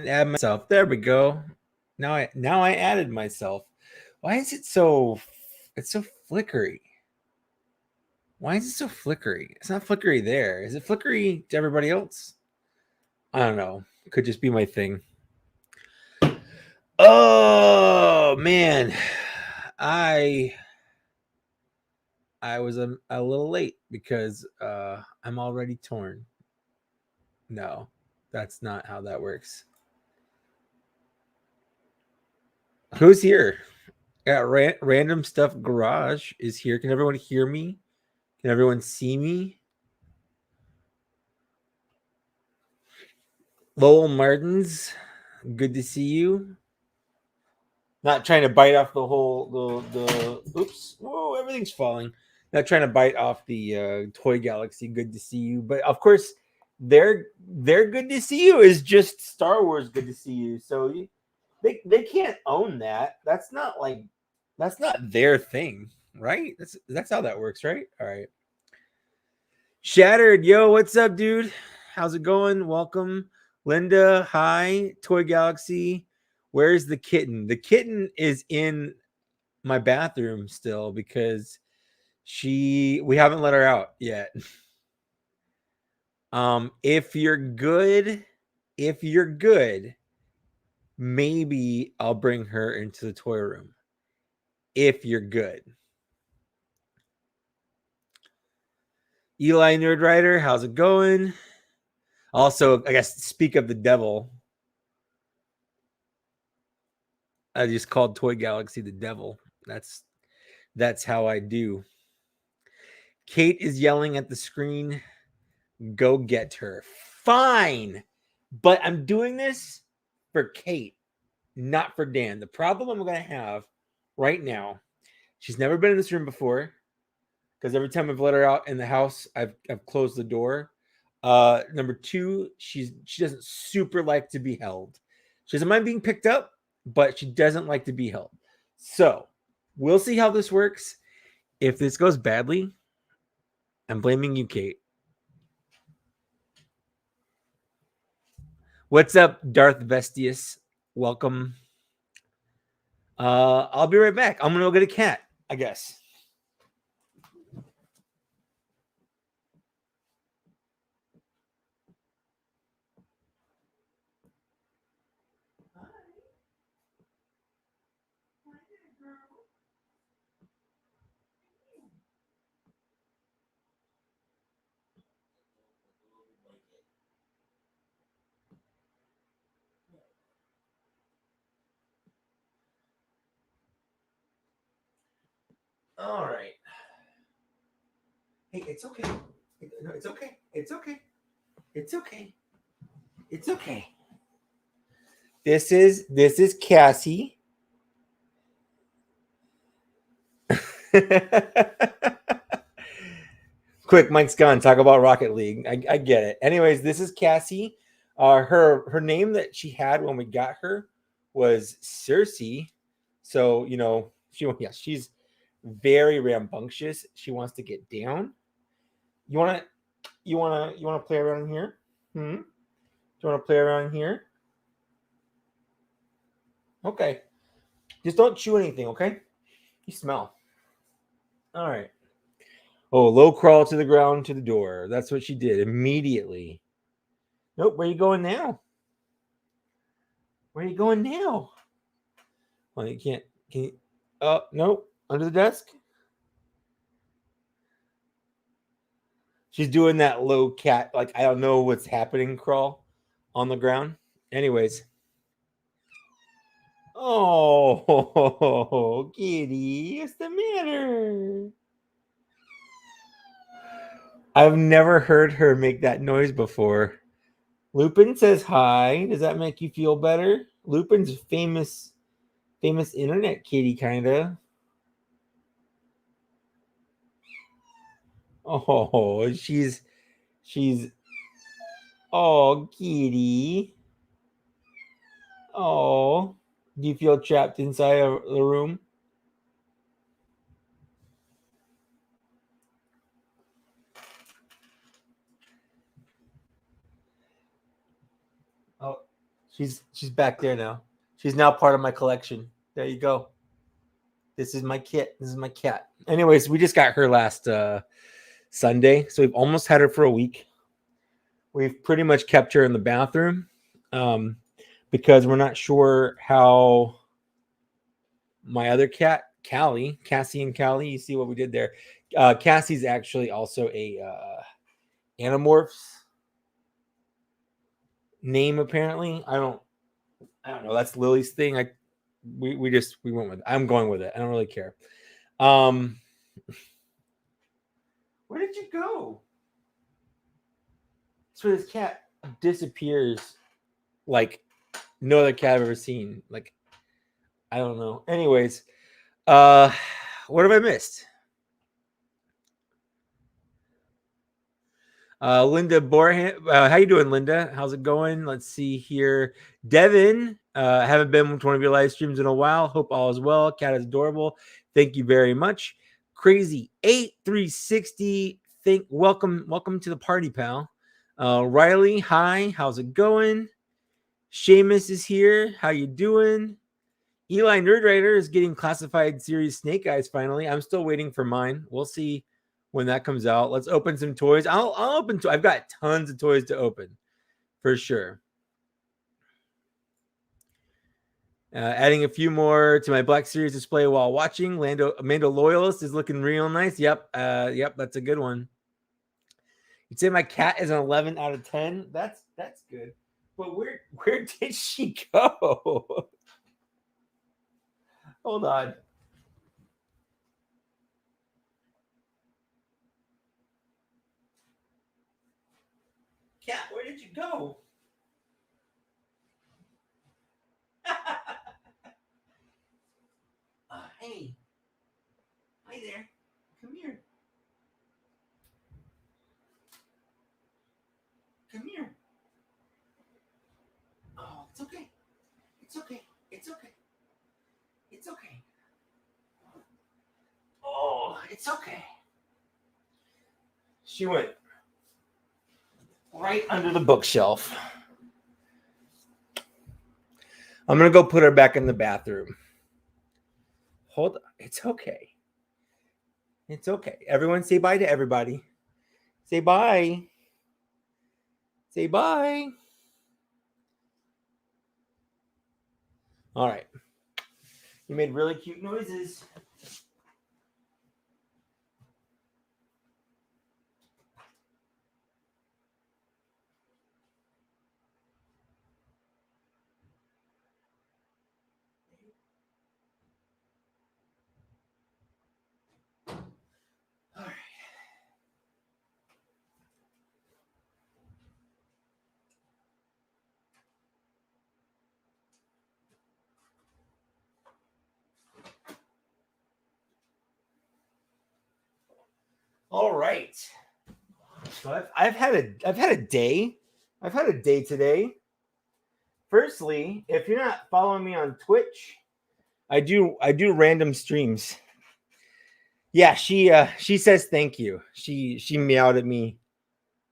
Add myself. There we go. Now I added myself. Why is it so? It's so flickery. Why is it so flickery? It's not flickery there. Is it flickery to everybody else? I don't know. It could just be my thing. Oh man, I was a little late because I'm already torn. No, that's not how that works. Who's here? Yeah, random stuff garage is here. Can everyone hear me? Can everyone see me? Lowell Martins, good to see you. Not trying to bite off the whole the oops. Whoa, everything's falling. Not trying to bite off the Toy Galaxy. Good to see you. But of course, they're good to see you is just Star Wars good to see you. So they can't own that. That's not their thing, right? That's how that works, right? All right. Shattered, yo, what's up, dude? How's it going? Welcome. Linda, hi. Toy Galaxy. Where's the kitten? The kitten is in my bathroom still because we haven't let her out yet. If you're good, maybe I'll bring her into the toy room. If you're good. Eli Nerdwriter, how's it going? Also, I guess speak of the devil. I just called Toy Galaxy the devil. That's how I do. Kate is yelling at the screen. Go get her. Fine. But I'm doing this for Kate, not for Dan. The problem I'm going to have right now, she's never been in this room before because every time I've let her out in the house, I've closed the door. Number two, she doesn't super like to be held. She doesn't mind being picked up, but she doesn't like to be held. So we'll see how this works. If this goes badly, I'm blaming you, Kate. What's up, Darth Vestius? Welcome. I'll be right back. I'm gonna go get a cat, I guess. All right. Hey, it's okay. No, it's okay. It's okay. It's okay. It's okay. This is Cassie. Quick, Mike's gone. Talk about Rocket League. I get it. Anyways, this is Cassie. Her name that she had when we got her was Cersei. So she's very rambunctious. She wants to get down. You wanna play around here? Hmm. Do you wanna play around here? Okay. Just don't chew anything. Okay. You smell. All right. Oh, low crawl to the ground to the door. That's what she did immediately. Nope. Where are you going now? Where are you going now? Well, you can't. Can you? Oh, no. Under the desk. She's doing that low cat, like I don't know what's happening crawl on the ground. Anyways. Oh, kitty. What's the matter? I've never heard her make that noise before. Lupin says hi. Does that make you feel better? Lupin's famous internet kitty, kinda. Oh, she's oh kitty. Oh, do you feel trapped inside of the room? Oh, She's back there now. She's now part of my collection. There you go. This is my kit. This is my cat. Anyways, we just got her last Sunday, so we've almost had her for a week. We've pretty much kept her in the bathroom because we're not sure how my other cat, Cassie and Callie, you see what we did there. Cassie's actually also a Animorphs name, apparently. I don't know. That's Lily's thing. We went with it. I'm going with it. I don't really care. Where did you go? So this cat disappears like no other cat I've ever seen. Like, I don't know. Anyways, what have I missed? Linda Borhan, how you doing, Linda? How's it going? Let's see here. Devin, haven't been with one of your live streams in a while. Hope all is well. Cat is adorable. Thank you very much. Crazy 8360. Welcome to the party, pal. Riley, hi. How's it going? Seamus is here. How you doing? Eli Nerdwriter is getting classified series Snake Eyes finally. I'm still waiting for mine. We'll see when that comes out. Let's open some toys. I'll open. I've got tons of toys to open for sure. Adding a few more to my Black Series display while watching. Mando Loyalist is looking real nice. Yep. Yep. That's a good one. You'd say my cat is an 11 out of 10. That's good. But where did she go? Hold on. Cat, where did you go? Hey. Hi there. Come here. Come here. Oh, it's okay. It's okay. It's okay. It's okay. Oh, it's okay. She went right under the bookshelf. I'm going to go put her back in the bathroom. Hold on. It's okay. It's okay. Everyone say bye to everybody. Say bye. Say bye. All right. You made really cute noises. All right. All right. So I've had a day. I've had a day today. Firstly, if you're not following me on Twitch, I do random streams. Yeah, she says thank you. She meowed at me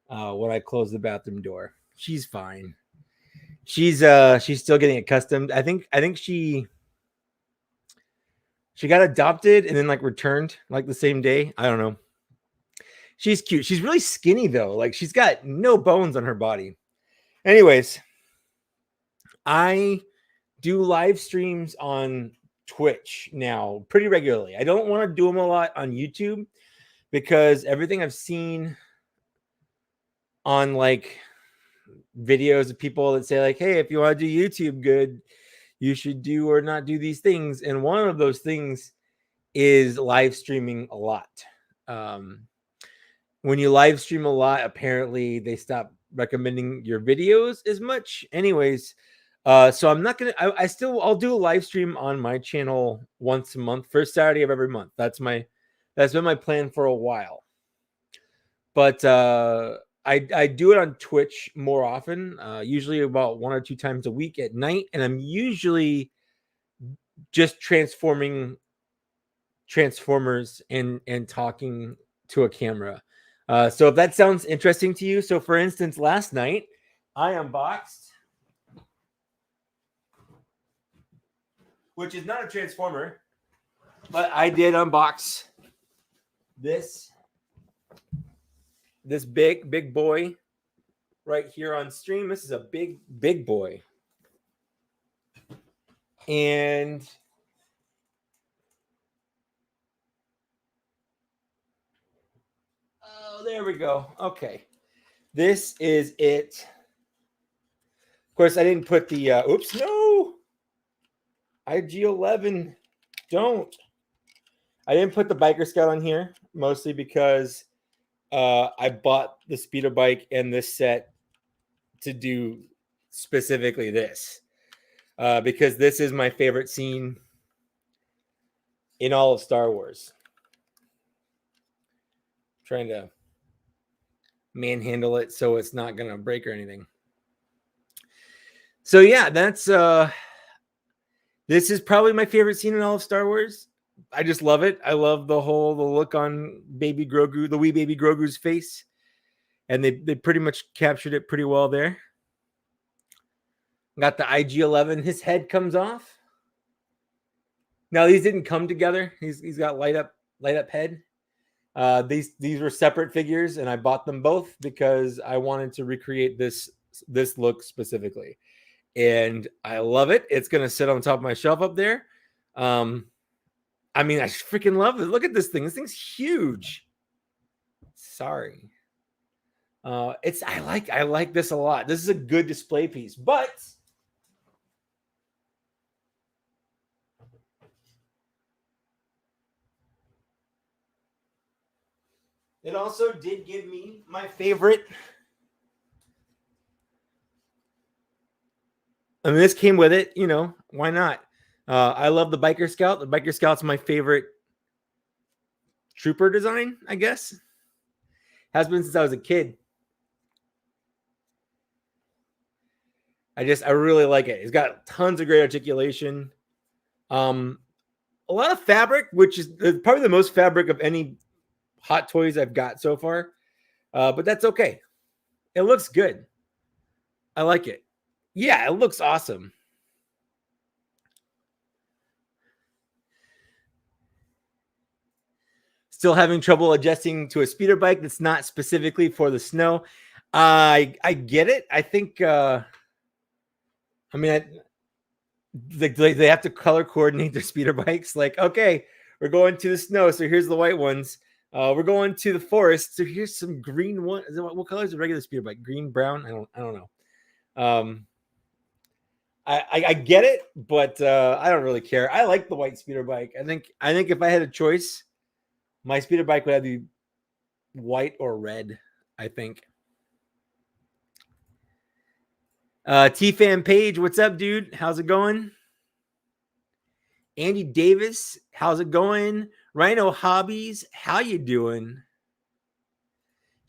when I closed the bathroom door. She's fine. She's still getting accustomed. I think she got adopted and then like returned like the same day. I don't know. She's cute. She's really skinny though. Like she's got no bones on her body. Anyways, I do live streams on Twitch now pretty regularly. I don't want to do them a lot on YouTube because everything I've seen on like videos of people that say like, hey, if you want to do YouTube good, you should do or not do these things. And one of those things is live streaming a lot. When you live stream a lot, apparently they stop recommending your videos as much. Anyways, so I'm not gonna. I'll do a live stream on my channel once a month, first Saturday of every month. That's been my plan for a while. But I do it on Twitch more often, usually about 1 or 2 times a week at night, and I'm usually just transforming Transformers and talking to a camera. So if that sounds interesting to you, so for instance, last night I unboxed which is not a Transformer, but I did unbox this big boy right here on stream. This is a big boy. And oh, there we go. Okay. This is it. Of course, I didn't put the oops, no. IG-11. Don't. I didn't put the Biker Scout on here, mostly because I bought the speeder bike and this set to do specifically this. Because this is my favorite scene in all of Star Wars. I'm trying to manhandle it so it's not going to break or anything. So yeah, that's this is probably my favorite scene in all of Star Wars. I just love it. I love the look on baby Grogu, the wee baby Grogu's face. And they pretty much captured it pretty well there. Got the IG-11. His head comes off. Now these didn't come together. He's got light up head. These were separate figures, and I bought them both because I wanted to recreate this look specifically. And I love it. It's gonna sit on top of my shelf up there. I mean, I freaking love it. Look at this thing. This thing's huge. Sorry. I like this a lot. This is a good display piece, but it also did give me my favorite. I mean, this came with it, you know, why not? I love the Biker Scout. The Biker Scout's my favorite trooper design, I guess. Has been since I was a kid. I really like it. It's got tons of great articulation. A lot of fabric, which is probably the most fabric of any Hot Toys I've got so far. But that's okay. It looks good. I like it. Yeah, it looks awesome. Still having trouble adjusting to a speeder bike that's not specifically for the snow. I get it. I think I mean, they have to color coordinate their speeder bikes. Like, okay, we're going to the snow, so here's the white ones. We're going to the forest, so here's some green one. What color is a regular speeder bike? Green, brown? I don't know. I get it, but I don't really care. I like the white speeder bike. I think if I had a choice, my speeder bike would have to be white or red, I think. T-Fan Page, what's up, dude? How's it going? Andy Davis, how's it going? Rhino Hobbies, how you doing?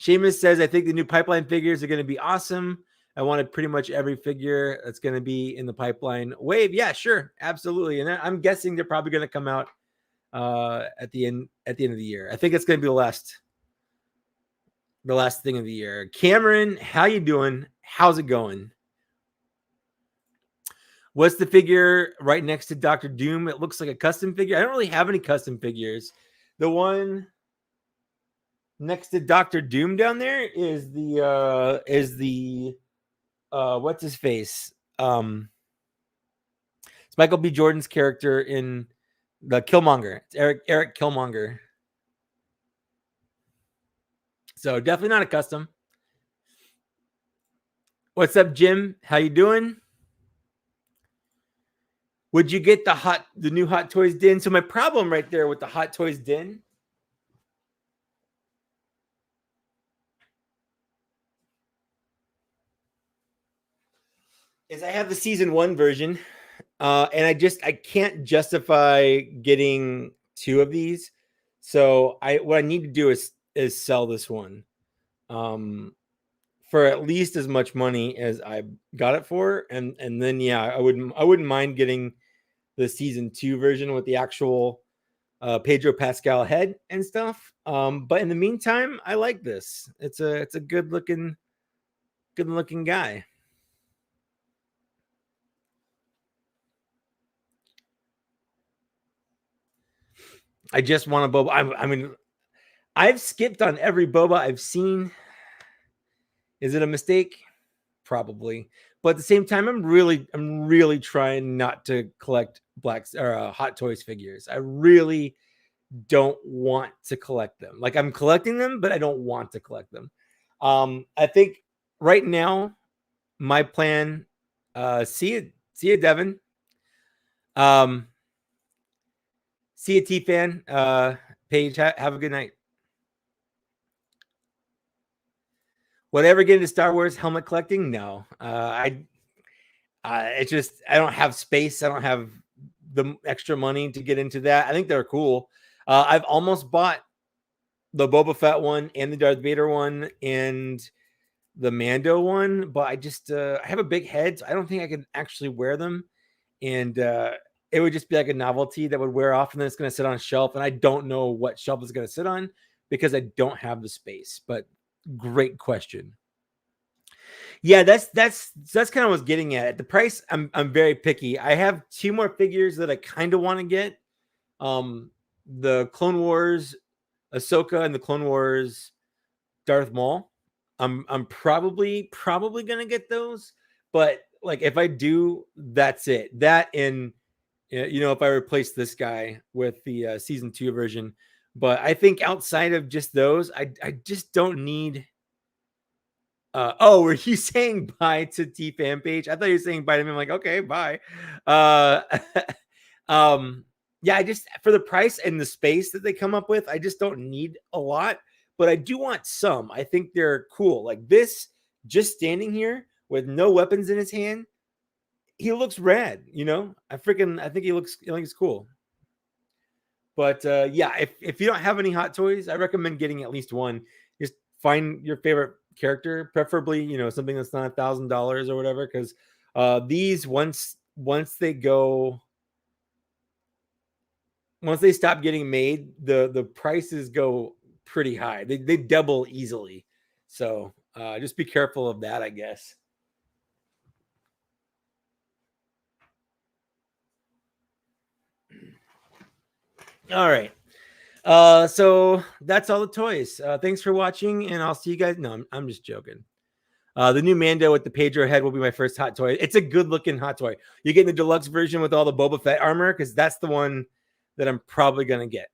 Seamus says, I think the new pipeline figures are going to be awesome. I wanted pretty much every figure that's going to be in the pipeline wave. Yeah, sure, absolutely. And I'm guessing they're probably going to come out at the end of the year. I think it's going to be the last thing of the year. Cameron, how you doing? How's it going? What's the figure right next to Dr. Doom? It looks like a custom figure. I don't really have any custom figures. The one next to Dr. Doom down there is the what's his face? It's Michael B. Jordan's character in the Killmonger. It's Eric Killmonger. So definitely not a custom. What's up, Jim? How you doing? Would you get the new Hot Toys Den? So my problem right there with the Hot Toys Den is I have the season 1 version, and I can't justify getting 2 of these. So what I need to do is sell this one, for at least as much money as I got it for, and then yeah, I wouldn't mind getting the season 2 version with the actual Pedro Pascal head and stuff. But in the meantime, I like this. It's a good looking guy. I just want a boba. I mean, I've skipped on every boba I've seen. Is it a mistake? Probably. But at the same time, I'm really trying not to collect Hot Toys figures. I really don't want to collect them. Like, I'm collecting them, but I don't want to collect them. I think right now my plan. See you, Devin. See you, T fan. Paige, have a good night. Whatever get into Star Wars helmet collecting? No, it's just I don't have space. I don't have the extra money to get into that. I think they're cool. I've almost bought the Boba Fett one and the Darth Vader one and the Mando one, but I just I have a big head, so I don't think I could actually wear them, and it would just be like a novelty that would wear off, and then it's going to sit on a shelf, and I don't know what shelf it's going to sit on because I don't have the space. But great question. Yeah, that's kind of what I was getting at. The price, I'm very picky. I have 2 more figures that I kind of want to get. The Clone Wars Ahsoka and the Clone Wars Darth Maul. I'm probably gonna get those, but like if I do, that's it. That and if I replace this guy with the season 2 version. But I think outside of just those, I just don't need. Were you saying bye to T fan page? I thought you were saying bye to me. I'm like, okay, bye. Yeah, I just for the price and the space that they come up with, I just don't need a lot, but I do want some. I think they're cool. Like this, just standing here with no weapons in his hand, he looks rad. I think he looks. I think it's cool. But yeah, if you don't have any Hot Toys, I recommend getting at least one. Just find your favorite character, preferably something that's not $1,000 or whatever, because these once they stop getting made, the prices go pretty high. They double easily. So just be careful of that, I guess. All right. So that's all the toys. Thanks for watching, and I'll see you guys. No, I'm just joking. The new Mando with the Pedro head will be my first Hot Toy. It's a good looking Hot Toy. You get the deluxe version with all the Boba Fett armor because that's the one that I'm probably gonna get.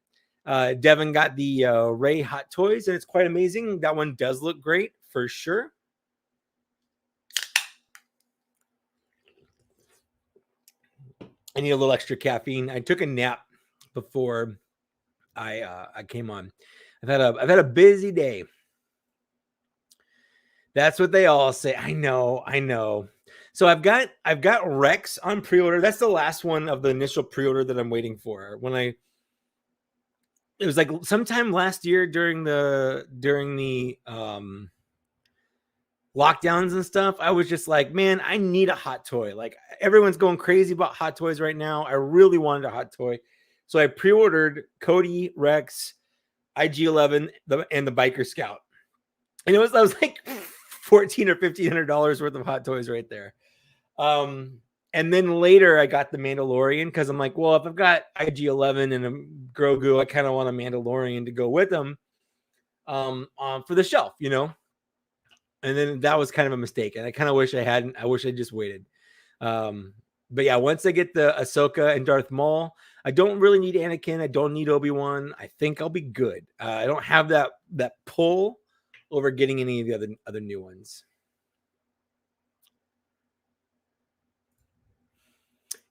Devin got the Rey Hot Toys, and it's quite amazing. That one does look great for sure. I need a little extra caffeine. I took a nap before I came on. I've had a busy day. That's what they all say. I know. So I've got Rex on pre-order. That's the last one of the initial pre-order that I'm waiting for. It was like sometime last year during the lockdowns and stuff, I was just like, man, I need a Hot Toy. Like everyone's going crazy about Hot Toys right now. I really wanted a Hot Toy. So I pre-ordered Cody, Rex, IG-11, and the Biker Scout. And I was like $1,400 or $1,500 worth of Hot Toys right there. And then later I got the Mandalorian because I'm like, well, if I've got IG-11 and a Grogu, I kind of want a Mandalorian to go with them for the shelf, And then that was kind of a mistake, and I kind of wish I hadn't. I wish I just waited. But yeah, once I get the Ahsoka and Darth Maul, I don't really need Anakin. I don't need Obi-Wan. I think I'll be good. I don't have that pull over getting any of the other new ones.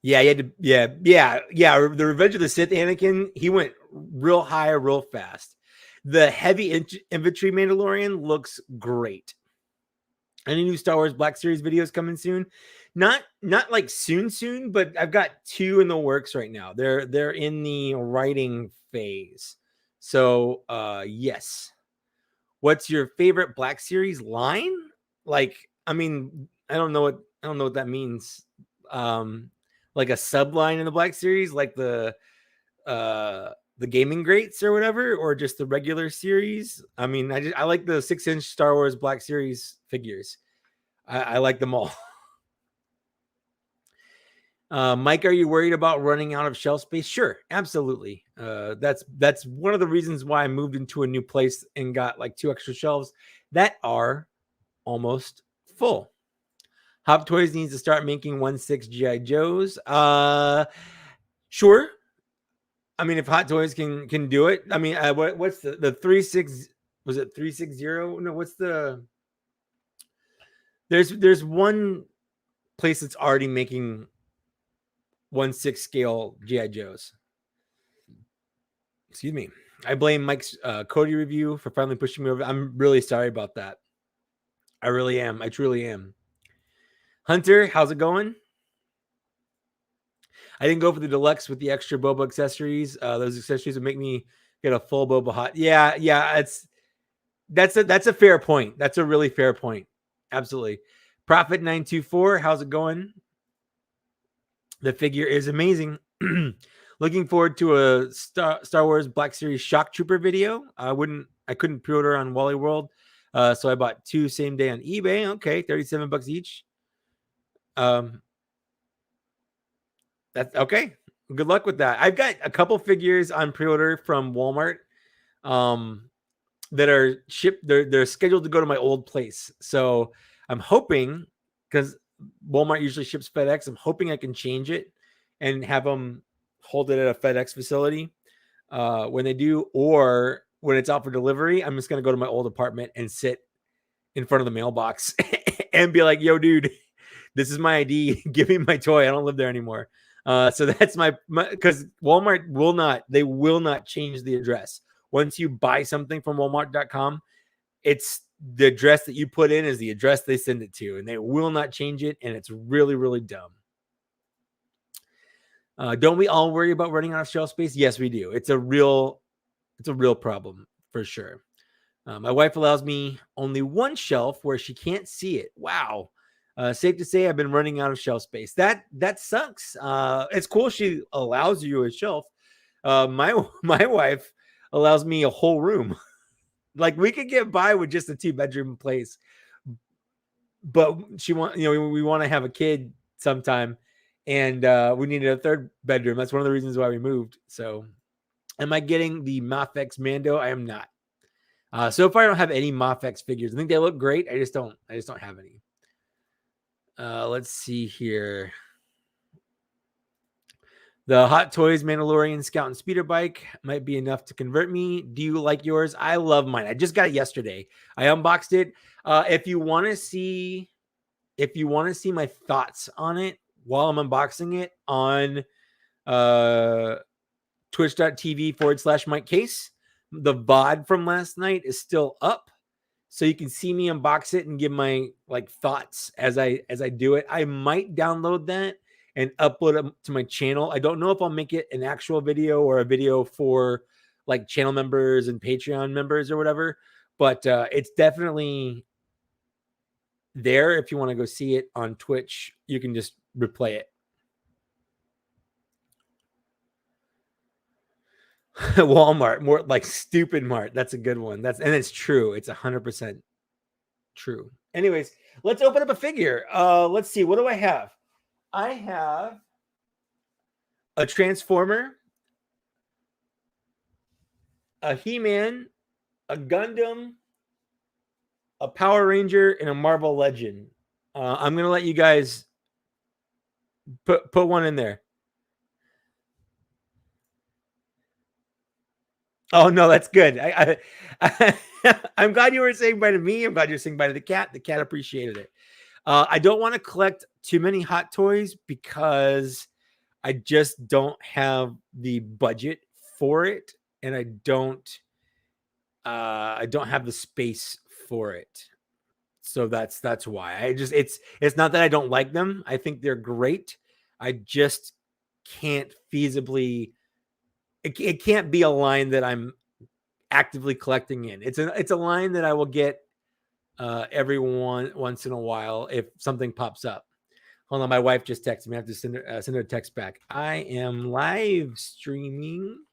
Yeah, he had to, yeah. The Revenge of the Sith Anakin, he went real high, real fast. The heavy infantry Mandalorian looks great. Any new Star Wars Black Series videos coming soon? Not like soon, but I've got 2 in the works right now. They're in the writing phase. So yes. What's your favorite Black Series line? Like, I mean, I don't know what that means. Like a subline in the Black Series, like the gaming greats or whatever, or just the regular series. I mean, I like the 6-inch Star Wars Black Series figures. I like them all. Mike, are you worried about running out of shelf space? Sure, absolutely. That's one of the reasons why I moved into a new place and got like 2 extra shelves that are almost full. Hot Toys needs to start making 1/6 GI Joes. Sure. I mean, if Hot Toys can do it. I mean, what's the 36? Was it 360? No, what's the? There's one place that's already making 1/6 scale GI Joes. Excuse me. I blame Mike's Cody review for finally pushing me over. I'm really sorry about that. I really am. I truly am. Hunter, how's it going? I didn't go for the deluxe with the extra boba accessories. Those accessories would make me get a full boba hot. Yeah, that's a fair point. That's a really fair point. Absolutely. Profit 924, how's it going? The figure is amazing. Looking forward to a Star Wars Black Series Shock Trooper video. I couldn't pre-order on Wally World, so I bought 2 same day on eBay. Okay, $37 each. That's okay. Good luck with that. I've got a couple figures on pre-order from Walmart that are shipped. They're scheduled to go to my old place. So I'm hoping, because Walmart usually ships FedEx, I'm hoping I can change it and have them hold it at a FedEx facility when they do, or when it's out for delivery, I'm just going to go to my old apartment and sit in front of the mailbox and be like, yo, dude, this is my ID. Give me my toy. I don't live there anymore. So that's my because Walmart will not change the address. Once you buy something from Walmart.com, it's the address that you put in is the address they send it to, and they will not change it. And it's really, really dumb. Don't we all worry about running out of shelf space? Yes, we do. It's a real problem for sure. My wife allows me only one shelf where she can't see it. Wow. Safe to say I've been running out of shelf space. That sucks. It's cool she allows you a shelf. My wife allows me a whole room. Like, we could get by with just a 2-bedroom place, but we want to have a kid sometime, and we needed a 3rd bedroom. That's one of the reasons why we moved. So, am I getting the Mafex Mando? I am not. So far, I don't have any Mafex figures. I think they look great. I just don't have any. Let's see here. The Hot Toys Mandalorian Scout and Speeder bike might be enough to convert me. Do you like yours? I love mine. I just got it yesterday. I unboxed it. If you want to see my thoughts on it while I'm unboxing it on twitch.tv/Mike Case, the VOD from last night is still up. So you can see me unbox it and give my thoughts as I do it. I might download that and upload it to my channel. I don't know if I'll make it an actual video or a video for channel members and Patreon members or whatever, but it's definitely there. If you want to go see it on Twitch, you can just replay it. Walmart, more like Stupid Mart. That's a good one. And it's true. It's 100% true. Anyways, let's open up a figure. Let's see. What do I have? I have a Transformer, a He-Man, a Gundam, a Power Ranger, and a Marvel Legend. I'm gonna let you guys put one in there. Oh no, that's good. I'm glad you were saying bye to me. I'm glad you're saying bye to the cat. The cat appreciated it. I don't want to collect too many Hot Toys because I just don't have the budget for it, and I don't have the space for it. So that's why. It's not that I don't like them. I think they're great. I just can't feasibly. It can't be a line that I'm actively collecting in. It's a line that I will get every once in a while if something pops up. Hold on, my wife just texted me. I have to send her a text back. I am live streaming.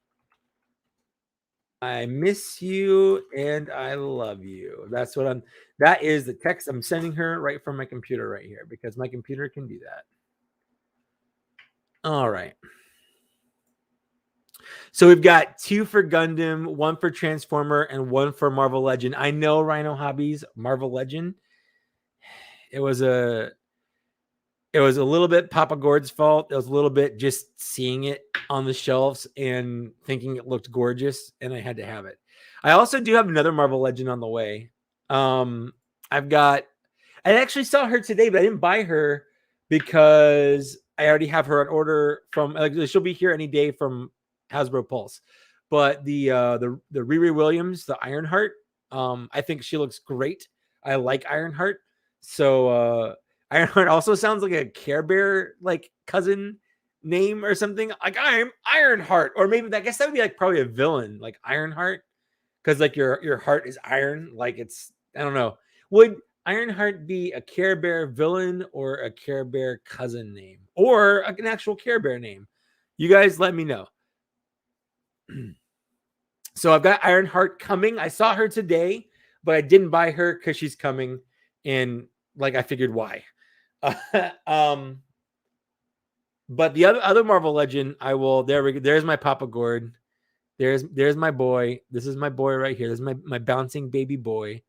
I miss you and I love you. That is the text I'm sending her right from my computer right here, because my computer can do that. All right. So we've got 2 for Gundam, 1 for Transformer, and 1 for Marvel Legend. I know Rhino Hobbies Marvel Legend. It was a little bit Papa Gord's fault. It was a little bit just seeing it on the shelves and thinking it looked gorgeous, and I had to have it. I also do have another Marvel Legend on the way. I've got. I actually saw her today, but I didn't buy her because I already have her on order from. Like, she'll be here any day from Hasbro Pulse. But the Riri Williams, the Ironheart, I think she looks great. I like Ironheart, so Ironheart also sounds like a Care Bear like cousin name or something. Like, I'm Ironheart, or maybe I guess that would be like probably a villain, like Ironheart, because like your heart is iron. Like, it's, I don't know. Would Ironheart be a Care Bear villain or a Care Bear cousin name, or an actual Care Bear name? You guys let me know. So I've got Ironheart coming. I saw her today, but I didn't buy her because she's coming, and like I figured why. But the other Marvel Legend, I will. There's my Papa Gord. There's my boy. This is my boy right here. This is my bouncing baby boy.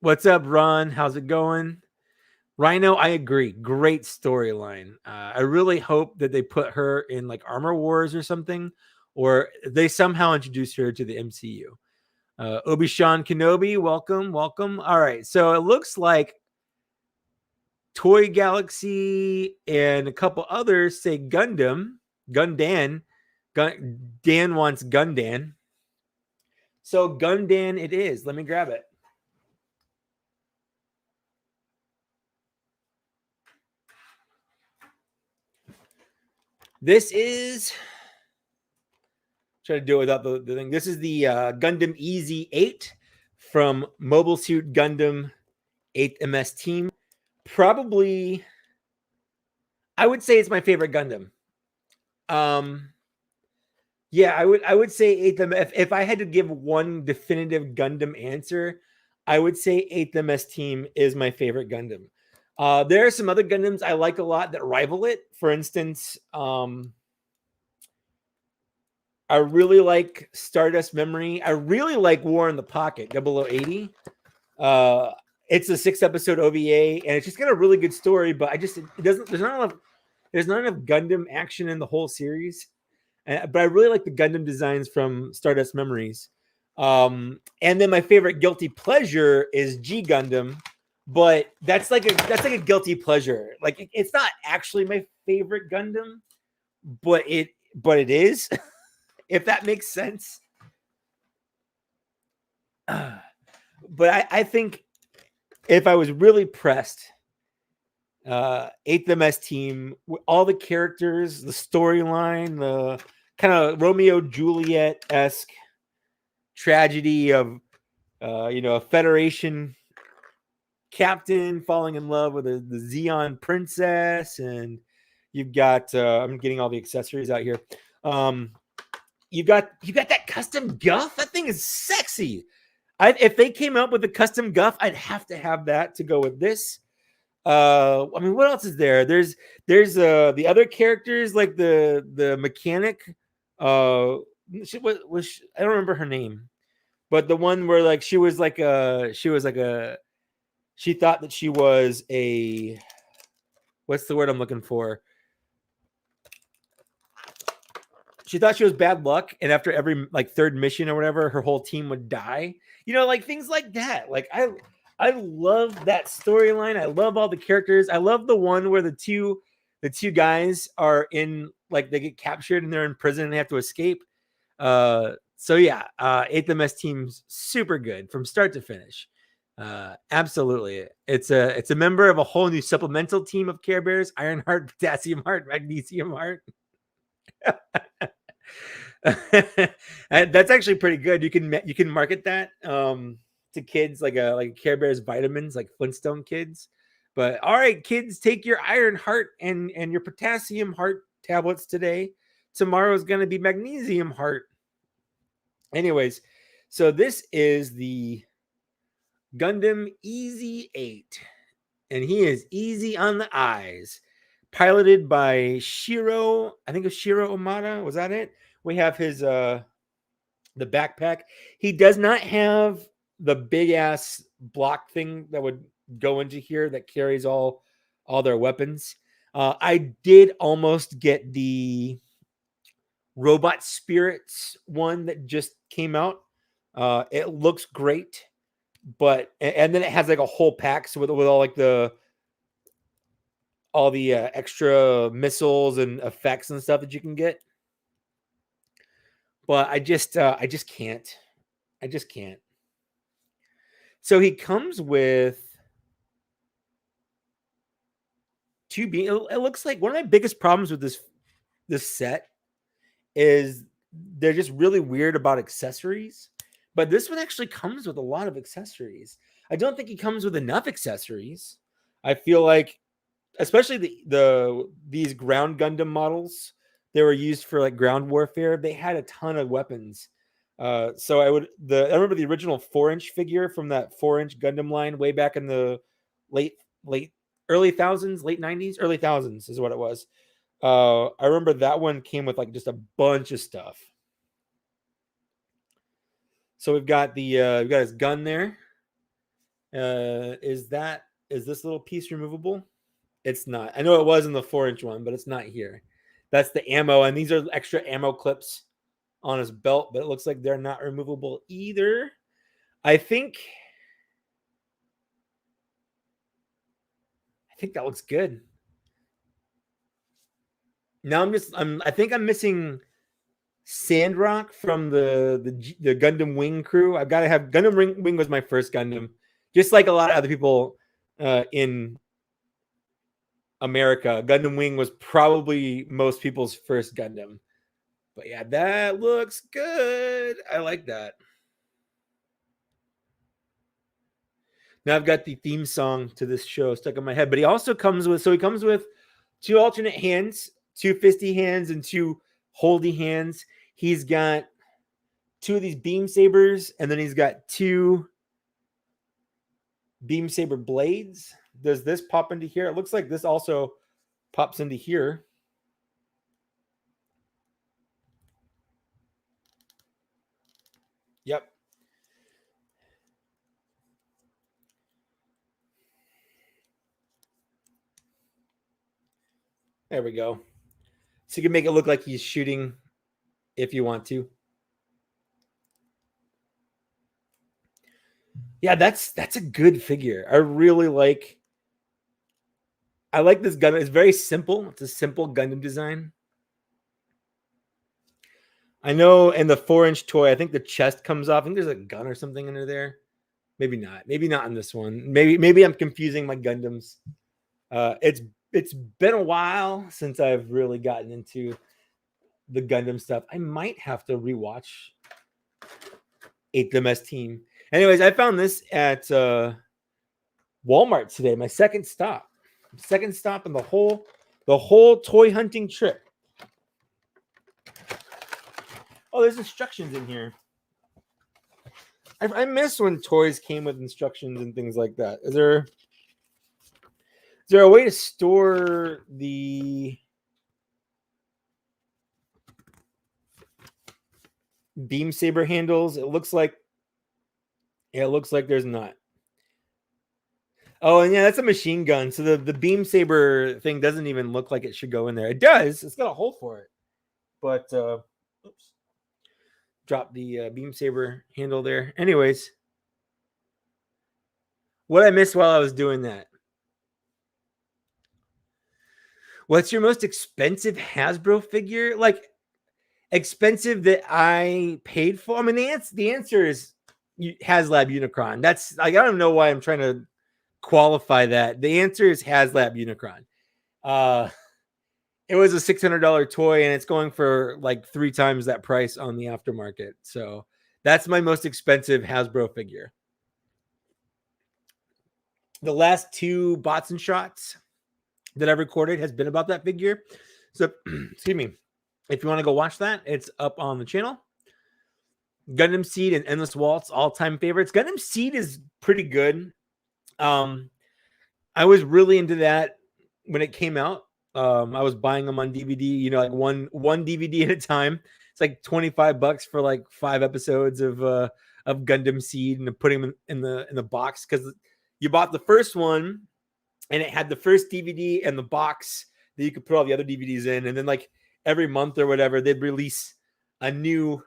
What's up, Ron? How's it going? Rhino, I agree. Great storyline. I really hope that they put her in like Armor Wars or something, or they somehow introduce her to the MCU. Obi-Wan Kenobi, welcome, welcome. All right, so it looks like Toy Galaxy and a couple others say Gundam, Dan wants Gundam. So Gundam it is. Let me grab it. This is, try to do it without the thing. This is the Gundam Easy 8 from Mobile Suit Gundam 8th MS Team. Probably, I would say it's my favorite Gundam. Yeah, I would say 8th. If I had to give one definitive Gundam answer, I would say 8th MS Team is my favorite Gundam. There are some other Gundams I like a lot that rival it. For instance, I really like Stardust Memory. I really like War in the Pocket, 0080. It's a 6-episode OVA, and it's just got a really good story, but it doesn't, there's not enough Gundam action in the whole series. But I really like the Gundam designs from Stardust Memories. And then my favorite guilty pleasure is G Gundam, but that's like a guilty pleasure. Like, it's not actually my favorite Gundam, but it is, if that makes sense. But I think if I was really pressed, 8th MS Team, all the characters, the storyline, the kind of Romeo Juliet-esque tragedy of a Federation captain falling in love with the Xeon princess, and you've got I'm getting all the accessories out here. You got that custom Guff. That thing is sexy. If they came out with a custom Guff, I'd have to have that to go with this. I mean, what else is there? There's the other characters, like the mechanic. I don't remember her name, but the one where like she thought that she was a, what's the word I'm looking for? She thought she was bad luck, and after every like third mission or whatever, her whole team would die. Like things like that. Like, I love that storyline. I love all the characters. I love the one where the two guys are in, like, they get captured and they're in prison and they have to escape. So yeah, 8th MS Team's super good from start to finish. Absolutely. It's a member of a whole new supplemental team of Care Bears: Ironheart, Potassium Heart, Magnesium Heart. That's actually pretty good. You can market that to kids like Care Bears vitamins, like Flintstone kids. But all right, kids, take your Iron Heart and your Potassium Heart tablets today. Tomorrow is going to be Magnesium Heart. Anyways, so this is the Gundam Easy 8. and he is easy on the eyes. Piloted by Shiro, I think it was Shiro Omada. Was that it? We have his the backpack. He does not have the big ass block thing that would go into here that carries all their weapons. I did almost get the Robot Spirits one that just came out. It looks great, but and then it has like a whole pack so with all like all the extra missiles and effects and stuff that you can get. But I just can't. I just can't. So he comes with two beams. It looks like one of my biggest problems with this set is they're just really weird about accessories. But this one actually comes with a lot of accessories. I don't think he comes with enough accessories. I feel like, especially these ground Gundam models, they were used for like ground warfare. They had a ton of weapons. So I remember the original 4-inch figure from that 4-inch Gundam line way back in the late early thousands, late 90s, early thousands is what it was. I remember that one came with like just a bunch of stuff. So we've got his gun there. Is this little piece removable? It's not. I know it was in the 4-inch one, but it's not here. That's the ammo, and these are extra ammo clips on his belt, but it looks like they're not removable either. I think that looks good. Now I think I'm missing Sandrock from the Gundam Wing crew. I've got to have Gundam Wing was my first Gundam, just like a lot of other people in America. Gundam Wing was probably most people's first Gundam. But yeah, that looks good. I like that. Now I've got the theme song to this show stuck in my head. But he also comes with 2 alternate hands, 2 fisty hands, and 2 holdy hands. He's got 2 of these beam sabers, and then he's got 2 beam saber blades. Does this pop into here? It looks like this also pops into here. Yep. There we go. So you can make it look like he's shooting if you want to. Yeah, that's a good figure. I like this Gundam. It's very simple. It's a simple Gundam design. I know in the 4-inch toy, I think the chest comes off. I think there's a gun or something under there. Maybe not. Maybe not in this one. Maybe I'm confusing my Gundams. It's been a while since I've really gotten into the Gundam stuff. I might have to rewatch 8th MS Team. Anyways, I found this at Walmart today. My second stop in the whole toy hunting trip. Oh, there's instructions in here. I miss when toys came with instructions and things like that. Is there a way to store the beam saber handles? It looks like there's not. Oh, and yeah, that's a machine gun. So the beam saber thing doesn't even look like it should go in there. It does. It's got a hole for it. But oops. Drop the beam saber handle there. Anyways, what I missed while I was doing that. What's your most expensive Hasbro figure? Like expensive that I paid for? I mean, the answer is HasLab Unicron. That's like, I don't know why I'm trying to qualify that. The answer is HasLab Unicron. It was a $600 toy, and it's going for like 3 times that price on the aftermarket. So that's my most expensive Hasbro figure. The last 2 bots and shots that I've recorded has been about that figure. So, excuse me. If you want to go watch that, it's up on the channel. Gundam Seed and Endless Waltz, all-time favorites. Gundam Seed is pretty good. I was really into that when it came out. I was buying them on DVD, you know, like one DVD at a time. It's like $25 for like 5 episodes of Gundam Seed, and putting them in the box, because you bought the first one and it had the first DVD and the box that you could put all the other DVDs in, and then like every month or whatever they'd release a new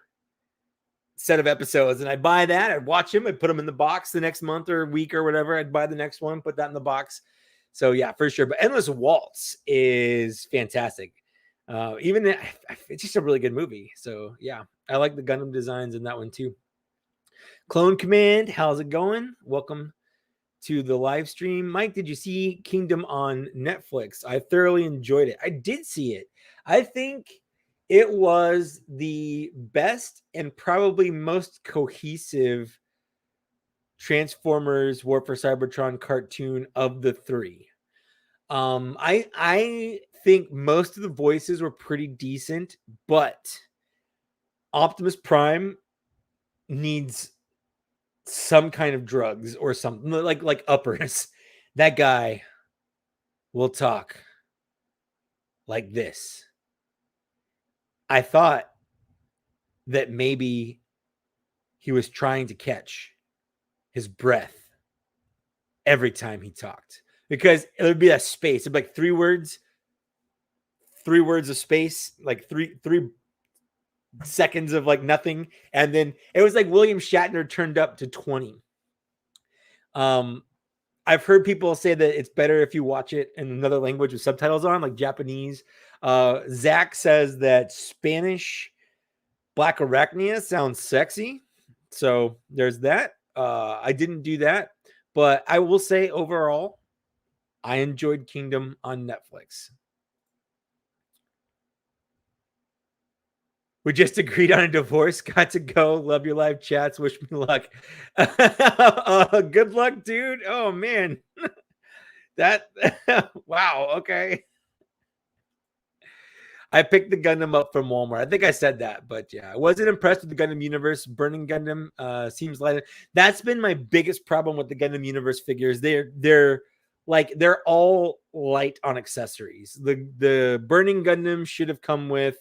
set of episodes, and I'd buy that, I'd watch them, I'd put them in the box the next month or week or whatever, I'd buy the next one, put that in the box. So yeah, for sure. But Endless Waltz is fantastic. Even it's just a really good movie. So yeah, I like the Gundam designs in that one too. Clone Command, how's it going? Welcome to the live stream. Mike, did you see Kingdom on Netflix? I thoroughly enjoyed it. I did see it. I think it was the best and probably most cohesive Transformers War for Cybertron cartoon of the three. I think most of the voices were pretty decent, but Optimus Prime needs some kind of drugs or something, like uppers. That guy will talk like this. I thought that maybe he was trying to catch his breath every time he talked, because it would be a space. It'd be like three words of space, like three seconds of like nothing, and then it was like William Shatner turned up to 20. I've heard people say that it's better if you watch it in another language with subtitles on, like Japanese. Zach says that Spanish Black Arachnia sounds sexy, so there's that. I didn't do that, but I will say overall, I enjoyed Kingdom on Netflix. We just agreed on a divorce. Got to go. Love your live chats. Wish me luck. Good luck, dude. Oh man, that wow. Okay, I picked the Gundam up from Walmart. I think I said that, but yeah, I wasn't impressed with the Gundam universe. Burning Gundam seems light. That's been my biggest problem with the Gundam universe figures. They're all light on accessories. The Burning Gundam should have come with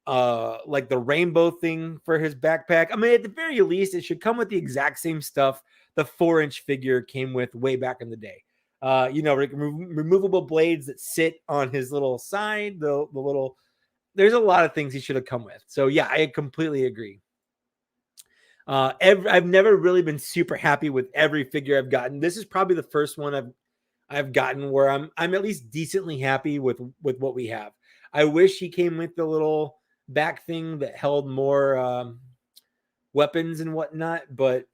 like the rainbow thing for his backpack. I mean, at the very least, it should come with the exact same stuff the 4-inch figure came with way back in the day. You know, removable blades that sit on his little side, the little, there's a lot of things he should have come with. So yeah, I completely agree. I've never really been super happy with every figure I've gotten. This is probably the first one I've gotten where I'm at least decently happy with what we have. I wish he came with the little back thing that held more weapons and whatnot, but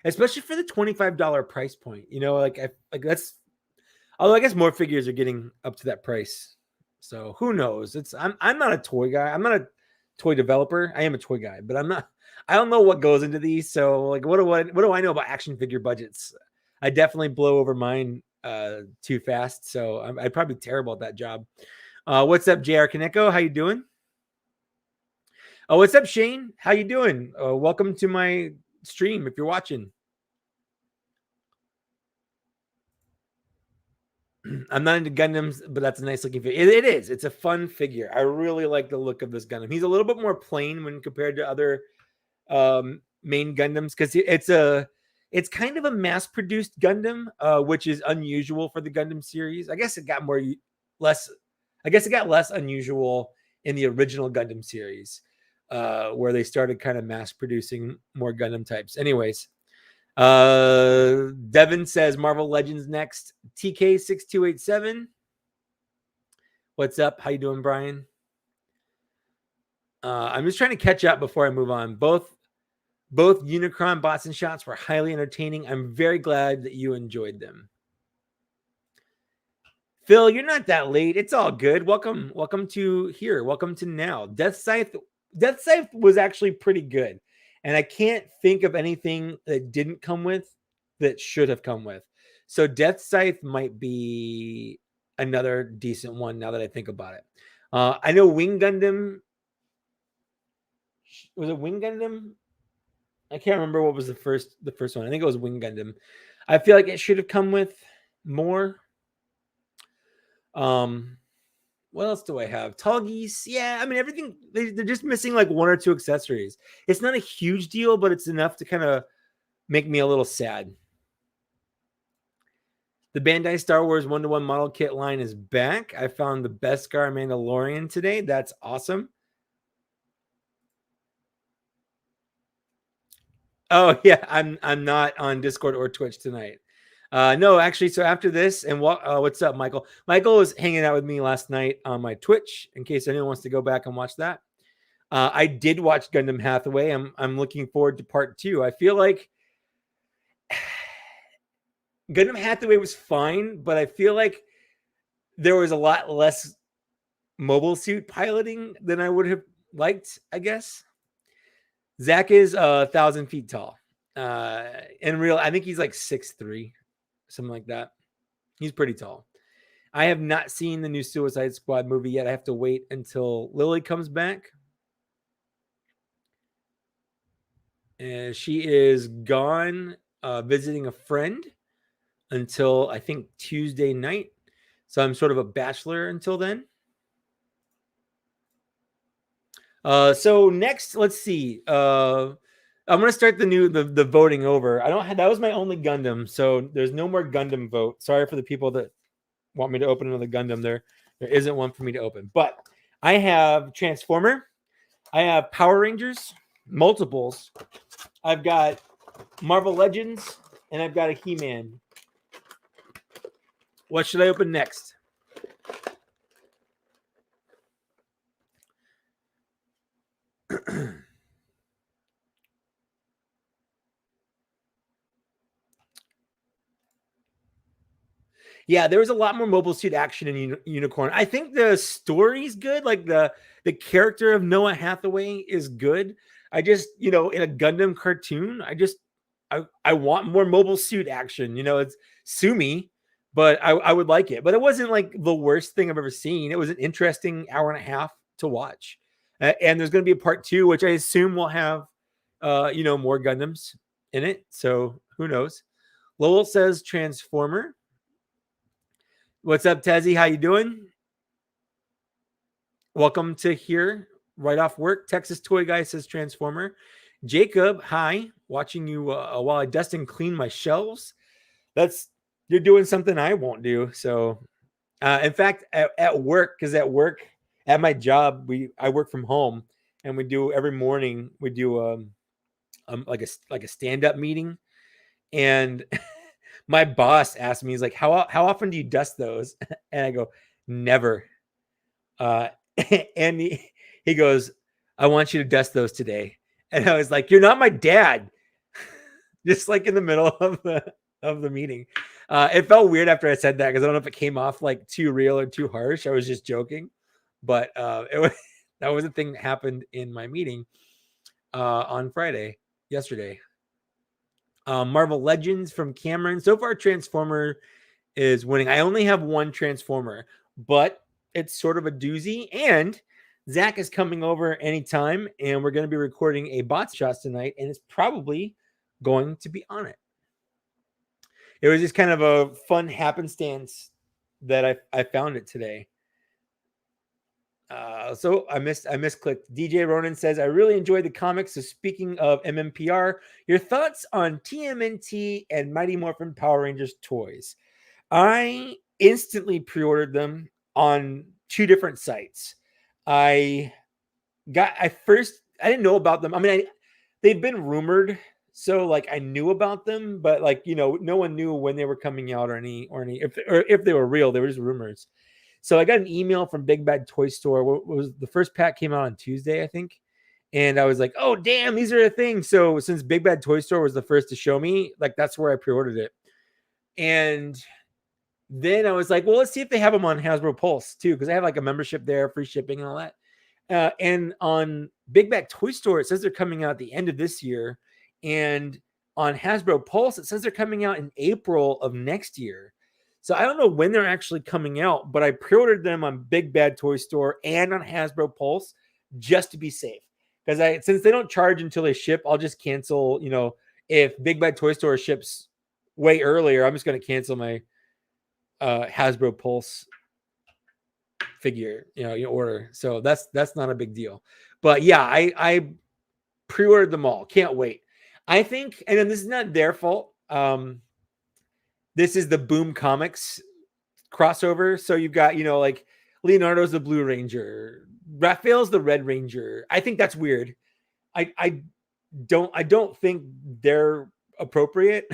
especially for the $25 price point, you know, like that's, although I guess more figures are getting up to that price. So who knows? I'm not a toy guy. I'm not a toy developer. I am a toy guy, but I don't know what goes into these. So like what do I know about action figure budgets? I definitely blow over mine too fast. So I'd probably be terrible at that job. What's up, JR Kaneko? How you doing? Oh, what's up, Shane? How you doing? Welcome to my stream if you're watching. I'm not into Gundams, but that's a nice looking figure. It is. It's a fun figure. I really like the look of this Gundam. He's a little bit more plain when compared to other main Gundams, because it's kind of a mass-produced Gundam, which is unusual for the Gundam series. I guess it got less unusual in the original Gundam series, where they started kind of mass producing more Gundam types. Anyways, Devin says Marvel Legends next. TK6287. What's up? How you doing, Brian? I'm just trying to catch up before I move on. Both Unicron bots and shots were highly entertaining. I'm very glad that you enjoyed them. Phil, you're not that late. It's all good. Welcome to here. Welcome to now. Death Scythe was actually pretty good. And I can't think of anything that didn't come with that should have come with. So Death Scythe might be another decent one now that I think about it. I know Wing Gundam. Was it Wing Gundam? I can't remember what was the first one. I think it was Wing Gundam. I feel like it should have come with more. What else do I have? Tall geese. Yeah, I mean everything. They're just missing like one or two accessories. It's not a huge deal, but it's enough to kind of make me a little sad. The Bandai Star Wars 1-to-1 model kit line is back. I found the Beskar Mandalorian today. That's awesome. Oh yeah, I'm not on Discord or Twitch tonight. No, actually, so after this, and what's up, Michael? Michael was hanging out with me last night on my Twitch. In case anyone wants to go back and watch that, I did watch Gundam Hathaway. I'm looking forward to part 2. I feel like Gundam Hathaway was fine, but I feel like there was a lot less mobile suit piloting than I would have liked, I guess. Zach is 1,000 feet tall. In real, I think he's like 6'3", something like that. He's pretty tall. I have not seen the new Suicide Squad movie yet. I have to wait until Lily comes back. And she is gone visiting a friend until I think Tuesday night. So I'm sort of a bachelor until then. So next, let's see. I'm gonna start the voting over. I don't have, that was my only Gundam, so there's no more Gundam vote. Sorry for the people that want me to open another Gundam. There isn't one for me to open, but I have Transformer, I have Power Rangers, multiples. I've got Marvel Legends, and I've got a He-Man. What should I open next? Yeah, there was a lot more mobile suit action in Unicorn. I think the story's good. Like the character of Noah Hathaway is good. I just, in a Gundam cartoon, I want more mobile suit action. It's sue me, but I would like it. But it wasn't like the worst thing I've ever seen. It was an interesting hour and a half to watch. And there's going to be a part 2, which I assume will have, more Gundams in it. So who knows? Lowell says Transformer. What's up, Tezzy? How you doing? Welcome to here, right off work. Texas Toy Guy says Transformer. Jacob, hi. Watching you while I dust and clean my shelves. You're doing something I won't do. So, in fact, at work, because at my job, I work from home, and we do every morning we do like a stand up meeting, and my boss asked me, he's like, how often do you dust those? And I go, never. And he goes, I want you to dust those today. And I was like, you're not my dad. Just like in the middle of the meeting. It felt weird after I said that, because I don't know if it came off like too real or too harsh. I was just joking. But that was a thing that happened in my meeting on Friday, yesterday. Marvel Legends from Cameron. So far, Transformer is winning. I only have one Transformer, but it's sort of a doozy. And Zach is coming over anytime, and we're going to be recording a bot shots tonight, and it's probably going to be on it. It was just kind of a fun happenstance that I found it today. So I misclicked. DJ Ronan says, I really enjoyed the comics. So speaking of MMPR, your thoughts on TMNT and Mighty Morphin Power Rangers toys? I instantly pre-ordered them on 2 different sites. I didn't know about them. I mean, they've been rumored, so like I knew about them, but like, no one knew when they were coming out or if they were real. They were just rumors. So I got an email from Big Bad Toy Store. What was the first pack came out on Tuesday, I think. And I was like, oh, damn, these are a thing. So since Big Bad Toy Store was the first to show me, like that's where I pre-ordered it. And then I was like, well, let's see if they have them on Hasbro Pulse too, because I have like a membership there, free shipping and all that. And on Big Bad Toy Store, it says they're coming out at the end of this year. And on Hasbro Pulse, it says they're coming out in April of next year. So I don't know when they're actually coming out, but I pre-ordered them on Big Bad Toy Store and on Hasbro Pulse just to be safe. Because since they don't charge until they ship, I'll just cancel. If Big Bad Toy Store ships way earlier, I'm just going to cancel my Hasbro Pulse figure, you order. So that's not a big deal. But yeah, I pre-ordered them all. Can't wait. I think, and then this is not their fault. This is the Boom Comics crossover. So you've got, like Leonardo's the Blue Ranger, Raphael's the Red Ranger. I think that's weird. I don't think they're appropriate.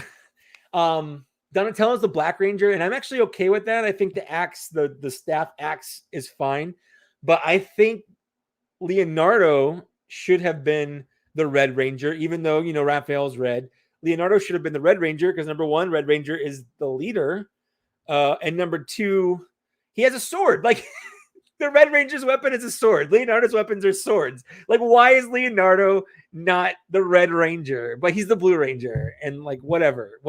Donatello's the Black Ranger, and I'm actually okay with that. I think the axe, the staff axe is fine. But I think Leonardo should have been the Red Ranger, even though, Raphael's red. Leonardo should have been the Red Ranger because number one, Red Ranger is the leader. And number two, he has a sword. Like the Red Ranger's weapon is a sword. Leonardo's weapons are swords. Like, why is Leonardo not the Red Ranger? But he's the Blue Ranger. And like, whatever.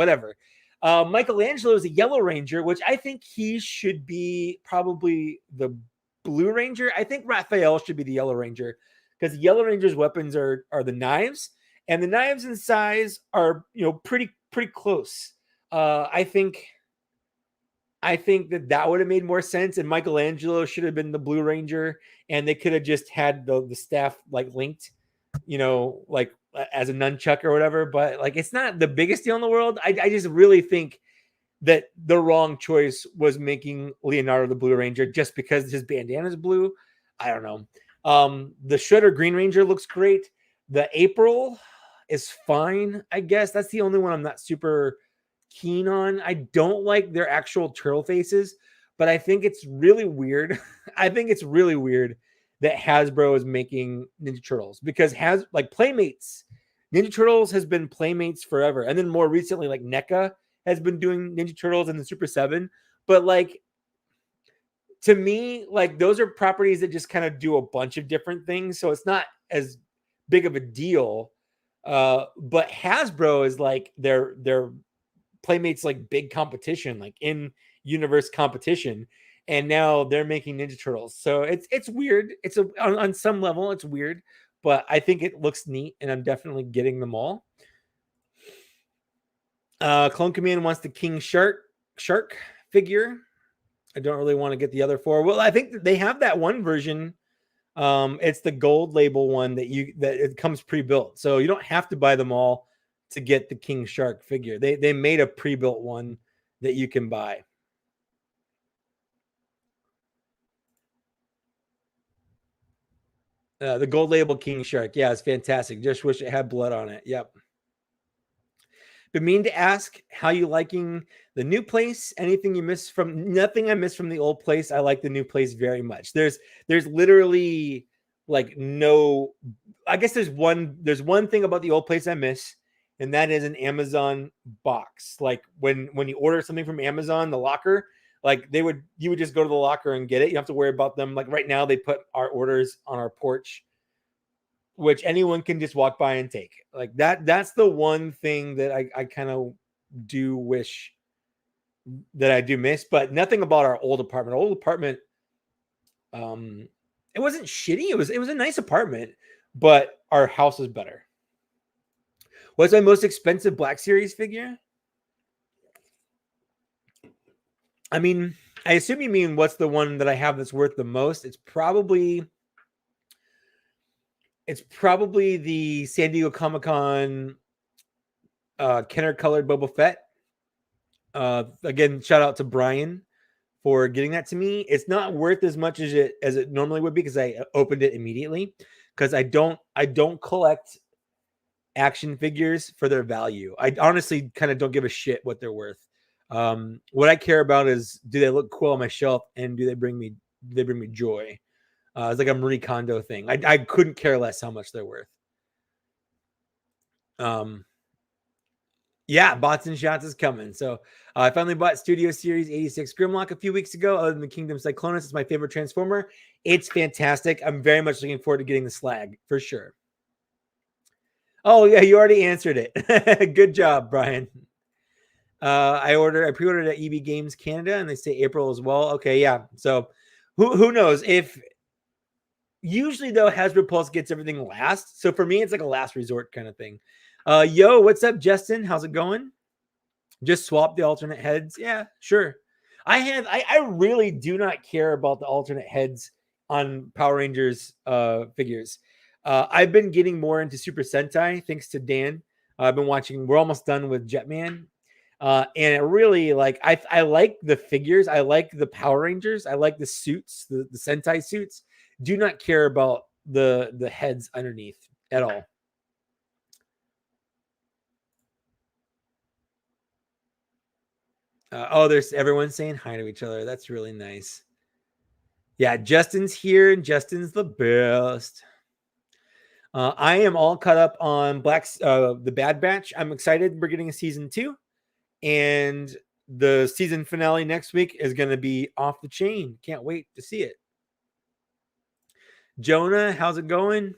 Michelangelo is a Yellow Ranger, which I think he should be probably the Blue Ranger. I think Raphael should be the Yellow Ranger because Yellow Ranger's weapons are the knives, and the knives in size are pretty close. I think that would have made more sense, and Michelangelo should have been the Blue Ranger, and they could have just had the staff like linked, like as a nunchuck or whatever. But like, it's not the biggest deal in the world. I just really think that the wrong choice was making Leonardo the Blue Ranger just because his bandana is blue. I don't know. The Shredder Green Ranger looks great. The April is fine, I guess. That's the only one I'm not super keen on. I don't like their actual turtle faces, but I think it's really weird. I think it's really weird that Hasbro is making Ninja Turtles because like Playmates. Ninja Turtles has been Playmates forever. And then more recently, like NECA has been doing Ninja Turtles and the Super 7. But like, to me, like those are properties that just kind of do a bunch of different things. So it's not as big of a deal. But Hasbro is like their Playmates like big competition, like in universe competition, and now they're making Ninja Turtles. So it's weird. It's on some level it's weird, but I think it looks neat, and I'm definitely getting them all. Clone Command wants the King Shark figure. I don't really want to get the other four. Well, I think they have that one version. It's the gold label one that it comes pre-built, so you don't have to buy them all to get the King Shark figure. They made a pre-built one that you can buy. The gold label King Shark. Yeah, it's fantastic. Just wish it had blood on it. Yep. Been meaning to ask how you liking the new place. Nothing I missed from the old place. I like the new place very much. There's literally like no, I guess there's one thing about the old place I miss, and that is an Amazon box. Like when you order something from Amazon, the locker, like you would just go to the locker and get it. You don't have to worry about them. Like right now, they put our orders on our porch, which anyone can just walk by and take. Like that's the one thing that I kind of do wish that I do miss, but nothing about our old apartment. It wasn't shitty. It was a nice apartment, but our house is better. What's my most expensive Black Series figure? I mean, I assume you mean what's the one that I have that's worth the most. It's probably the San Diego Comic-Con Kenner colored Boba Fett. Again, shout out to Brian for getting that to me. It's not worth as much as it normally would be because I opened it immediately, because I don't collect action figures for their value. I honestly kind of don't give a shit what they're worth. What I care about is, do they look cool on my shelf, and do they bring me joy? It's like a Marie Kondo thing. I couldn't care less how much they're worth. Yeah, Bots and Shots is coming. So I finally bought Studio Series 86 Grimlock a few weeks ago. Other than the Kingdom Cyclonus, it's my favorite Transformer. It's fantastic. I'm very much looking forward to getting the Slag for sure. Oh yeah, you already answered it. Good job, Brian. I pre-ordered at EB Games Canada, and they say April as well. Okay, yeah. So who knows? If usually though, Hasbro Pulse gets everything last. So for me, it's like a last resort kind of thing. Yo, what's up, Justin? How's it going? Just swap the alternate heads. Yeah, sure. I really do not care about the alternate heads on Power Rangers figures. I've been getting more into Super Sentai thanks to Dan. I've been watching. We're almost done with Jetman, and it really like I like the figures. I like the Power Rangers. I like the suits, the Sentai suits. Do not care about the heads underneath at all. There's everyone saying hi to each other. That's really nice. Yeah, Justin's here, and Justin's the best. I am all caught up on the Bad Batch. I'm excited. We're getting a season 2, and the season finale next week is going to be off the chain. Can't wait to see it. Jonah, how's it going?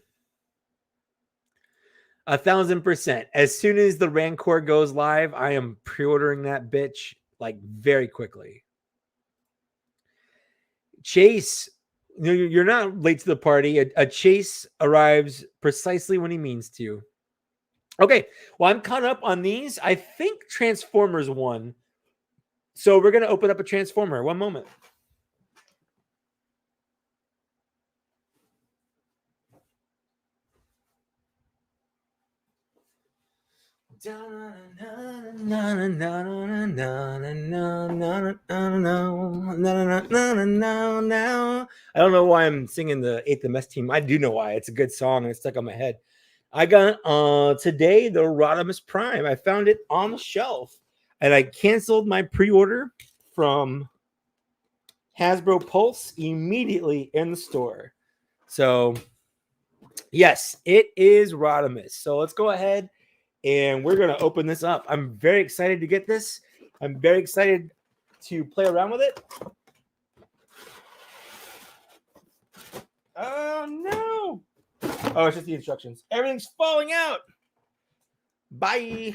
1,000%. As soon as the Rancor goes live, I am pre-ordering that bitch like very quickly. Chase, you're not late to the party. A Chase arrives precisely when he means to. Okay, well, I'm caught up on these. I think Transformers won. So we're going to open up a Transformer. One moment. I don't know why I'm singing the 8th MS team. I do know why. It's a good song and it's stuck on my head. I got today the Rodimus Prime. I found it on the shelf and I canceled my pre-order from Hasbro Pulse immediately in the store. So yes, it is Rodimus. So let's go ahead and we're going to open this up. I'm very excited to get this. I'm very excited to play around with it. Oh, no. Oh, it's just the instructions. Everything's falling out. Bye.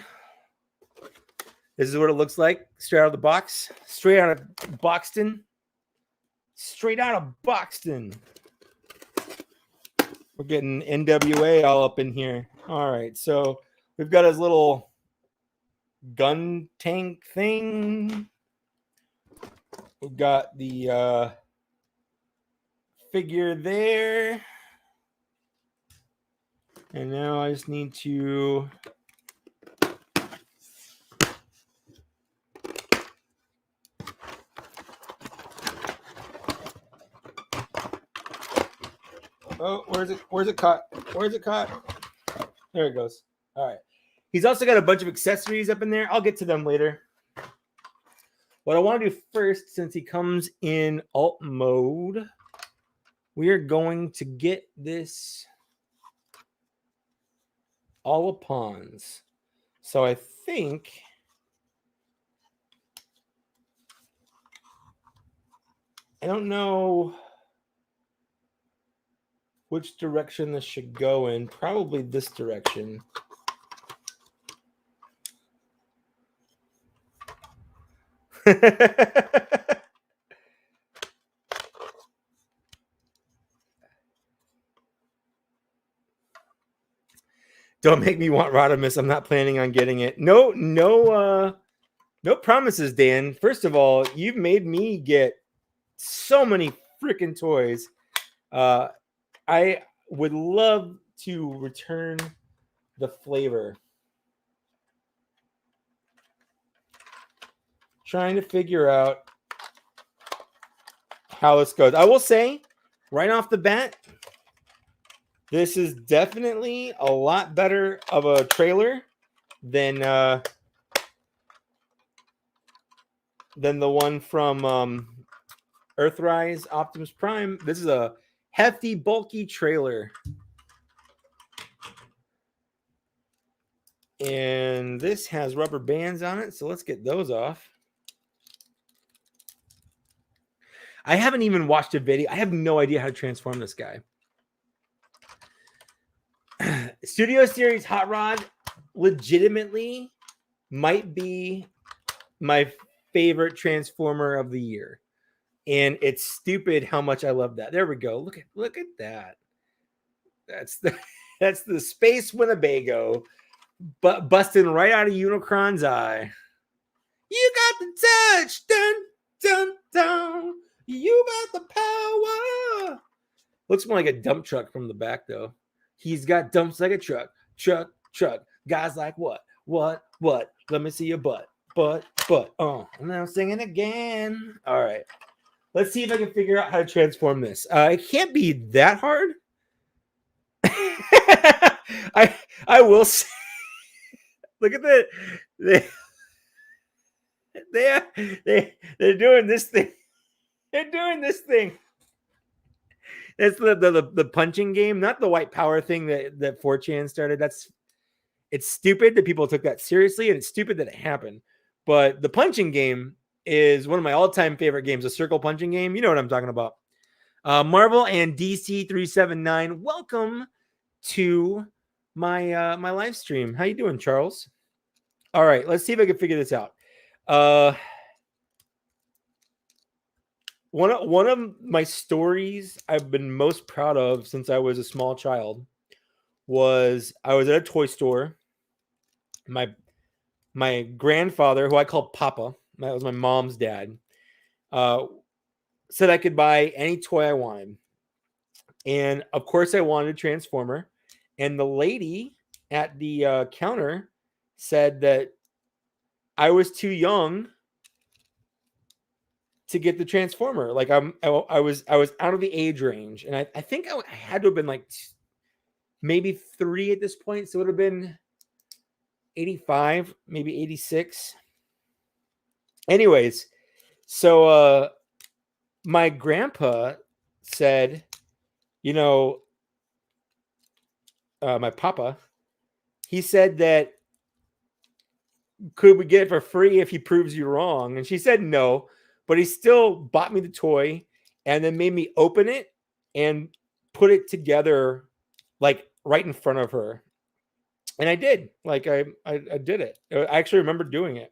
This is what it looks like straight out of the box. Straight out of Boxton. Straight out of Boxton. We're getting NWA all up in here. All right, so we've got his little gun tank thing. We've got the figure there. And now I just need to oh, where's it caught? Where's it caught? There it goes. All right. He's also got a bunch of accessories up in there. I'll get to them later. What I want to do first, since he comes in alt mode, we are going to get this all upons. So I think I don't know which direction this should go in. Probably this direction. Don't make me want Rodimus. I'm not planning on getting it. No promises, Dan. First of all, you've made me get so many freaking toys. I would love to return the flavor. Trying to figure out how this goes. I will say, right off the bat, this is definitely a lot better of a trailer than the one from Earthrise Optimus Prime. This is a hefty, bulky trailer. And this has rubber bands on it, so let's get those off. I haven't even watched a video. I have no idea how to transform this guy. Studio Series Hot Rod legitimately might be my favorite Transformer of the year. And it's stupid how much I love that. There we go. Look at that. That's the Space Winnebago, but busting right out of Unicron's eye. You got the touch. Dun dun Looks more like a dump truck from the back, though. He's got dumps like a truck. Guys like what? Let me see your butt. Oh, and now I'm singing again. All right. Let's see if I can figure out how to transform this. It can't be that hard. I will say, look at they're doing this thing. They're doing this thing. That's the punching game, not the white power thing that 4chan started. It's stupid that people took that seriously, and it's stupid that it happened. But the punching game is one of my all-time favorite games, a circle punching game. You know what I'm talking about. Marvel and DC 379, welcome to my my live stream. How you doing, Charles? All right, let's see if I can figure this out. One of my stories I've been most proud of since I was a small child was I was at a toy store. My grandfather, who I call Papa, that was my mom's dad, said I could buy any toy I wanted. And of course, I wanted a Transformer. And the lady at the counter said that I was too young to get the Transformer. Like I was out of the age range, and I think I had to have been like maybe 3 at this point, so it would have been 85, maybe 86. Anyways, so my grandpa said, you know, my papa, he said that could we get it for free if he proves you wrong? And she said no, but he still bought me the toy and then made me open it and put it together like right in front of her. And I did. Like I did it. I actually remember doing it.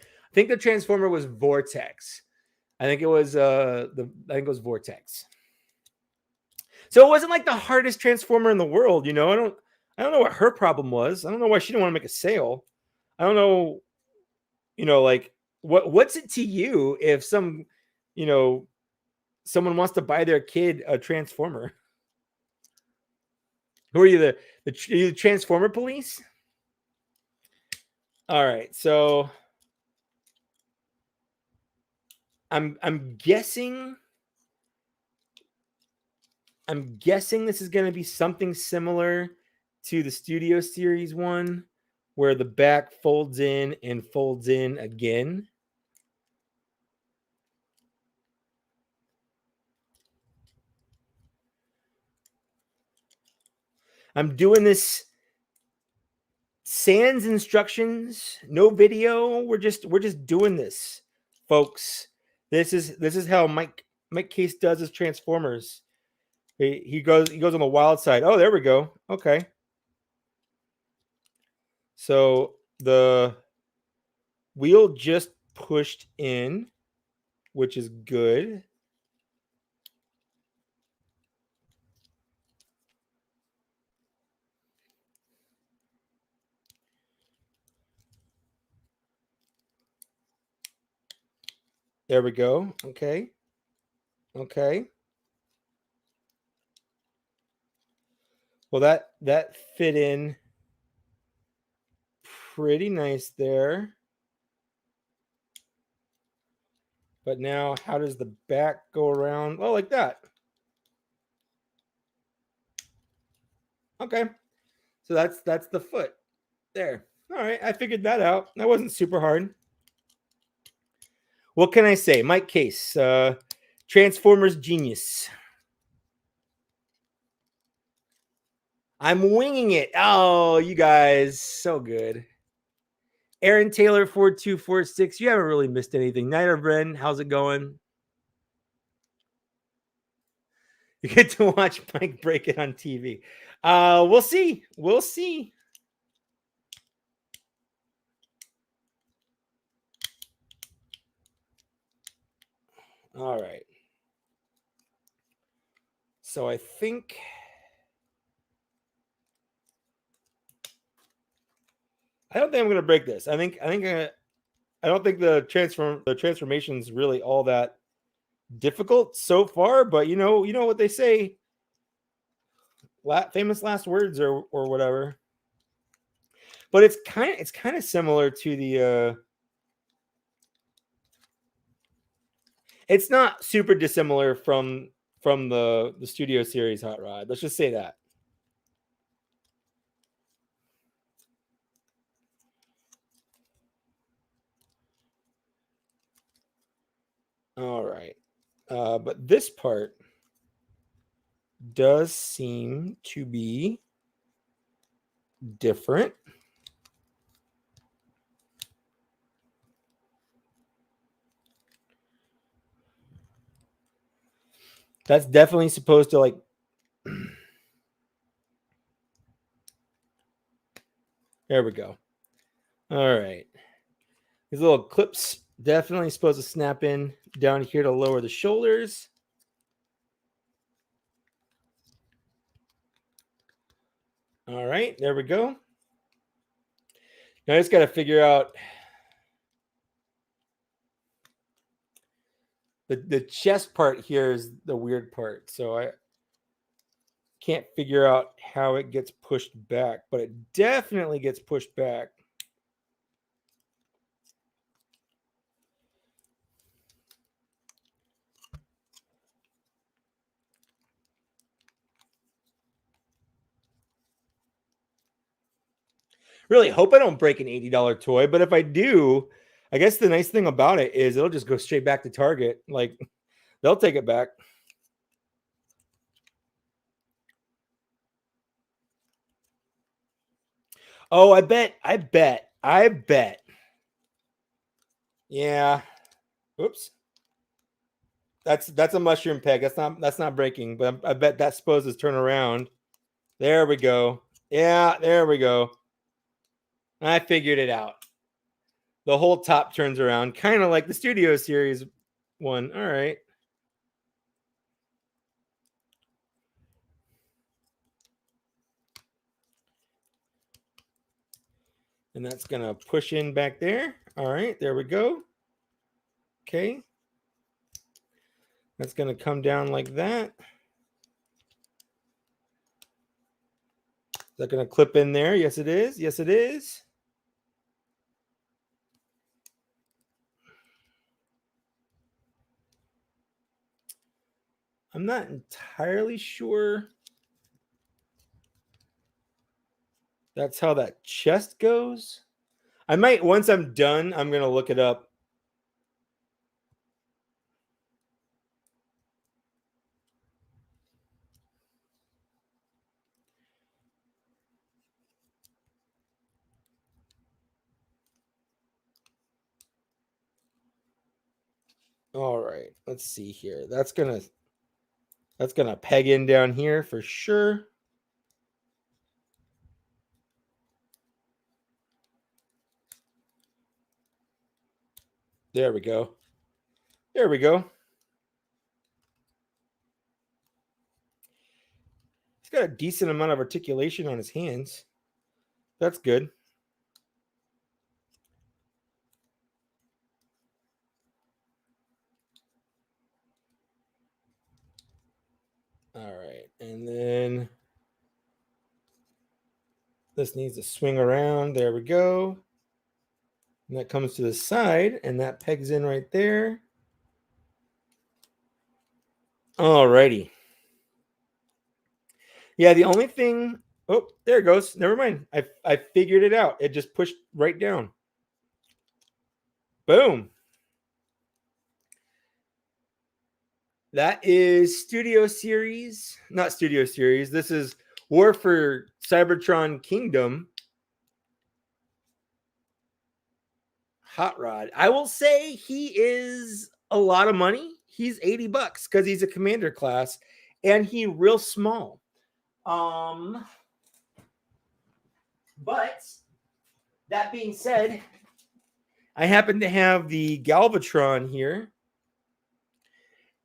I think the Transformer was Vortex. I think it was Vortex. So it wasn't like the hardest Transformer in the world, you know. I don't know what her problem was. I don't know why she didn't want to make a sale. I don't know, you know, like what's it to you if someone wants to buy their kid a Transformer? Who are you, the Transformer police? All right, so I'm guessing this is going to be something similar to the Studio Series one, where the back folds in and folds in again. I'm doing this sans instructions, no video. We're just doing this, folks. This is how Mike Case does his Transformers. He goes on the wild side. Oh, there we go. Okay. So the wheel just pushed in, which is good. There we go. Okay. Okay. Well, that fit in pretty nice there. But now, how does the back go around? Oh, like that. Okay. So that's the foot there. All right. I figured that out. That wasn't super hard. What can I say? Mike Case, Transformers genius. I'm winging it. Oh, you guys, so good. Aaron Taylor 4246. You haven't really missed anything. Night Bren, how's it going? You get to watch Mike break it on TV. We'll see. We'll see. All right. So I think I don't think I'm going to break this. I don't think the transformation is really all that difficult so far, but you know what they say, famous last words or whatever. But it's kind of similar to the it's not super dissimilar from the studio series Hot Rod. Let's just say that. All right. But this part does seem to be different. That's definitely supposed to like there we go. All right. These little clips definitely supposed to snap in down here to lower the shoulders. All right, there we go. Now I just got to figure out the chest part here is the weird part. So I can't figure out how it gets pushed back, but it definitely gets pushed back. Really hope I don't break an $80 toy, but if I do, I guess the nice thing about it is it'll just go straight back to Target. Like they'll take it back. Oh, I bet. Yeah. Oops. That's a mushroom peg. That's not breaking, but I bet that's supposed to turn around. There we go. Yeah, there we go. I figured it out. The whole top turns around, kind of like the Studio Series one. All right. And that's going to push in back there. All right, there we go. Okay. That's going to come down like that. Is that going to clip in there? Yes, it is. Yes, it is. I'm not entirely sure that's how that chest goes. I might, once I'm done, I'm going to look it up. All right, let's see here. That's gonna peg in down here for sure. There we go. There we go. He's got a decent amount of articulation on his hands. That's good. All right, and then this needs to swing around. There we go. And that comes to the side, and that pegs in right there. All righty. Yeah, the only thing... Oh, there it goes. Never mind. I figured it out. It just pushed right down. Boom. That is Studio Series. Not Studio Series. This is War for Cybertron Kingdom. Hot Rod. I will say he is a lot of money. He's $80 because he's a commander class and he real small. But that being said, I happen to have the Galvatron here,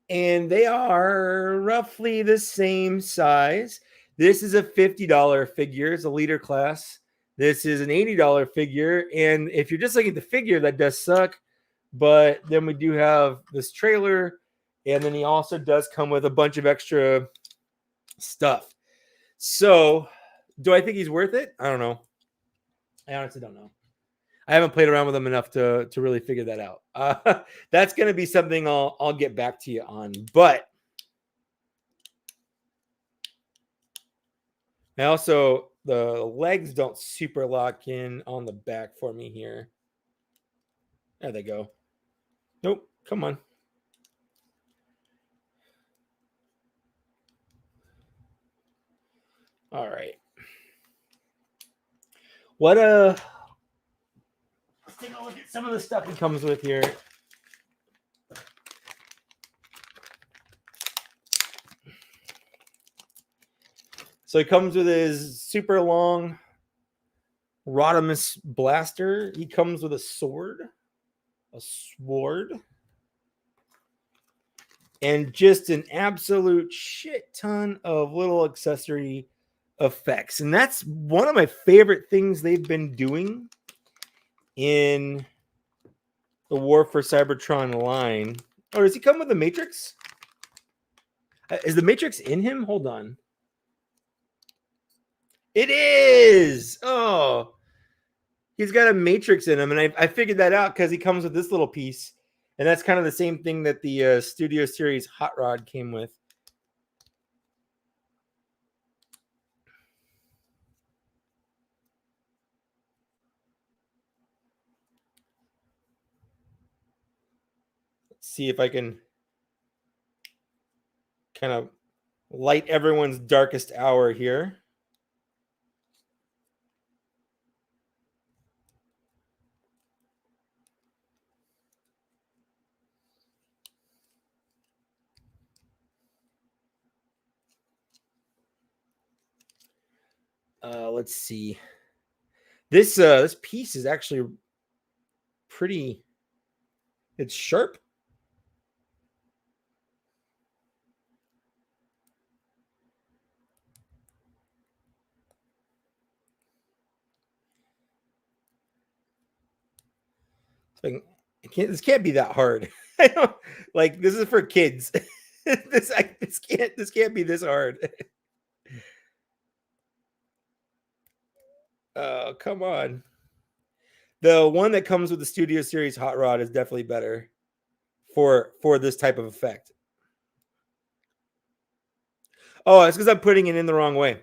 and they are roughly the same size. This is a $50 figure. It's a leader class. This is an $80 figure. And if you're just looking at the figure, that does suck. But then we do have this trailer. And then he also does come with a bunch of extra stuff. So, do I think he's worth it? I don't know. I honestly don't know. I haven't played around with him enough to really figure that out. That's going to be something I'll get back to you on. But I also, the legs don't super lock in on the back for me here. There they go. Nope. Come on. All right. Let's take a look at some of the stuff it comes with here. So he comes with his super long Rodimus blaster. He comes with a sword, and just an absolute shit ton of little accessory effects. And that's one of my favorite things they've been doing in the War for Cybertron line. Oh, does he come with the Matrix? Is the Matrix in him? Hold on. It is. Oh, he's got a Matrix in him, and I figured that out because he comes with this little piece, and that's kind of the same thing that the Studio Series Hot Rod came with. Let's see if I can kind of light everyone's darkest hour here. Let's see. This piece is actually pretty. It's sharp. This can't be that hard. I don't like. This is for kids. this can't be this hard. Oh, come on. The one that comes with the Studio Series Hot Rod is definitely better for this type of effect. Oh, it's because I'm putting it in the wrong way.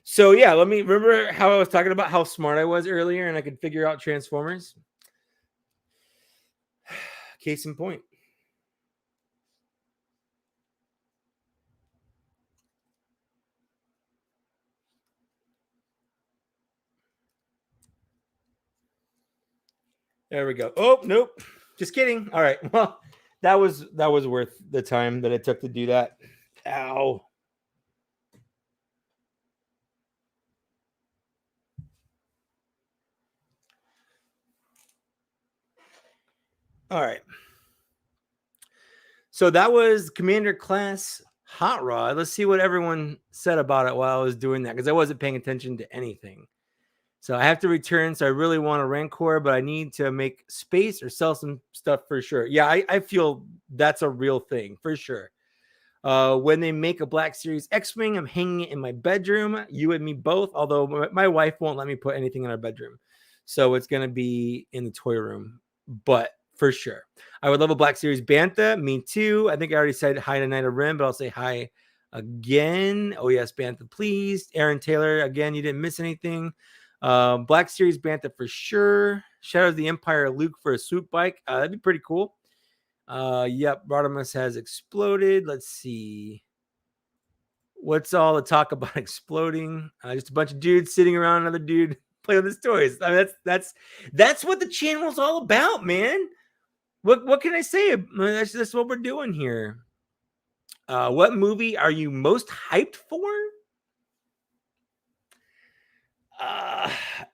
So yeah, let me remember how I was talking about how smart I was earlier and I could figure out Transformers. Case in point. There we go. Oh, nope. Just kidding. All right. Well, that was worth the time that it took to do that. Ow. All right. So that was Commander Class Hot Rod. Let's see what everyone said about it while I was doing that because I wasn't paying attention to anything. So I have to return. So I really want a Rancor, but I need to make space or sell some stuff for sure. Yeah, I feel that's a real thing for sure. When they make a Black Series X-Wing, I'm hanging it in my bedroom. You and me both, although my wife won't let me put anything in our bedroom. So it's going to be in the toy room. But for sure. I would love a Black Series Bantha. Me too. I think I already said hi to Night of Rim, but I'll say hi again. Oh, yes, Bantha, please. Aaron Taylor, again, you didn't miss anything. Black Series Bantha for sure. Shadow of the Empire Luke for a swoop bike. That'd be pretty cool. Yep, Rodimus has exploded. Let's see. What's all the talk about exploding? Just a bunch of dudes sitting around another dude playing with his toys. I mean, that's what the channel's all about, man. What can I say? That's what we're doing here. What movie are you most hyped for?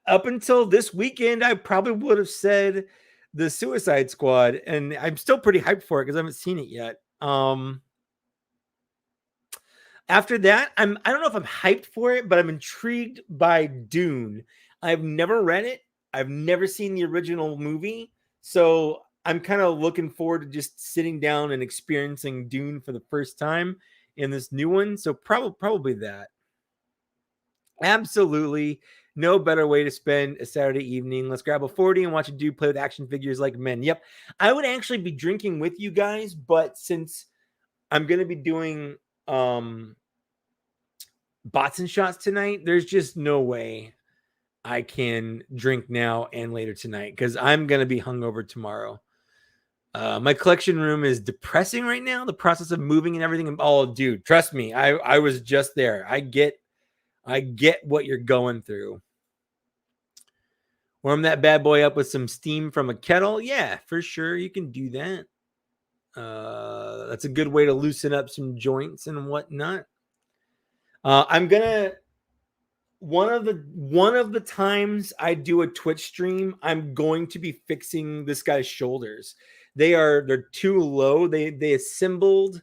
Up until this weekend, I probably would have said the Suicide Squad, and I'm still pretty hyped for it because I haven't seen it yet. After that, I don't know if I'm hyped for it, but I'm intrigued by Dune. I've never read it. I've never seen the original movie, so I'm kind of looking forward to just sitting down and experiencing Dune for the first time in this new one. So probably that. Absolutely. No better way to spend a Saturday evening. Let's grab a 40 and watch a dude play with action figures like men. Yep. I would actually be drinking with you guys, but since I'm going to be doing bots and shots tonight, there's just no way I can drink now and later tonight because I'm going to be hungover tomorrow. My collection room is depressing right now. The process of moving and everything. Oh, dude, trust me. I was just there. I get what you're going through. Warm that bad boy up with some steam from a kettle. Yeah, for sure. You can do that. That's a good way to loosen up some joints and whatnot. I'm gonna one of the times I do a Twitch stream, I'm going to be fixing this guy's shoulders. They're too low. They assembled.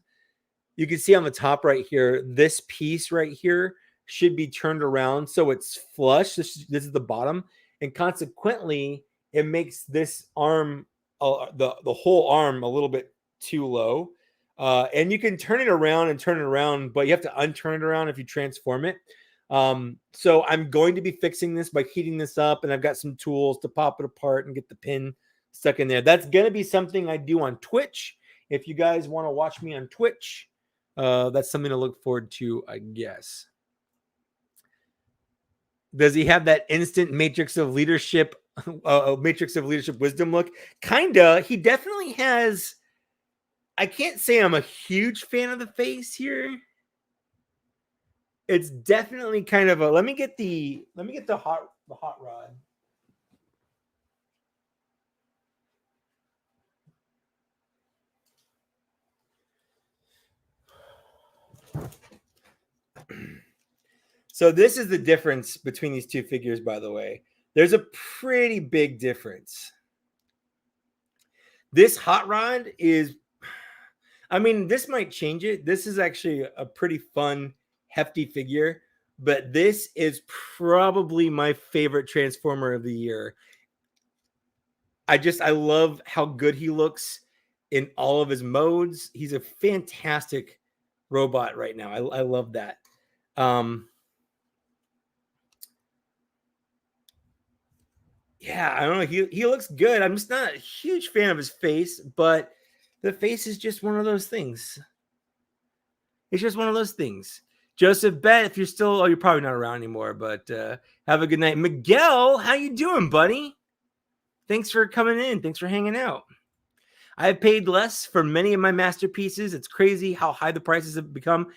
You can see on the top right here, this piece right here should be turned around so it's flush. This is the bottom, and consequently, it makes this arm, the whole arm, a little bit too low. And you can turn it around, but you have to unturn it around if you transform it. So I'm going to be fixing this by heating this up, and I've got some tools to pop it apart and get the pin stuck in there. That's going to be something I do on Twitch. If you guys want to watch me on Twitch, that's something to look forward to, I guess. Does he have that instant matrix of leadership wisdom look? Kinda. He definitely has. I can't say I'm a huge fan of the face here. It's definitely kind of a. Let me get the hot rod. So this is the difference between these two figures, by the way. There's a pretty big difference. This hot rod is, I mean, this might change it. This is actually a pretty fun, hefty figure, but this is probably my favorite Transformer of the year. I love how good he looks in all of his modes. He's a fantastic robot right now. I love that. Yeah, I don't know. He looks good. I'm just not a huge fan of his face, but the face is just one of those things. It's just one of those things. Joseph Bet, if you're still, you're probably not around anymore, but have a good night. Miguel, how you doing, buddy? Thanks for coming in. Thanks for hanging out. I have paid less for many of my masterpieces. It's crazy how high the prices have become.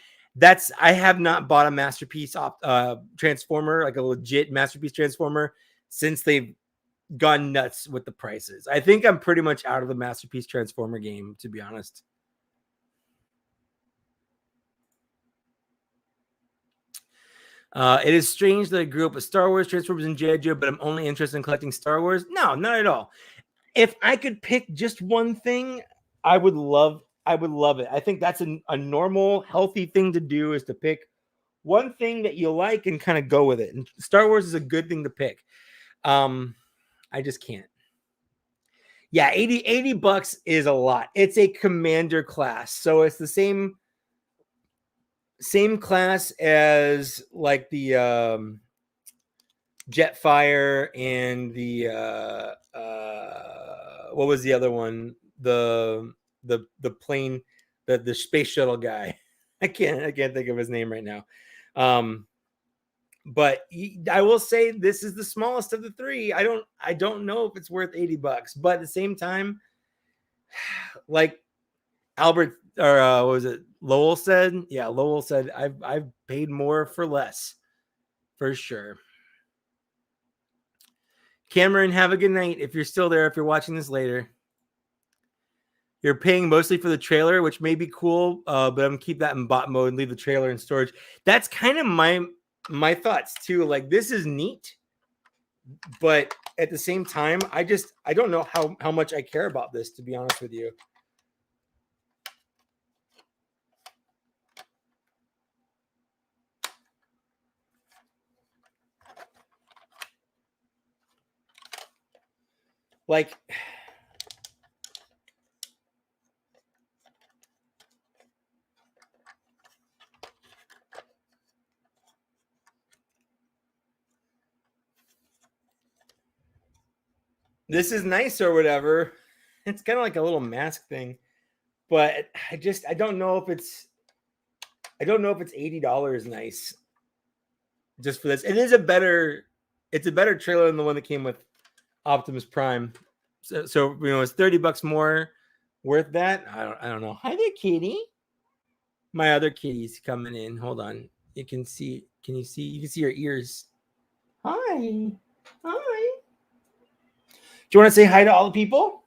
I have not bought a masterpiece transformer, like a legit masterpiece transformer, since they've gone nuts with the prices. I think I'm pretty much out of the masterpiece transformer game, to be honest. It is strange that I grew up with Star Wars, Transformers, and G.I. Joe, but I'm only interested in collecting Star Wars. No, not at all. If I could pick just one thing, I would love it. I think that's a normal, healthy thing to do, is to pick one thing that you like and kind of go with it. And Star Wars is a good thing to pick. I just can't. Yeah, 80 bucks is a lot. It's a commander class. So it's the same class as like the Jetfire and the what was the other one? The plane, the space shuttle guy. I can't think of his name right now. But I will say this is the smallest of the three. I don't know if it's worth 80 bucks, but at the same time, like Albert or what was it? Lowell said, yeah, Lowell said, I've paid more for less, for sure. Cameron, have a good night. If you're still there, if you're watching this later, you're paying mostly for the trailer, which may be cool, but I'm gonna keep that in bot mode and leave the trailer in storage. That's kind of my thoughts too. Like, this is neat, but at the same time, I don't know how much I care about this, to be honest with you. Like, this is nice or whatever. It's kind of like a little mask thing, but I don't know if it's $80 nice just for this. It's a better trailer than the one that came with Optimus Prime. So it's $30 more worth that. I don't know. Hi there, kitty. My other kitty's coming in. Hold on. You can see. Can you see? You can see her ears. Hi. Hi. Do you want to say hi to all the people?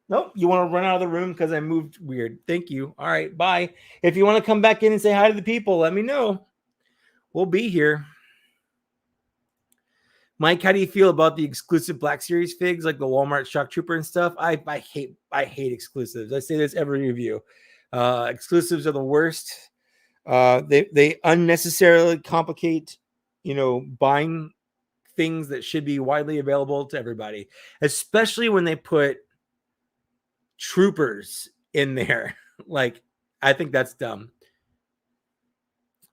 Nope. You want to run out of the room because I moved weird. Thank you. All right. Bye. If you want to come back in and say hi to the people, let me know. We'll be here. Mike, how do you feel about the exclusive Black Series figs like the Walmart Shock Trooper and stuff? I hate exclusives. I say this every review. Exclusives are the worst. They unnecessarily complicate, buying things that should be widely available to everybody, especially when they put troopers in there. Like, I think that's dumb.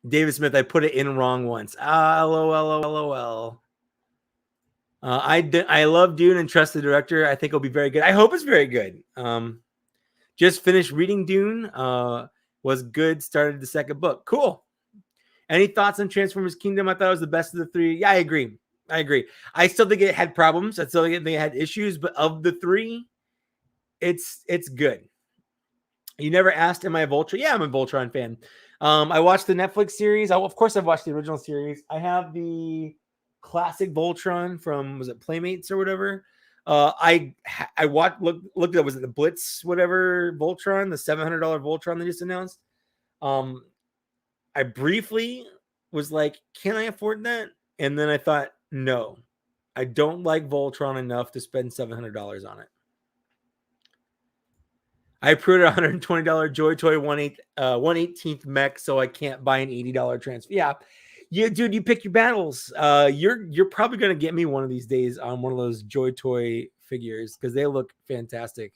David Smith, I put it in wrong once. LOL. I love Dune and trust the director. I think it'll be very good. I hope it's very good. Just finished reading Dune. Was good. Started the second book. Cool. Any thoughts on Transformers Kingdom? I thought it was the best of the three. Yeah, I agree. I still think it had problems. I still think it had issues, but of the three, it's good. You never asked, am I a Voltron? Yeah, I'm a Voltron fan. I watched the Netflix series. Of course, I've watched the original series. I have the classic Voltron from, was it Playmates or whatever? I looked at, was it the Blitz whatever Voltron, the $700 Voltron they just announced? I briefly was like, can I afford that? And then I thought, no, I don't like Voltron enough to spend $700 on it. I pre-ordered $120 Joy Toy 1/18th mech, so I can't buy an $80 transfer. Yeah, dude, you pick your battles. You're probably gonna get me one of these days on one of those Joy Toy figures because they look fantastic.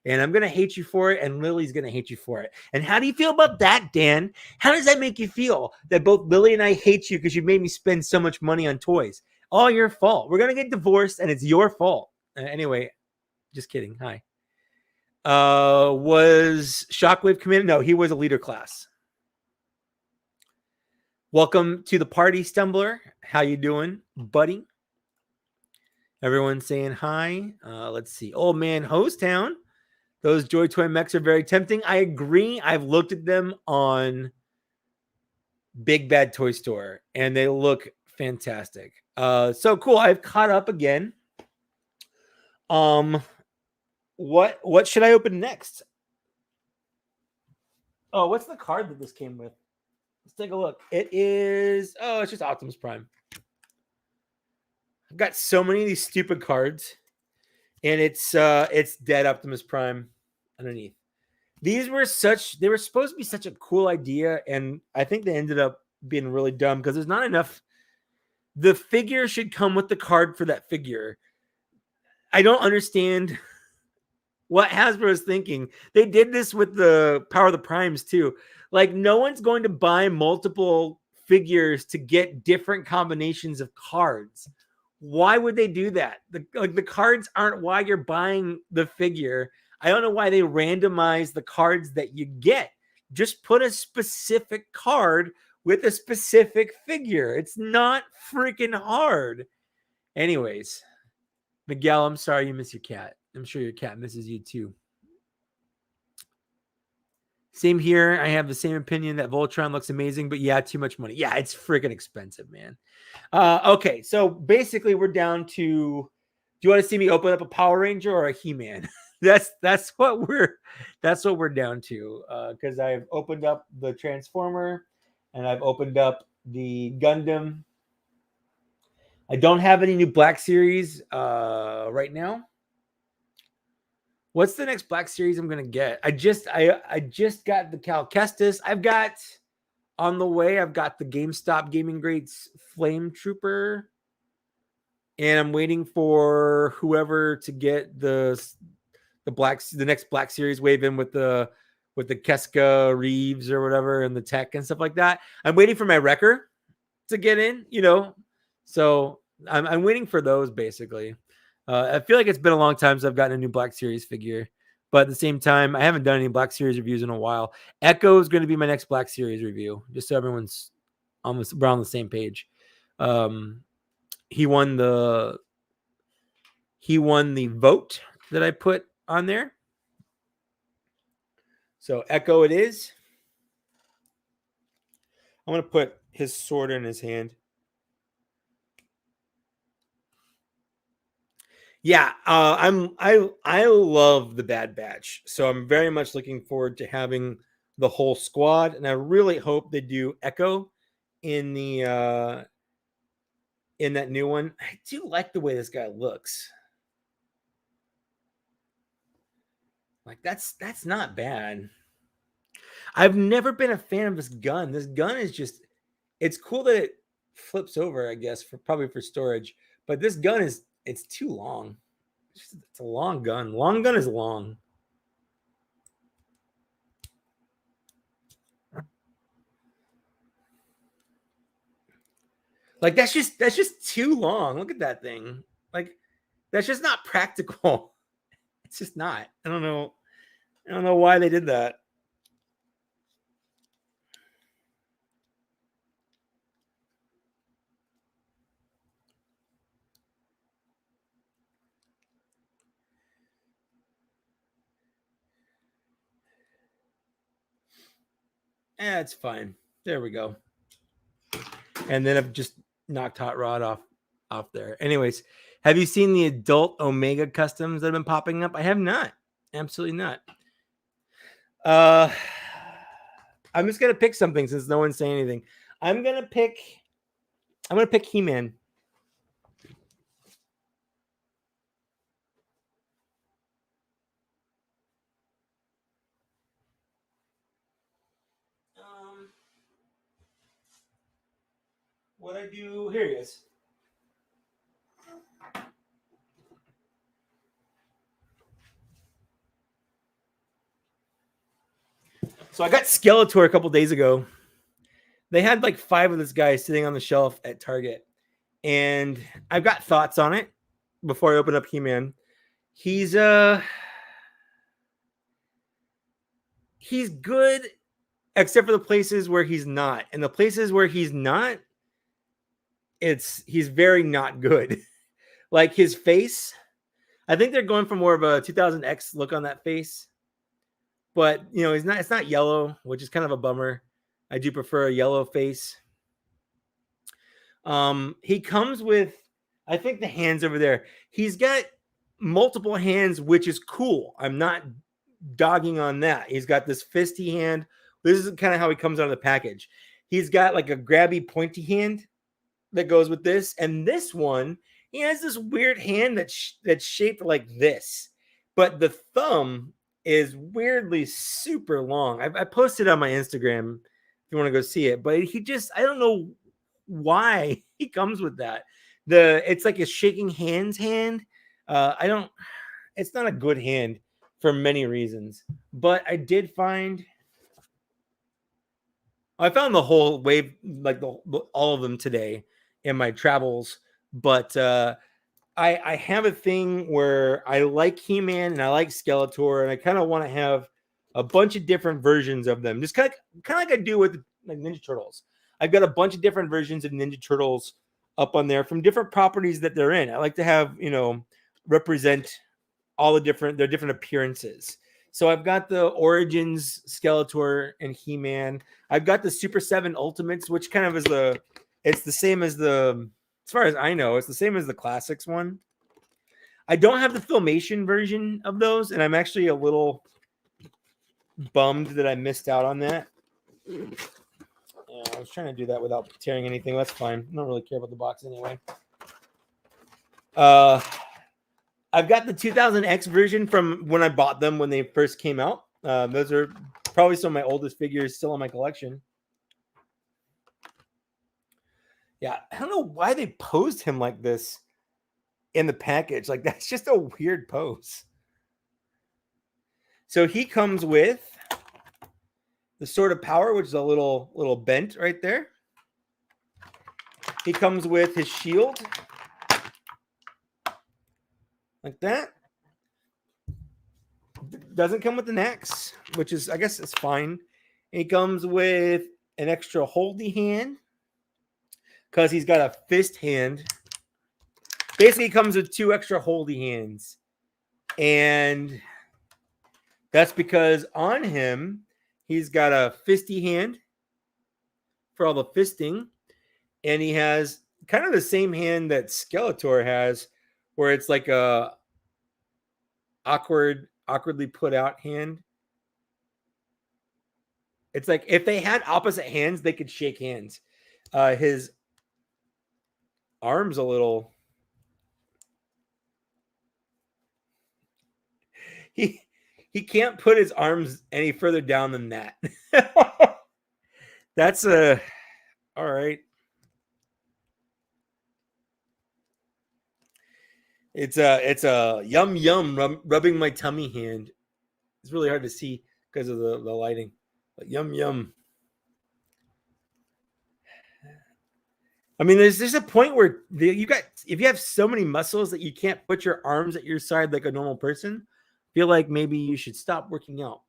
And I'm gonna hate you for it, and Lily's gonna hate you for it. And how do you feel about that, Dan? How does that make you feel that both Lily and I hate you because you made me spend so much money on toys? All your fault. We're gonna get divorced, and it's your fault. Anyway, just kidding. Hi. Was Shockwave committed? No, he was a leader class. Welcome to the party, Stumbler. How you doing, buddy? Everyone's saying hi. Let's see. Old man Hosetown. Those Joy Toy mechs are very tempting. I agree. I've looked at them on Big Bad Toy Store, and they look fantastic. So cool. I've caught up again. What should I open next? Oh, what's the card that this came with? Let's take a look. It is, it's just Optimus Prime. I've got so many of these stupid cards, and it's dead Optimus Prime underneath. These were they were supposed to be such a cool idea, and I think they ended up being really dumb because there's not enough. The figure should come with the card for that figure. I don't understand what Hasbro is thinking. They did this with the Power of the Primes too. Like, no one's going to buy multiple figures to get different combinations of cards. Why would they do that? The cards aren't why you're buying the figure. I don't know why they randomize the cards that you get. Just put a specific card with a specific figure. It's not freaking hard. Anyways, Miguel, I'm sorry you miss your cat. I'm sure your cat misses you too. Same here. I have the same opinion that Voltron looks amazing, but yeah, too much money. Yeah, it's freaking expensive, man. Okay, so basically we're down to, do you want to see me open up a Power Ranger or a He-Man? that's what we're down to. Because I've opened up the Transformer and I've opened up the Gundam. I don't have any new Black Series right now. What's the next Black Series I'm gonna get? I just got the Cal Kestis. I've got on the way. I've got the GameStop Gaming Greats Flame Trooper, and I'm waiting for whoever to get the next Black Series wave in with the Keska Reeves or whatever and the tech and stuff like that. I'm waiting for my Wrecker to get in. So I'm waiting for those basically. I feel like it's been a long time since I've gotten a new Black Series figure. But at the same time, I haven't done any Black Series reviews in a while. Echo is going to be my next Black Series review, just so everyone's almost around the same page. He won the vote that I put on there. So Echo it is. I'm going to put his sword in his hand. Yeah, I love the Bad Batch, so I'm very much looking forward to having the whole squad, and I really hope they do Echo in the in that new one. I do like the way this guy looks. Like that's not bad. I've never been a fan of this gun. This gun is just, it's cool that it flips over, I guess, for probably for storage. But this gun is, it's too long. It's a long gun. Long gun is long. Like that's just too long. Look at that thing. Like that's just not practical. It's just not. I don't know why they did that. It's fine. There we go. And then I've just knocked Hot Rod off there. Anyways, have you seen the adult Omega customs that have been popping up? I have not. Absolutely not. I'm just gonna pick something since no one's saying anything. I'm gonna pick He-Man. What I do here he is. So I got Skeletor a couple days ago. They had like 5 of this guy sitting on the shelf at Target, and I've got thoughts on it before I open up He-Man. He's good, except for the places where he's not, and the places where he's not, he's very not good. Like his face, I think they're going for more of a 2000X look on that face. But you know, it's not yellow, which is kind of a bummer. I do prefer a yellow face. He comes with, I think the hands over there. He's got multiple hands, which is cool. I'm not dogging on that. He's got this fisty hand. This is kind of how he comes out of the package. He's got like a grabby, pointy hand that goes with this, and this one, he has this weird hand that's shaped like this, but the thumb is weirdly super long. I posted on my Instagram if you want to go see it, but I don't know why he comes with that. It's like a shaking hands hand. It's not a good hand for many reasons, but I found the whole wave, like all of them today in my travels, but I have a thing where I like He-Man and I like Skeletor, and I kind of want to have a bunch of different versions of them, just kind of like I do with like Ninja Turtles. I've got a bunch of different versions of Ninja Turtles up on there from different properties that they're in. I like to have, represent all their different appearances. So I've got the Origins Skeletor and He-Man. I've got the Super 7 Ultimates, which kind of is it's the same as as far as I know, it's the same as the Classics one. I don't have the Filmation version of those, and I'm actually a little bummed that I missed out on that. Yeah, I was trying to do that without tearing anything. That's fine. I don't really care about the box anyway. I've got the 2000X version from when I bought them when they first came out. Those are probably some of my oldest figures still in my collection. Yeah, I don't know why they posed him like this in the package. Like, that's just a weird pose. So he comes with the Sword of Power, which is a little bent right there. He comes with his shield. like that. Doesn't come with an axe, which is, I guess, it's fine. It comes with an extra holdy hand because he's got a fist hand. Basically, it comes with 2 extra holdy hands, and that's because on him he's got a fisty hand for all the fisting, and he has kind of the same hand that Skeletor has, where it's like a awkwardly put out hand. It's like if they had opposite hands, they could shake hands. His arms a little. He he can't put his arms any further down than that. That's a all right. It's a yum yum rubbing my tummy hand. It's really hard to see because of the lighting. But yum yum. I mean, there's a point where you got if you have so many muscles that you can't put your arms at your side like a normal person, feel like maybe you should stop working out.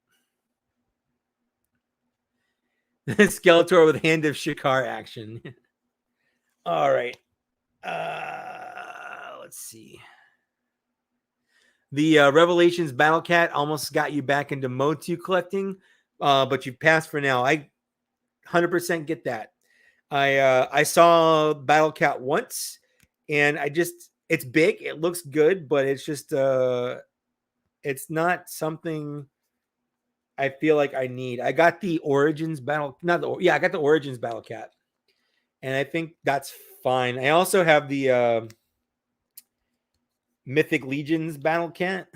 Skeletor with Hand of Shikar action. All right. Let's see. The Revelations Battle Cat almost got you back into Motu collecting, but you passed for now. I 100% get that. I saw Battle Cat once, and it's big, it looks good, but it's just it's not something I feel like I need. I got the Origins Battle, I got the Origins Battle Cat, and I think that's fine. I also have the Mythic Legions Battle Cat.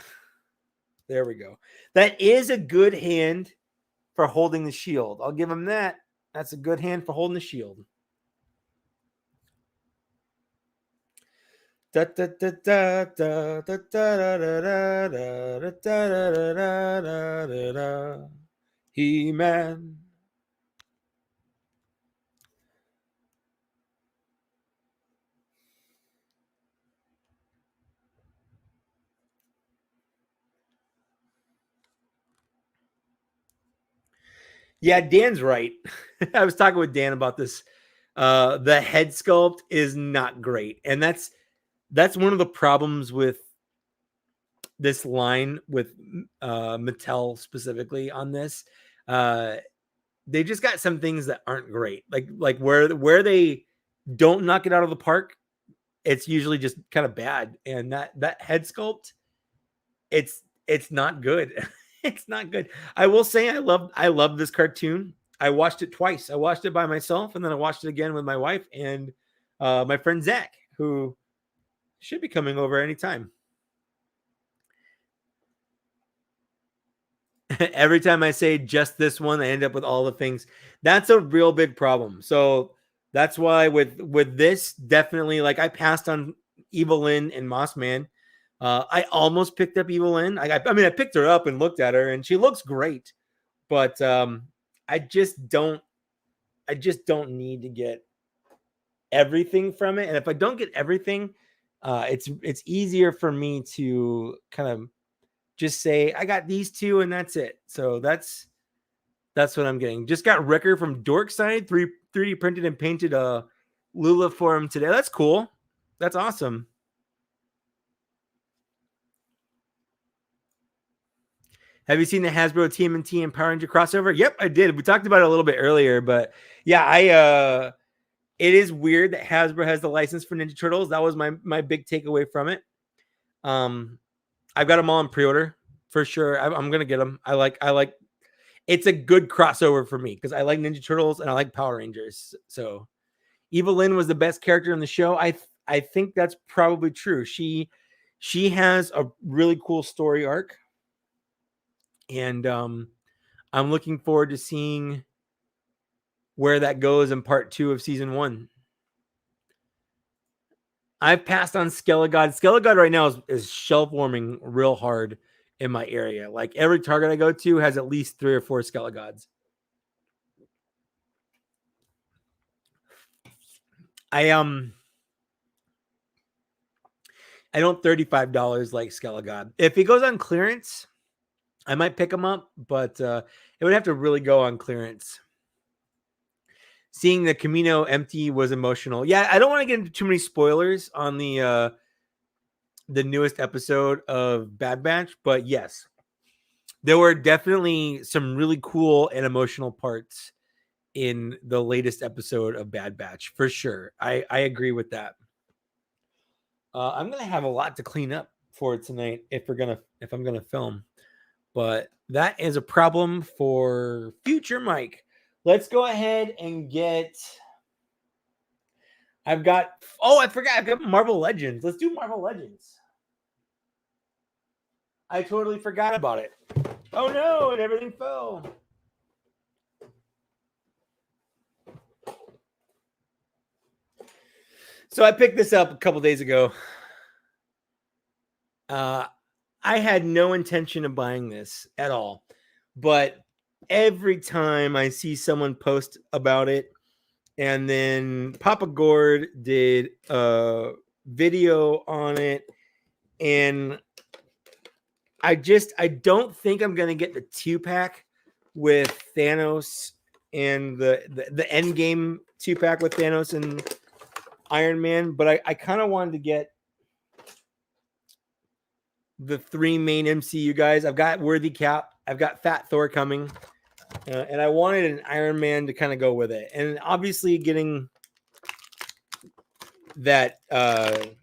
There we go. That is a good hand for holding the shield. I'll give him that. That's a good hand for holding the shield. He-Man. Yeah, Dan's right. I was talking with Dan about this. The head sculpt is not great, and that's one of the problems with this line with Mattel specifically on this. They just got some things that aren't great, like where they don't knock it out of the park. It's usually just kind of bad, and that head sculpt, it's not good. It's not good. I will say I love this cartoon. I watched it twice. I watched it by myself, and then I watched it again with my wife and my friend Zach, who should be coming over anytime. Every time I say just this one, I end up with all the things. That's a real big problem. So that's why with this, definitely, like, I passed on Evelyn and Mossman. I almost picked up Evelyn. I mean, I picked her up and looked at her, and she looks great. But I just don't need to get everything from it. And if I don't get everything, it's easier for me to kind of just say I got these 2 and that's it. So that's what I'm getting. Just got Ricker from Dorkside 3D printed and painted a Lula for him today. That's cool. That's awesome. Have you seen the Hasbro TMNT and Power Ranger crossover? Yep, I did. We talked about it a little bit earlier, but yeah, it is weird that Hasbro has the license for Ninja Turtles. That was my big takeaway from it. I've got them all in pre-order for sure. I'm gonna get them. I like. It's a good crossover for me because I like Ninja Turtles and I like Power Rangers. So Evelyn was the best character in the show. I think that's probably true. She has a really cool story arc, and I'm looking forward to seeing where that goes in part 2 of season 1. I've passed on Skelegod. Skelegod right now is shelf warming real hard in my area. Like, every Target I go to has at least 3 or 4 Skelegods. I I don't $35 like Skelegod. If he goes on clearance, I might pick him up, but it would have to really go on clearance. Seeing the Camino empty was emotional. Yeah, I don't want to get into too many spoilers on the newest episode of Bad Batch, but yes, there were definitely some really cool and emotional parts in the latest episode of Bad Batch, for sure. I agree with that. I'm gonna have a lot to clean up for tonight if I'm gonna film, but that is a problem for future Mike. Let's go ahead and get. I forgot. I've got Marvel Legends. Let's do Marvel Legends. I totally forgot about it. Oh no, and everything fell. So I picked this up a couple days ago. I had no intention of buying this at all, but every time I see someone post about it, and then Papa Gord did a video on it, and I don't think I'm gonna get the 2-pack with Thanos and the end game 2-pack with Thanos and Iron Man, but I kind of wanted to get the 3 main MCU guys. I've got Worthy Cap, I've got Fat Thor coming, and I wanted an Iron Man to kind of go with it. And obviously, getting that that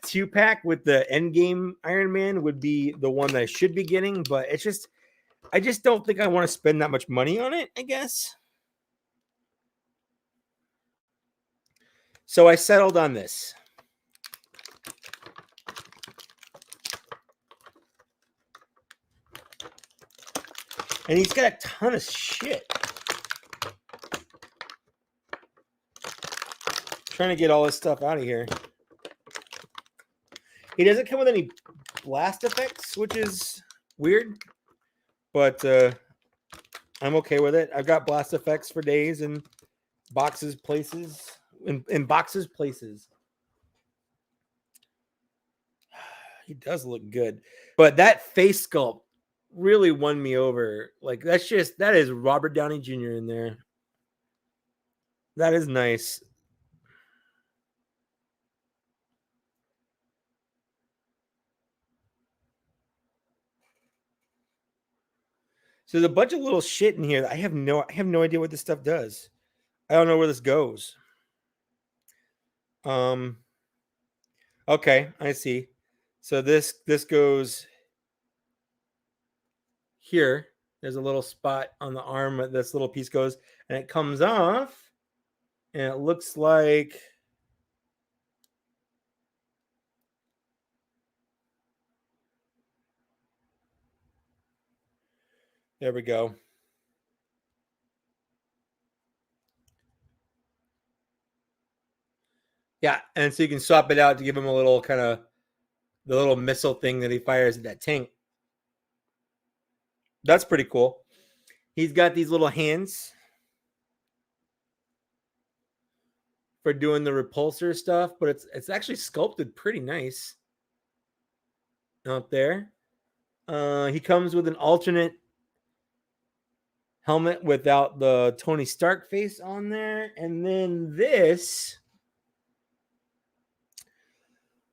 2-pack with the Endgame Iron Man would be the one that I should be getting, but I just don't think I want to spend that much money on it, I guess. So I settled on this. And he's got a ton of shit. Trying to get all this stuff out of here. He doesn't come with any blast effects, which is weird, but I'm okay with it. I've got blast effects for days and boxes places. In boxes places. He does look good. But that face sculpt really won me over. Like, that is Robert Downey Jr. in there. That is nice. So there's a bunch of little shit in here that I have no idea what this stuff does. I don't know where this goes. Okay, I see. So this goes here. There's a little spot on the arm that this little piece goes, and it comes off, and it looks like there we go. Yeah, and so you can swap it out to give him a little kind of the little missile thing that he fires at that tank. That's pretty cool. He's got these little hands for doing the repulsor stuff, but it's actually sculpted pretty nice out there. He comes with an alternate helmet without the Tony Stark face on there, and then this,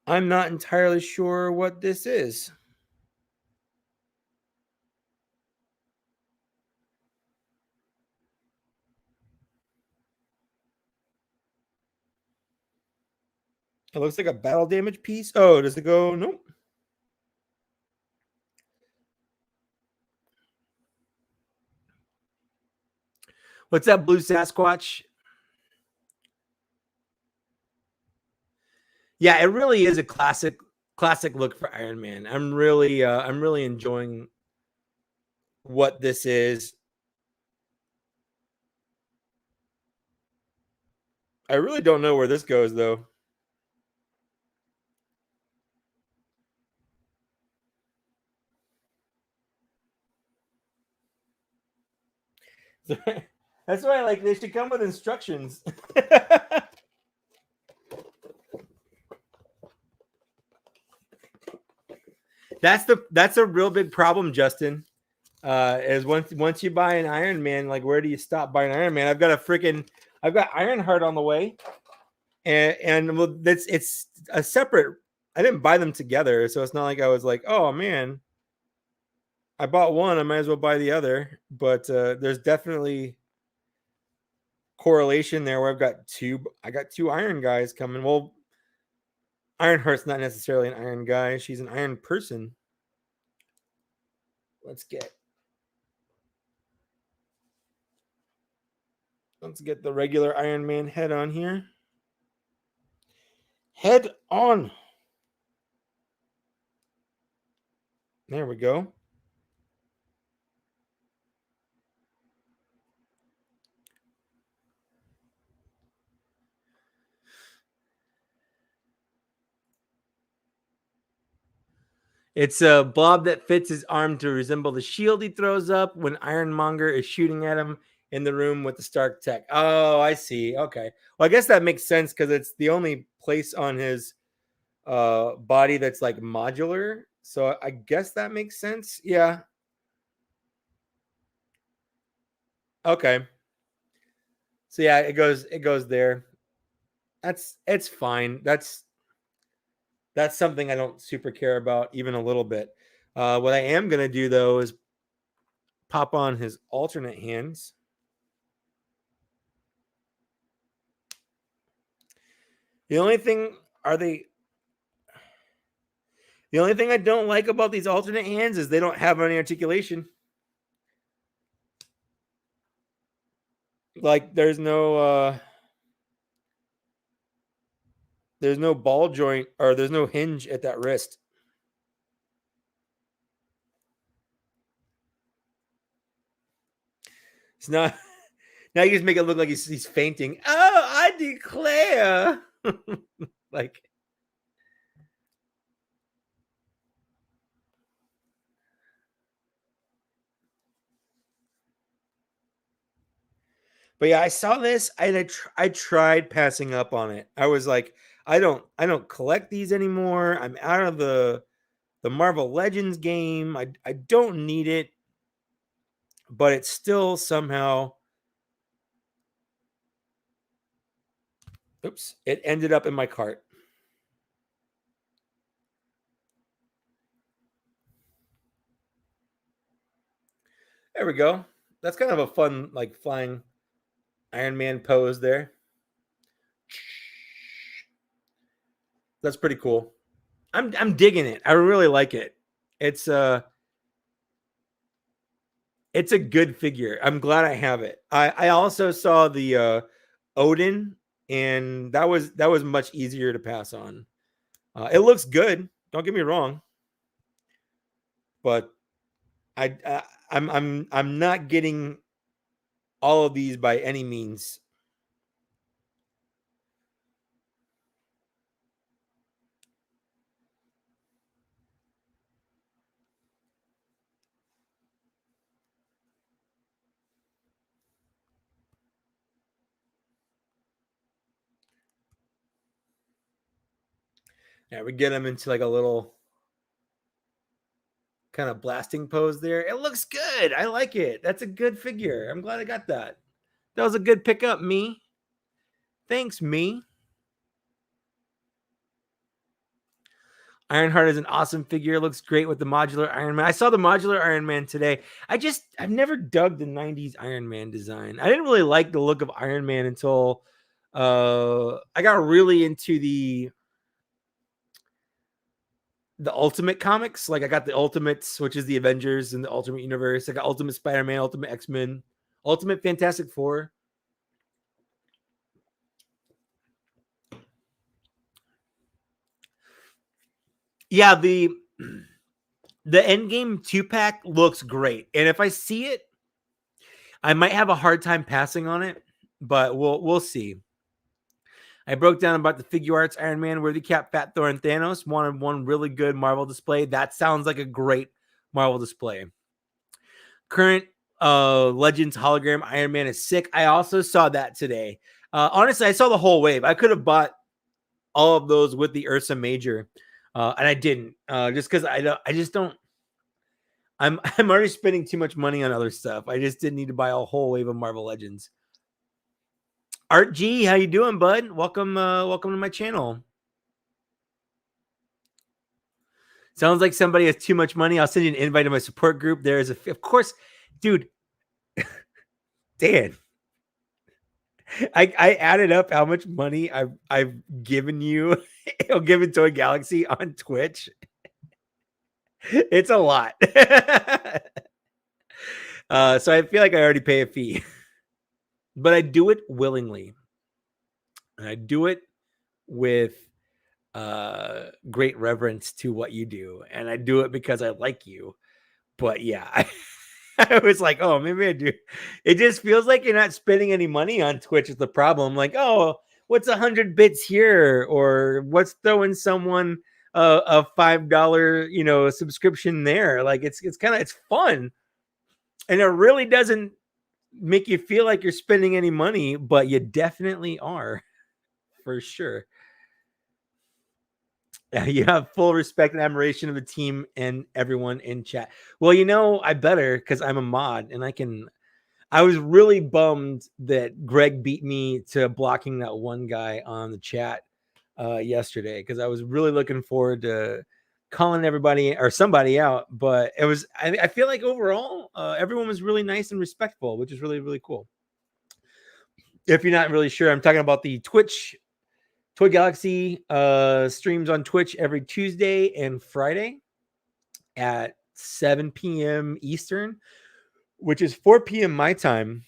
I'm not entirely sure what this is. It looks like a battle damage piece. Oh, does it go? Nope. What's that blue Sasquatch? Yeah, it really is a classic look for Iron Man. I'm really enjoying what this is. I really don't know where this goes though. That's why, like, they should come with instructions. That's a real big problem, Justin. Is once you buy an Iron Man, like where do you stop buying Iron Man? I've got Ironheart on the way, and well, it's a separate. I didn't buy them together, so it's not like I was like, oh man, I bought one, I might as well buy the other. But there's definitely correlation there where I got two Iron guys coming. Well, Ironheart's not necessarily an Iron guy; she's an Iron person. Let's get the regular Iron Man head on here. Head on. There we go. It's a blob that fits his arm to resemble the shield he throws up when Ironmonger is shooting at him in the room with the Stark tech. Oh, I see. Okay. Well, I guess that makes sense because it's the only place on his body that's like modular. So I guess that makes sense. Yeah. Okay. So yeah, it goes there. It's fine. That's something I don't super care about even a little bit. What I am gonna do though is pop on his alternate hands. The only thing I don't like about these alternate hands is they don't have any articulation. Like there's no ball joint or there's no hinge at that wrist. It's not. Now you just make it look like he's fainting. Oh, I declare. Like, but yeah, I saw this and I tried passing up on it. I was like, I don't collect these anymore. I'm out of the Marvel Legends game. I don't need it, but it's still somehow. Oops! It ended up in my cart. There we go. That's kind of a fun, like flying Iron Man pose there. That's pretty cool. I'm digging it. I really like it. It's it's a good figure. I'm glad I have it. I also saw the Odin, and that was much easier to pass on. It looks good. Don't get me wrong, but I'm not getting all of these by any means. Yeah, we get him into like a little kind of blasting pose there. It looks good. I like it. That's a good figure. I'm glad I got that. That was a good pickup, me. Thanks, me. Ironheart is an awesome figure. Looks great with the modular Iron Man. I saw the modular Iron Man today. I've never dug the 90s Iron Man design. I didn't really like the look of Iron Man until I got really into the Ultimate comics. Like I got the Ultimates, which is the Avengers and the Ultimate Universe. I got Ultimate Spider-Man, Ultimate X-Men, Ultimate Fantastic Four. Yeah, the Endgame 2-pack looks great. And if I see it, I might have a hard time passing on it, but we'll see. I broke down about the figure arts Iron Man, Worthy Cap, Fat Thor, and Thanos. Wanted one really good Marvel display. That sounds like a great Marvel display. Current Legends hologram Iron Man is sick. I also saw that today. Honestly, I saw the whole wave. I could have bought all of those with the Ursa Major. and I didn't just because I just don't. I'm already spending too much money on other stuff. I just didn't need to buy a whole wave of Marvel Legends. Art G, how you doing, bud? Welcome to my channel. Sounds like somebody has too much money. I'll send you an invite to my support group. There is of course, dude. Dan, I added up how much money I've given you. I'll give it Toy Galaxy on Twitch. It's a lot. So I feel like I already pay a fee, but I do it willingly, and I do it with great reverence to what you do, and I do it because I like you. But yeah, I was like, oh, maybe I do. It just feels like you're not spending any money on Twitch is the problem. Like, oh, what's 100 bits here, or what's throwing someone a $5 subscription there? Like, it's kind of it's fun, and it really doesn't make you feel like you're spending any money, but you definitely are for sure. You have full respect and admiration of the team and everyone in chat. Well, I better because I'm a mod and I was really bummed that Greg beat me to blocking that one guy on the chat yesterday because I was really looking forward to calling everybody or somebody out. But I feel like overall, everyone was really nice and respectful, which is really, really cool. If you're not really sure, I'm talking about the Twitch Toy Galaxy streams on Twitch every Tuesday and Friday at 7 p.m. Eastern, which is 4 p.m. my time.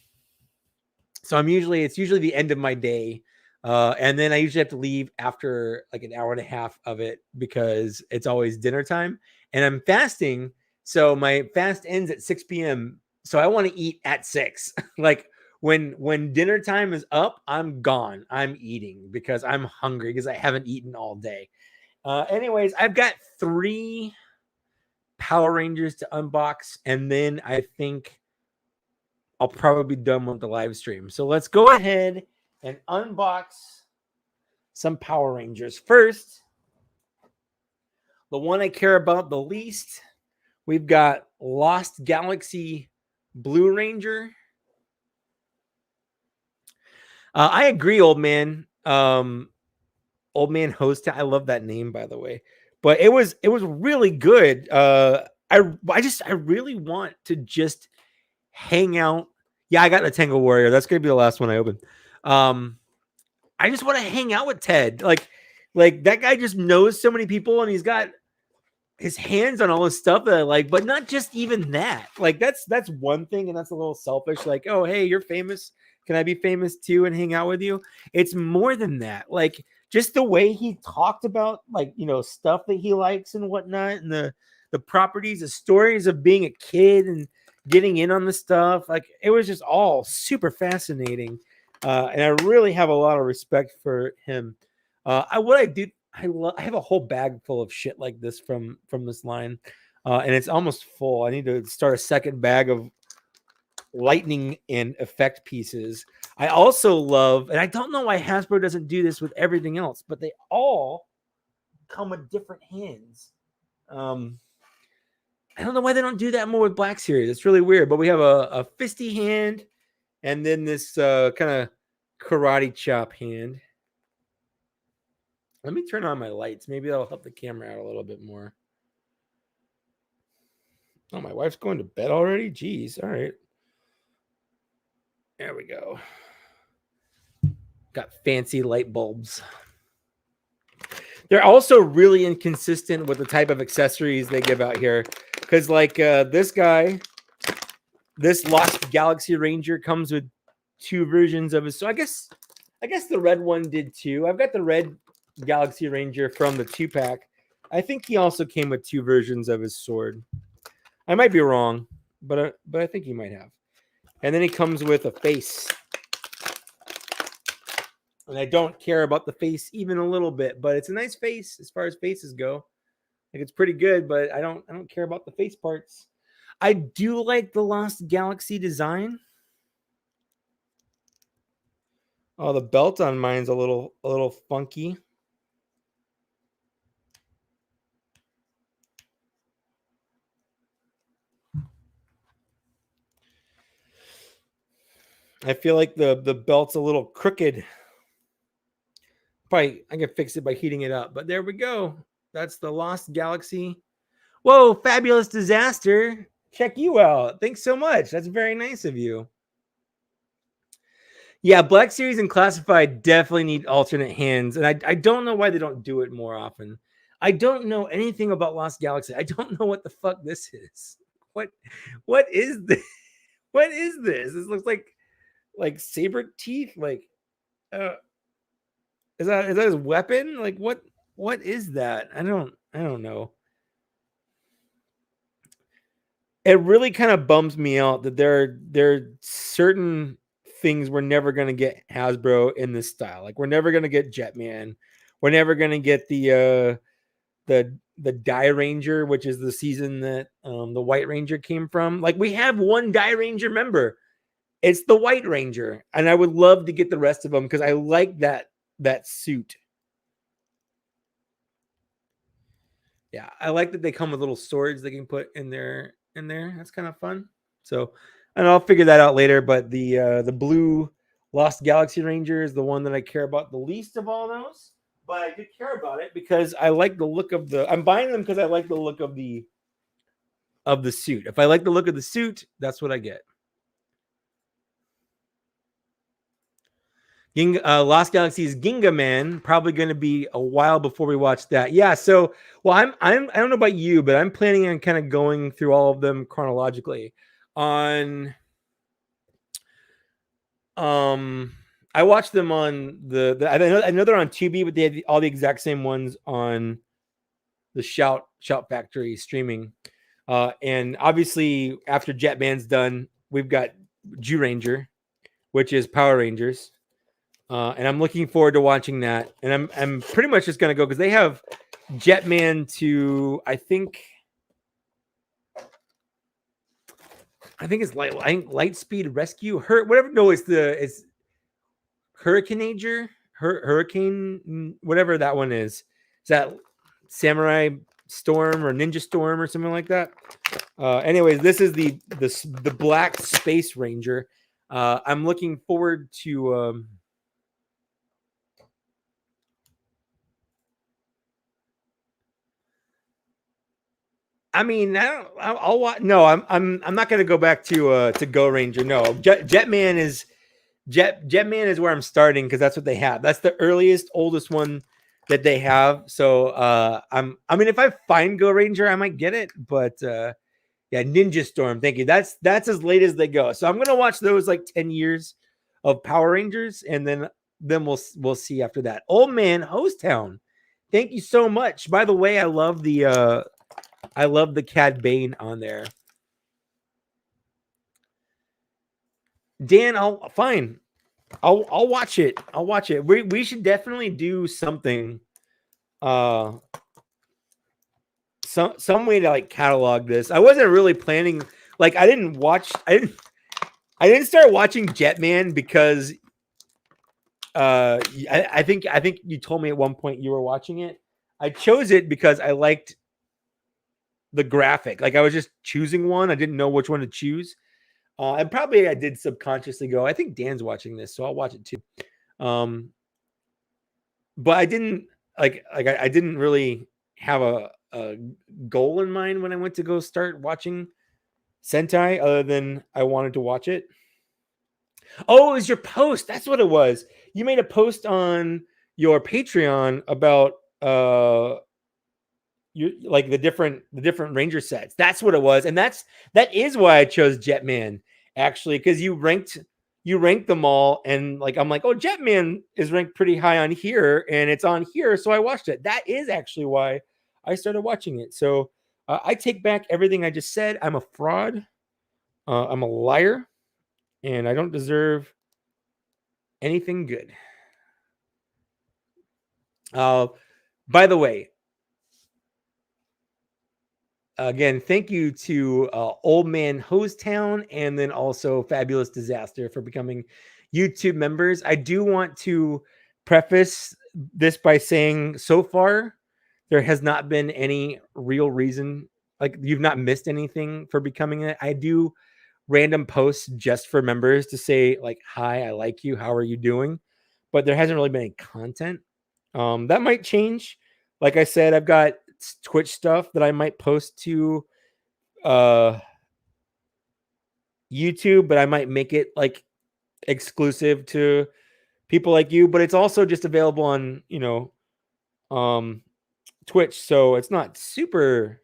So it's usually the end of my day. And then I usually have to leave after like an hour and a half of it because it's always dinner time and I'm fasting. So my fast ends at 6 p.m. So I want to eat at 6. Like when dinner time is up, I'm gone. I'm eating because I'm hungry because I haven't eaten all day. Anyways, I've got 3 Power Rangers to unbox, and then I think I'll probably be done with the live stream. So let's go ahead and unbox some Power Rangers. First, the one I care about the least, we've got Lost Galaxy Blue Ranger. I agree, old man. Old man host. I love that name, by the way. But it was really good. I really want to just hang out. Yeah, I got the Tango Warrior. That's gonna be the last one I open. I just want to hang out with Ted. Like that guy just knows so many people, and he's got his hands on all this stuff that I like, but not just even that. Like that's one thing, and that's a little selfish. Like, oh, hey, you're famous. Can I be famous too and hang out with you? It's more than that. Like just the way he talked about stuff that he likes and whatnot, and the properties, the stories of being a kid and getting in on the stuff. Like it was just all super fascinating. And I really have a lot of respect for him. I have a whole bag full of shit like this from this line, and it's almost full. I need to start a second bag of lightning and effect pieces. I also love, and I don't know why Hasbro doesn't do this with everything else, but they all come with different hands. I don't know why they don't do that more with Black Series. It's really weird. But we have a fisty hand, and then this kind of karate chop hand. Let me turn on my lights. Maybe that'll help the camera out a little bit more. Oh, my wife's going to bed already? Jeez. All right. There we go. Got fancy light bulbs. They're also really inconsistent with the type of accessories they give out here. Because like this guy, this Lost Galaxy Ranger comes with 2 versions of his. So I guess the red one did too. I've got the red Galaxy Ranger from the 2-pack. I think he also came with 2 versions of his sword. I might be wrong, but I think he might have. And then he comes with a face. And I don't care about the face even a little bit, but it's a nice face as far as faces go. Like it's pretty good, but I don't care about the face parts. I do like the Lost Galaxy design. Oh, the belt on mine's a little funky. I feel like the belt's a little crooked. Probably I can fix it by heating it up. But there we go. That's the Lost Galaxy. Whoa, fabulous disaster. Check you out. Thanks so much. That's very nice of you. Yeah, Black Series and Classified definitely need alternate hands. And I don't know why they don't do it more often. I don't know anything about Lost Galaxy. I don't know what the fuck this is. What is this? What is this? This looks like saber teeth. Like is that his weapon? Like what is that? I don't know. It really kind of bums me out that there are certain things we're never going to get Hasbro in this style. Like we're never going to get Jetman. We're never going to get the Die Ranger, which is the season that the White Ranger came from. Like we have one Die Ranger member. It's the White Ranger, and I would love to get the rest of them because I like that suit. Yeah, I like that they come with little swords they can put in there. That's kind of fun. So, and I'll figure that out later. But the blue Lost Galaxy Ranger is the one that I care about the least of all those. But I do care about it because I like the look of the. I'm buying them because I like the look of the suit. If I like the look of the suit, that's what I get. Lost Galaxy's Ginga Man, probably going to be a while before we watch that. Yeah, so well, I don't know about you, but I'm planning on kind of going through all of them chronologically. On I watched them on I know they're on Tubi, but they had all the exact same ones on the Shout Factory streaming. And obviously after Jetman's done, we've got Jew Ranger, which is Power Rangers. And I'm looking forward to watching that. And I'm pretty much just gonna go because they have Jetman to I think it's Lightspeed Rescue. Whatever. No, it's Hurricaneager, Hurricane, whatever that one is. Is that Samurai Storm or Ninja Storm or something like that? Anyways, this is the Black Space Ranger. I'm looking forward to. I mean, I'll watch. No, I'm not going to go back to Go Ranger. No, Jetman is Jetman is where I'm starting because that's what they have. That's the oldest one that they have. So I mean, if I find Go Ranger, I might get it. But yeah, Ninja Storm. Thank you. That's as late as they go. So I'm gonna watch those like 10 years of Power Rangers, and then we'll see after that. Old Man Host Town. Thank you so much. By the way, I love the Cad Bane on there. Dan, I'll watch it. I'll watch it. We should definitely do something. Some way to like catalog this. I wasn't really planning. Like I didn't start watching Jetman because I think you told me at one point you were watching it. I chose it because I liked the graphic. Like I was just choosing one. I didn't know which one to choose. And probably I did subconsciously go, I think Dan's watching this, so I'll watch it too. But I didn't I didn't really have a goal in mind when I went to go start watching Sentai other than I wanted to watch it. Oh, it was your post. That's what it was. You made a post on your Patreon about you like the different Ranger sets. That's what it was, and that is why I chose Jetman actually, because you ranked them all, and like I'm like, oh, Jetman is ranked pretty high on here, and it's on here, so I watched it. That is actually why I started watching it. So I take back everything I just said. I'm a fraud. I'm a liar, and I don't deserve anything good. By the way, again, thank you to Old Man Hosetown and then also Fabulous Disaster for becoming YouTube members. I do want to preface this by saying so far there has not been any real reason, like you've not missed anything for becoming it. I do random posts just for members to say like, hi, I like you, how are you doing? But there hasn't really been any content. That might change. Like I said, I've got Twitch stuff that I might post to YouTube, but I might make it like exclusive to people like you, but it's also just available on, Twitch, so it's not super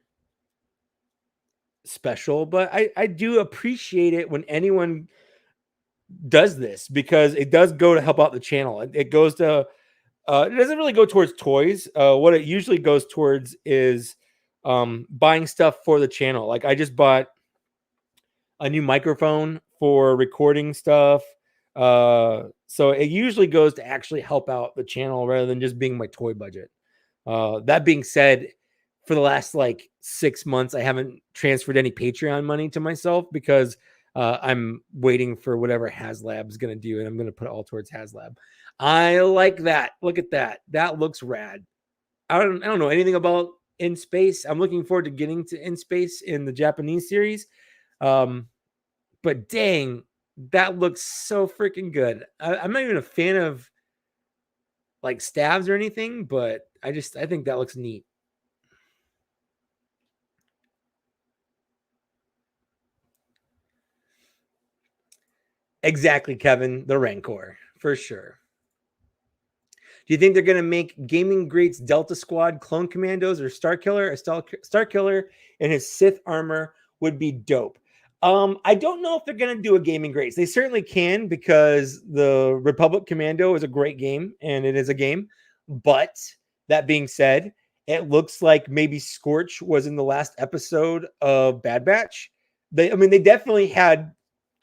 special, but I do appreciate it when anyone does this because it does go to help out the channel. It goes to it doesn't really go towards toys. What it usually goes towards is buying stuff for the channel. Like I just bought a new microphone for recording stuff. So it usually goes to actually help out the channel rather than just being my toy budget. That being said, for the last like 6 months, I haven't transferred any Patreon money to myself because I'm waiting for whatever HasLab is going to do, and I'm going to put it all towards HasLab. I like that. Look at that. That looks rad. I don't know anything about In Space. I'm looking forward to getting to In Space in the Japanese series. But dang, that looks so freaking good. I'm not even a fan of like stabs or anything, but I think that looks neat. Exactly, Kevin, the Rancor for sure. Do you think they're going to make Gaming Greats Delta Squad Clone Commandos or Star Killer? A Star Killer in his Sith armor would be dope. I don't know if they're going to do a Gaming Greats. They certainly can because the Republic Commando is a great game and it is a game. But that being said, it looks like maybe Scorch was in the last episode of Bad Batch. They definitely had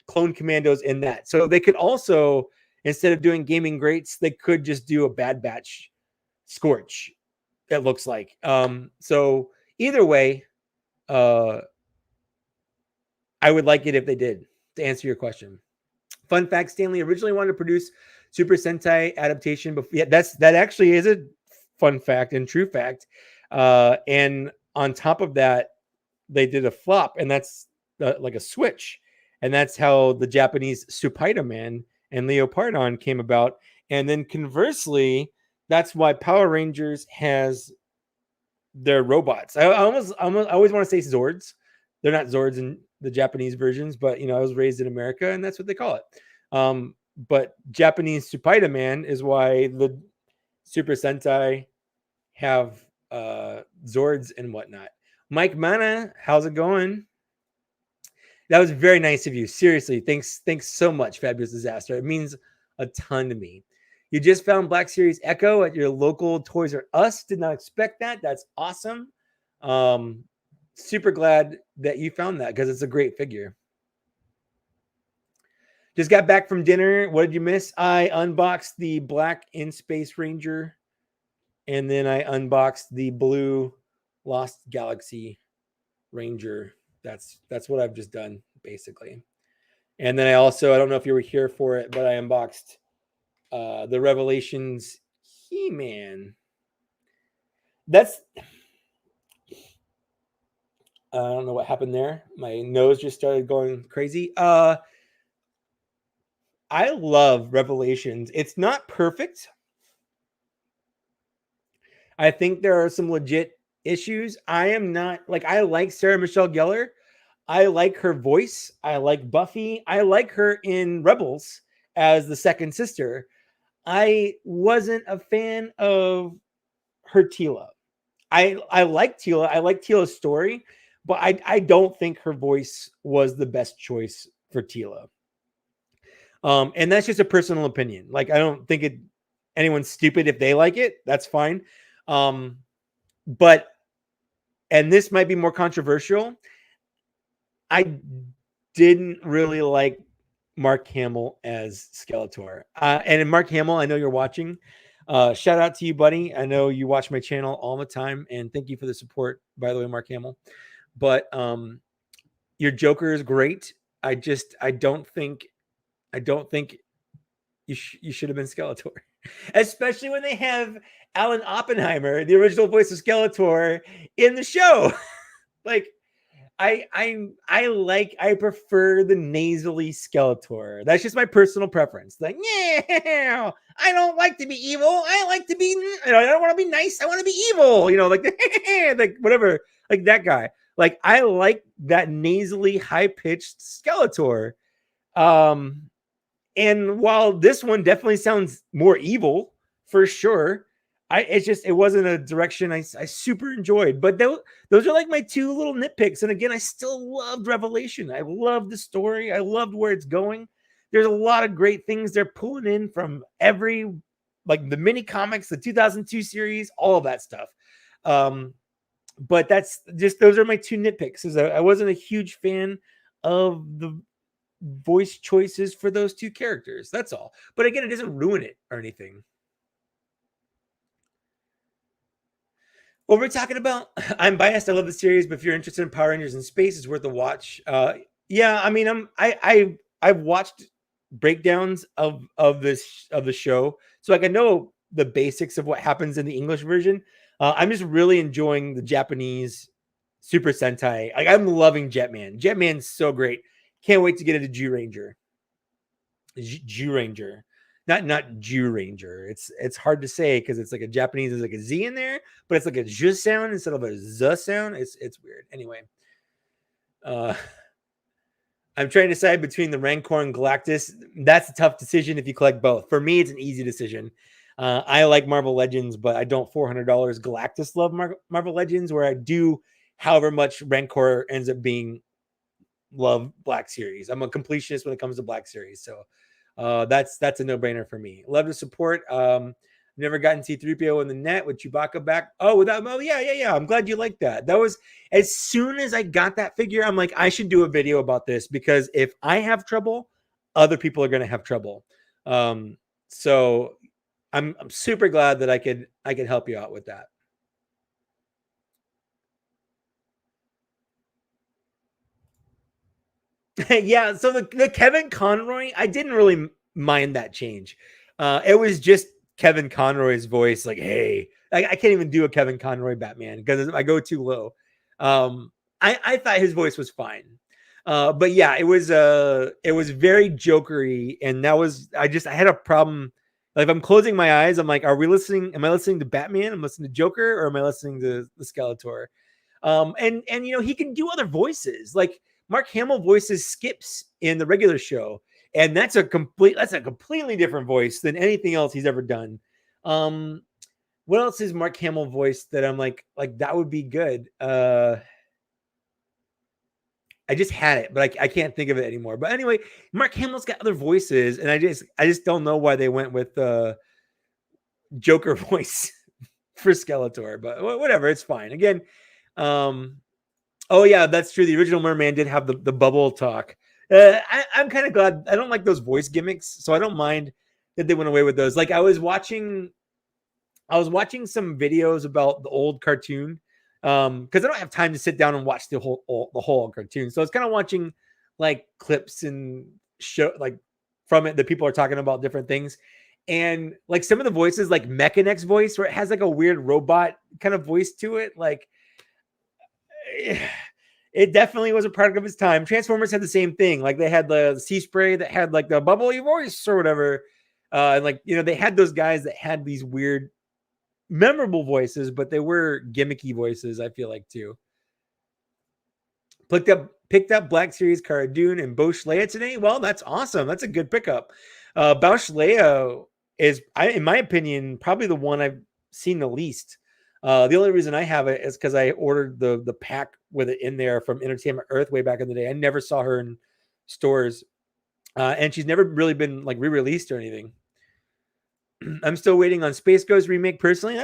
clone commandos in that. So they could also, instead of doing Gaming Greats, they could just do a Bad Batch Scorch, it looks like. So either way, I would like it if they did, to answer your question. Fun fact, Stanley originally wanted to produce Super Sentai adaptation, but yeah, that actually is a fun fact and true fact. And on top of that, they did a flop, and that's like a switch. And that's how the Japanese Spider-Man and Leopardon came about. And then conversely, that's why Power Rangers has their robots. I always want to say Zords. They're not Zords in the Japanese versions, but I was raised in America, and that's what they call it. But Japanese Spider-Man is why the Super Sentai have Zords and whatnot. Mike Mana, how's it going? That was very nice of you. Seriously, thanks so much, Fabulous Disaster. It means a ton to me. You just found Black Series Echo at your local Toys R Us. Did not expect that. That's awesome. Super glad that you found that because it's a great figure. Just got back from dinner. What did you miss? I unboxed the black In Space Ranger, and then I unboxed the blue Lost Galaxy Ranger. That's what I've just done basically. And then I don't know if you were here for it, but I unboxed the Revelations He-Man. I don't know what happened there. My nose just started going crazy. I love Revelations. It's not perfect. I think there are some legit issues. I like Sarah Michelle Gellar. I like her voice. I like Buffy. I like her in Rebels as the second sister. I wasn't a fan of her Teela. I like Teela. I like Teela's story, but I don't think her voice was the best choice for Teela. And that's just a personal opinion. Like, I don't think anyone's stupid if they like it. That's fine. But, and this might be more controversial, I didn't really like Mark Hamill as Skeletor. And Mark Hamill, I know you're watching. Shout out to you, buddy. I know you watch my channel all the time, and thank you for the support, by the way, Mark Hamill. But your Joker is great. I don't think you should have been Skeletor, especially when they have Alan Oppenheimer, the original voice of Skeletor, in the show. Like, I prefer the nasally Skeletor. That's just my personal preference. Like, yeah, I don't like to be evil. I like to be, I don't want to be nice. I want to be evil. Like like whatever, like that guy. Like I like that nasally high pitched Skeletor. And while this one definitely sounds more evil for sure, it wasn't a direction I super enjoyed. But those are like my two little nitpicks. And again, I still loved Revelation. I loved the story. I loved where it's going. There's a lot of great things they're pulling in from every, like the mini comics, the 2002 series, all of that stuff. But that's just, those are my two nitpicks. Is I wasn't a huge fan of the voice choices for those two characters. That's all. But again, it doesn't ruin it or anything. What we're talking about, I'm biased. I love the series, but if you're interested in Power Rangers in space, it's worth a watch. Yeah, I mean, I've watched breakdowns of the show, so like I know the basics of what happens in the English version. I'm just really enjoying the Japanese Super Sentai. Like I'm loving Jetman. Jetman's so great. Can't wait to get into Jew Ranger. Jew Ranger, not Jew Ranger. It's hard to say because it's like a Japanese. There's like a Z in there, but it's like a Z sound instead of a Z sound. It's weird. Anyway, I'm trying to decide between the Rancor and Galactus. That's a tough decision if you collect both. For me, it's an easy decision. I like Marvel Legends, but I don't $400 Galactus love Marvel Legends, where I do, however much Rancor ends up being, love Black Series. I'm a completionist when it comes to Black Series, so that's a no-brainer for me. Love the support. Never gotten C-3PO in the net with Chewbacca back. Oh, yeah. I'm glad you like that. That was, as soon as I got that figure, I'm like, I should do a video about this, because if I have trouble, other people are going to have trouble. So I'm super glad that I could help you out with that. Yeah, so the Kevin Conroy, I didn't really mind that change. It was just Kevin Conroy's voice, like, hey, I can't even do a Kevin Conroy Batman because I go too low. I thought his voice was fine. But yeah, it was very jokery, and that was, I had a problem. Like if I'm closing my eyes, I'm like, am I listening to Batman? I'm listening to Joker, or am I listening to the Skeletor? And he can do other voices. Like Mark Hamill voices Skips in the regular show, and that's a completely different voice than anything else he's ever done. What else is Mark Hamill voice that I'm like that would be good? I just had it, but I can't think of it anymore. But anyway, Mark Hamill's got other voices, and I just don't know why they went with Joker voice for Skeletor. But whatever, it's fine. Again, oh yeah, that's true. The original Merman did have the bubble talk. I'm kind of glad. I don't like those voice gimmicks, so I don't mind that they went away with those. Like I was watching some videos about the old cartoon, because I don't have time to sit down and watch the whole cartoon. So I was kind of watching like clips and show like from it that people are talking about different things. And like some of the voices, like Mechanex's voice, where it has like a weird robot kind of voice to it, like it definitely was a product of its time. Transformers had the same thing. Like they had the sea spray that had like the bubbly voice or whatever. And like, they had those guys that had these weird, memorable voices, but they were gimmicky voices, I feel like, too. Picked up Black Series Cara Dune and Bosch Leia today. Well, that's awesome. That's a good pickup. Bosch Leia is, in my opinion, probably the one I've seen the least. The only reason I have it is because I ordered the pack with it in there from Entertainment Earth way back in the day. I never saw her in stores, and she's never really been like re-released or anything. I'm still waiting on Space Ghost remake personally.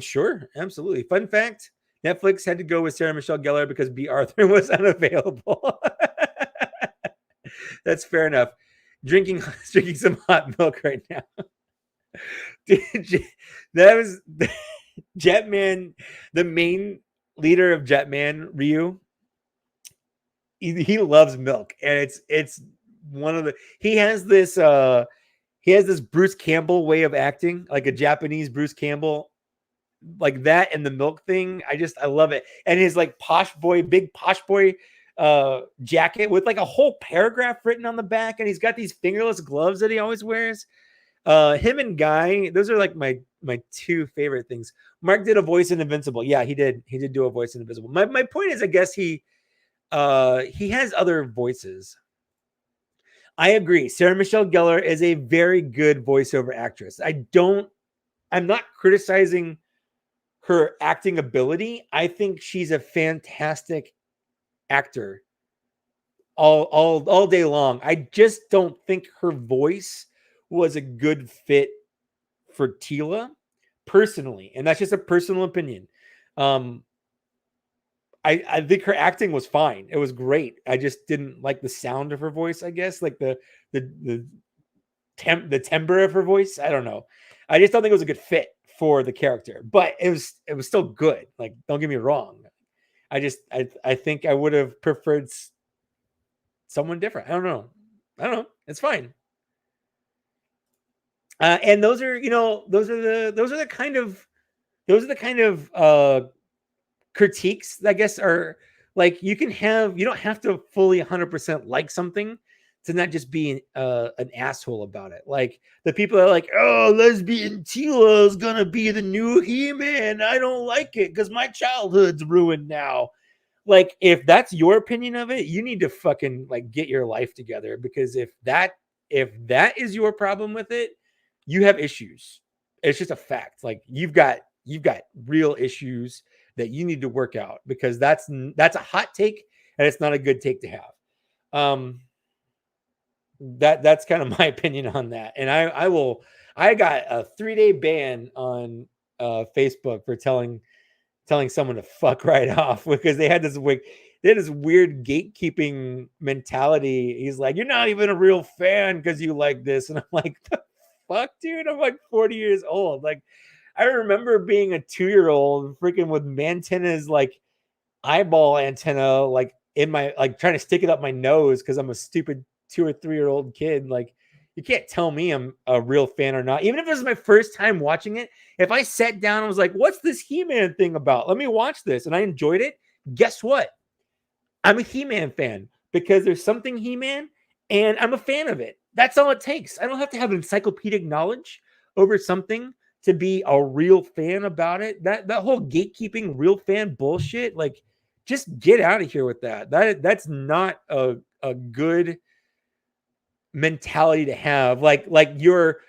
Sure, absolutely. Fun fact: Netflix had to go with Sarah Michelle Gellar because B. Arthur was unavailable. That's fair enough. Drinking some hot milk right now. That was Jetman, the main leader of Jetman, Ryu. He loves milk, and it's one of the. He has this Bruce Campbell way of acting, like a Japanese Bruce Campbell. like that and the milk thing. I love it. And his like big posh boy jacket with like a whole paragraph written on the back, and he's got these fingerless gloves that he always wears. Him and Guy, those are like my two favorite things. Mark did a voice in Invincible. Yeah, he did do a voice in Invincible. My point is, I guess he has other voices. I agree. Sarah Michelle Gellar is a very good voiceover actress. I'm not criticizing her acting ability. I think she's a fantastic actor all day long. I just don't think her voice was a good fit for Tila personally, and that's just a personal opinion. I think her acting was fine. It was great. I just didn't like the sound of her voice, I guess, like the timbre of her voice. I don't know. I just don't think it was a good fit for the character, but it was still good. Like, don't get me wrong. I think I would have preferred someone different. I don't know. It's fine. And those are the kind of critiques, I guess, are like you don't have to fully 100% like something to not just be an asshole about it. Like the people that are like, oh, lesbian Tila is gonna be the new He-Man. I don't like it because my childhood's ruined now. Like, if that's your opinion of it, you need to fucking like get your life together, because if that is your problem with it, you have issues. It's just a fact. Like you've got real issues that you need to work out, because that's a hot take, and it's not a good take to have. That's kind of my opinion on that. And I got a 3-day ban on Facebook for telling someone to fuck right off, because they had this weird gatekeeping mentality. He's like, you're not even a real fan because you like this. And I'm like, the fuck, dude? I'm like 40 years old. Like, I remember being a 2-year-old freaking with Mantenna's like eyeball antenna, like in my, like trying to stick it up my nose because I'm a stupid 2 or 3-year-old kid. Like, you can't tell me I'm a real fan or not. Even if it was my first time watching it, if I sat down and was like, what's this He-Man thing about? Let me watch this. And I enjoyed it. Guess what? I'm a He-Man fan because there's something He-Man and I'm a fan of it. That's all it takes. I don't have to have encyclopedic knowledge over something to be a real fan about it. That whole gatekeeping real fan bullshit, like, just get out of here with that. That's not a good mentality to have. Like you're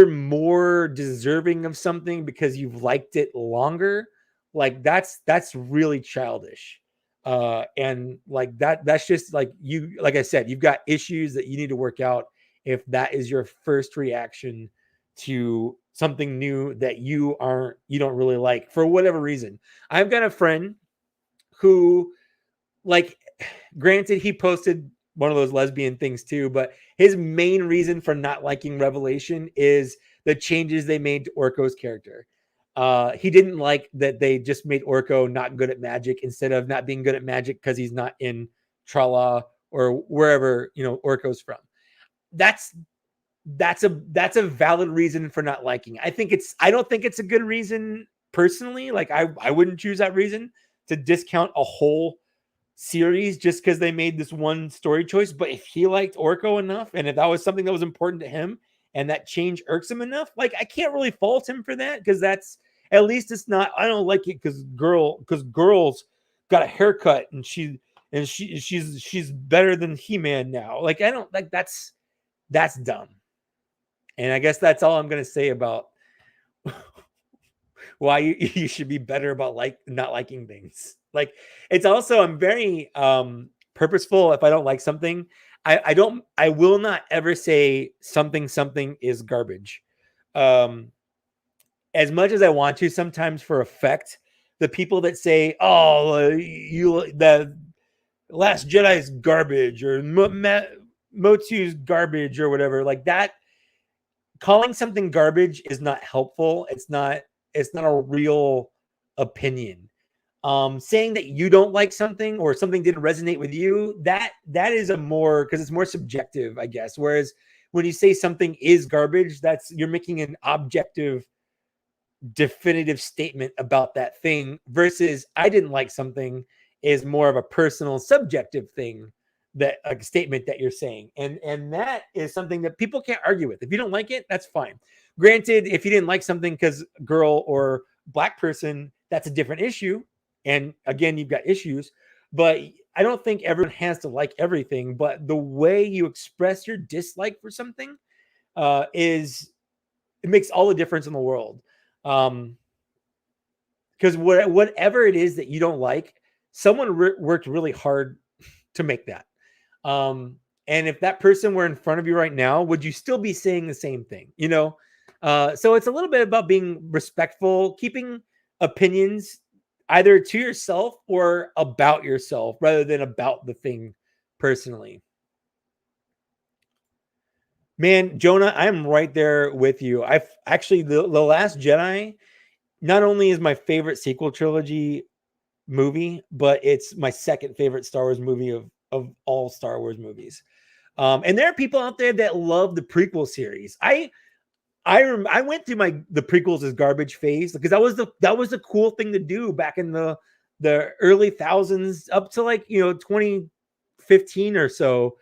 more deserving of something because you've liked it longer. Like that's really childish. And like that's just like, you, like I said, you've got issues that you need to work out if that is your first reaction to something new that you don't really like for whatever reason. I've got a friend who, like, granted, he posted one of those lesbian things too, but his main reason for not liking Revelation is the changes they made to Orko's character. He didn't like that they just made Orko not good at magic instead of not being good at magic because he's not in Trala or wherever, Orko's from. That's a valid reason for not liking. I don't think it's a good reason personally. Like, I wouldn't choose that reason to discount a whole series just because they made this one story choice. But if he liked Orko enough, and if that was something that was important to him, and that change irks him enough, like, I can't really fault him for that, because that's, at least it's not, I don't like it because girls got a haircut and she's better than He-Man now. Like, I don't like, that's dumb. And I guess that's all I'm gonna say about why you should be better about not liking things. Like, it's also, I'm very purposeful. If I don't like something, I will not ever say something is garbage. As much as I want to sometimes for effect, the people that say, oh, the Last Jedi's garbage, or Motu's garbage, or whatever, like that, calling something garbage is not helpful. It's not a real opinion. Saying that you don't like something or something didn't resonate with you, that is a more, because it's more subjective, I guess. Whereas when you say something is garbage, you're making an objective definitive statement about that thing versus I didn't like something is more of a personal subjective thing, that a statement that you're saying. And that is something that people can't argue with. If you don't like it, that's fine. Granted, if you didn't like something because girl or black person, that's a different issue. And again, you've got issues, but I don't think everyone has to like everything, but the way you express your dislike for something is it makes all the difference in the world. Because whatever it is that you don't like, someone worked really hard to make that. And if that person were in front of you right now, would you still be saying the same thing? You know, so it's a little bit about being respectful, keeping opinions either to yourself or about yourself rather than about the thing personally. Man, Jonah, I'm right there with you. I've actually the Last Jedi not only is my favorite sequel trilogy movie, but it's my second favorite Star Wars movie of all Star Wars movies. And there are people out there that love the prequel series. I went through the prequels as garbage phase because that was the cool thing to do back in the early thousands up to 2015 or so.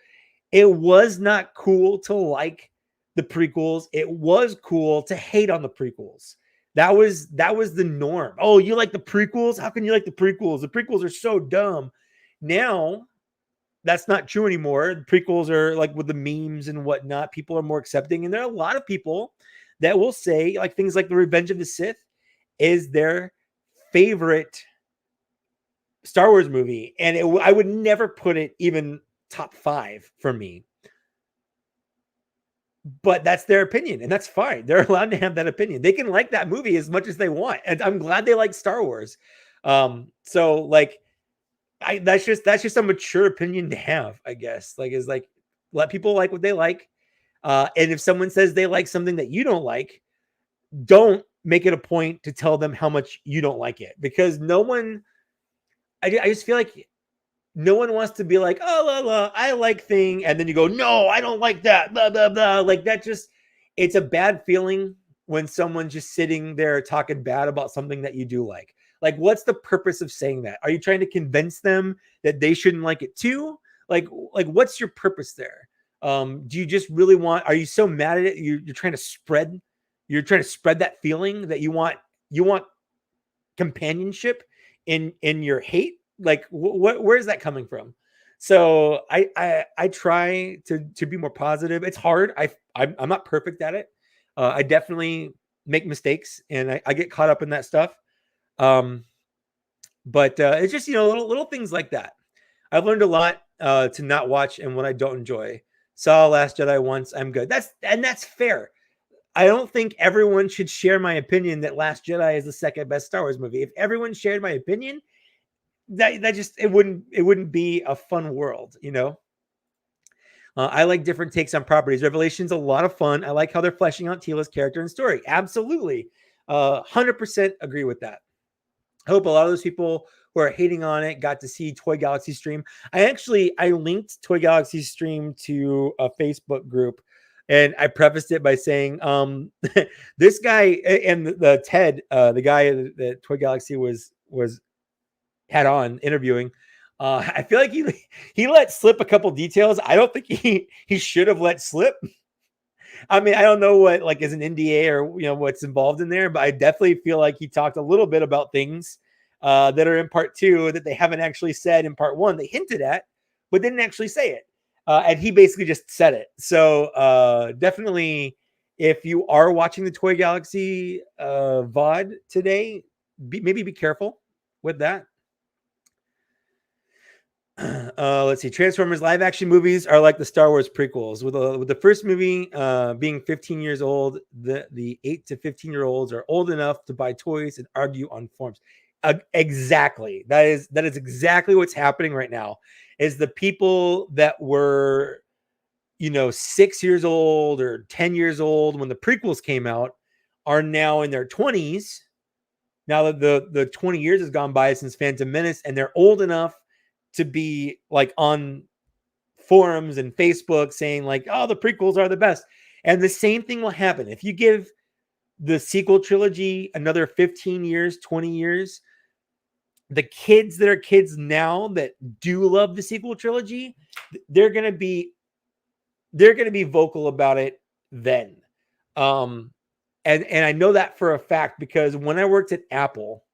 It was not cool to like the prequels. It was cool to hate on the prequels. That was the norm. Oh, you like the prequels? How can you like the prequels? The prequels are so dumb. Now, that's not true anymore. The prequels are like with the memes and whatnot. People are more accepting. And there are a lot of people that will say like things like The Revenge of the Sith is their favorite Star Wars movie. And I would never put it even top 5 for me. But that's their opinion, and that's fine. They're allowed to have that opinion. They can like that movie as much as they want, and I'm glad they like Star Wars. So like, that's just a mature opinion to have, I guess. Like, is like let people like what they like, and if someone says they like something that you don't like, don't make it a point to tell them how much you don't like it, because no one. I just feel like no one wants to be like, oh, la, la, I like thing. And then you go, no, I don't like that. Blah, blah, blah. Like that it's a bad feeling when someone's just sitting there talking bad about something that you do like. Like, what's the purpose of saying that? Are you trying to convince them that they shouldn't like it too? Like what's your purpose there? Do you just really are you so mad at it? You're trying to spread that feeling that you want companionship in your hate. Like where's that coming from? So I try to be more positive. It's hard. I'm not perfect at it. I definitely make mistakes and I get caught up in that stuff. But it's just little things like that. I've learned a lot to not watch and what I don't enjoy. Saw Last Jedi once. I'm good. That's fair. I don't think everyone should share my opinion that Last Jedi is the second best Star Wars movie. If everyone shared my opinion, that just it wouldn't be a fun world, I like different takes on properties. Revelation's a lot of fun. I like how they're fleshing out Tila's character and story. Absolutely. 100% agree with that. I hope a lot of those people who are hating on it got to see Toy Galaxy stream. I linked Toy Galaxy stream to a Facebook group, and I prefaced it by saying, this guy and the Ted, the guy that Toy Galaxy was had on interviewing, I feel like he let slip a couple details I don't think he should have let slip. I mean, I don't know what like is an NDA or what's involved in there, but I definitely feel like he talked a little bit about things that are in part 2 that they haven't actually said in part 1. They hinted at, but didn't actually say it. And he basically just said it. So definitely, if you are watching the Toy Galaxy VOD today, maybe be careful with that. Let's see. Transformers live action movies are like the Star Wars prequels. With the first movie being 15 years old, the 8 to 15-year-olds are old enough to buy toys and argue on forums. Exactly. That is exactly what's happening right now. Is the people that were 6 years old or 10 years old when the prequels came out are now in their 20s. Now that the 20 years has gone by since Phantom Menace, and they're old enough to be like on forums and Facebook saying like, oh, the prequels are the best. And the same thing will happen if you give the sequel trilogy another 15 years, 20 years, the kids that are kids now that do love the sequel trilogy, they're going to be vocal about it then. And I know that for a fact because when I worked at Apple,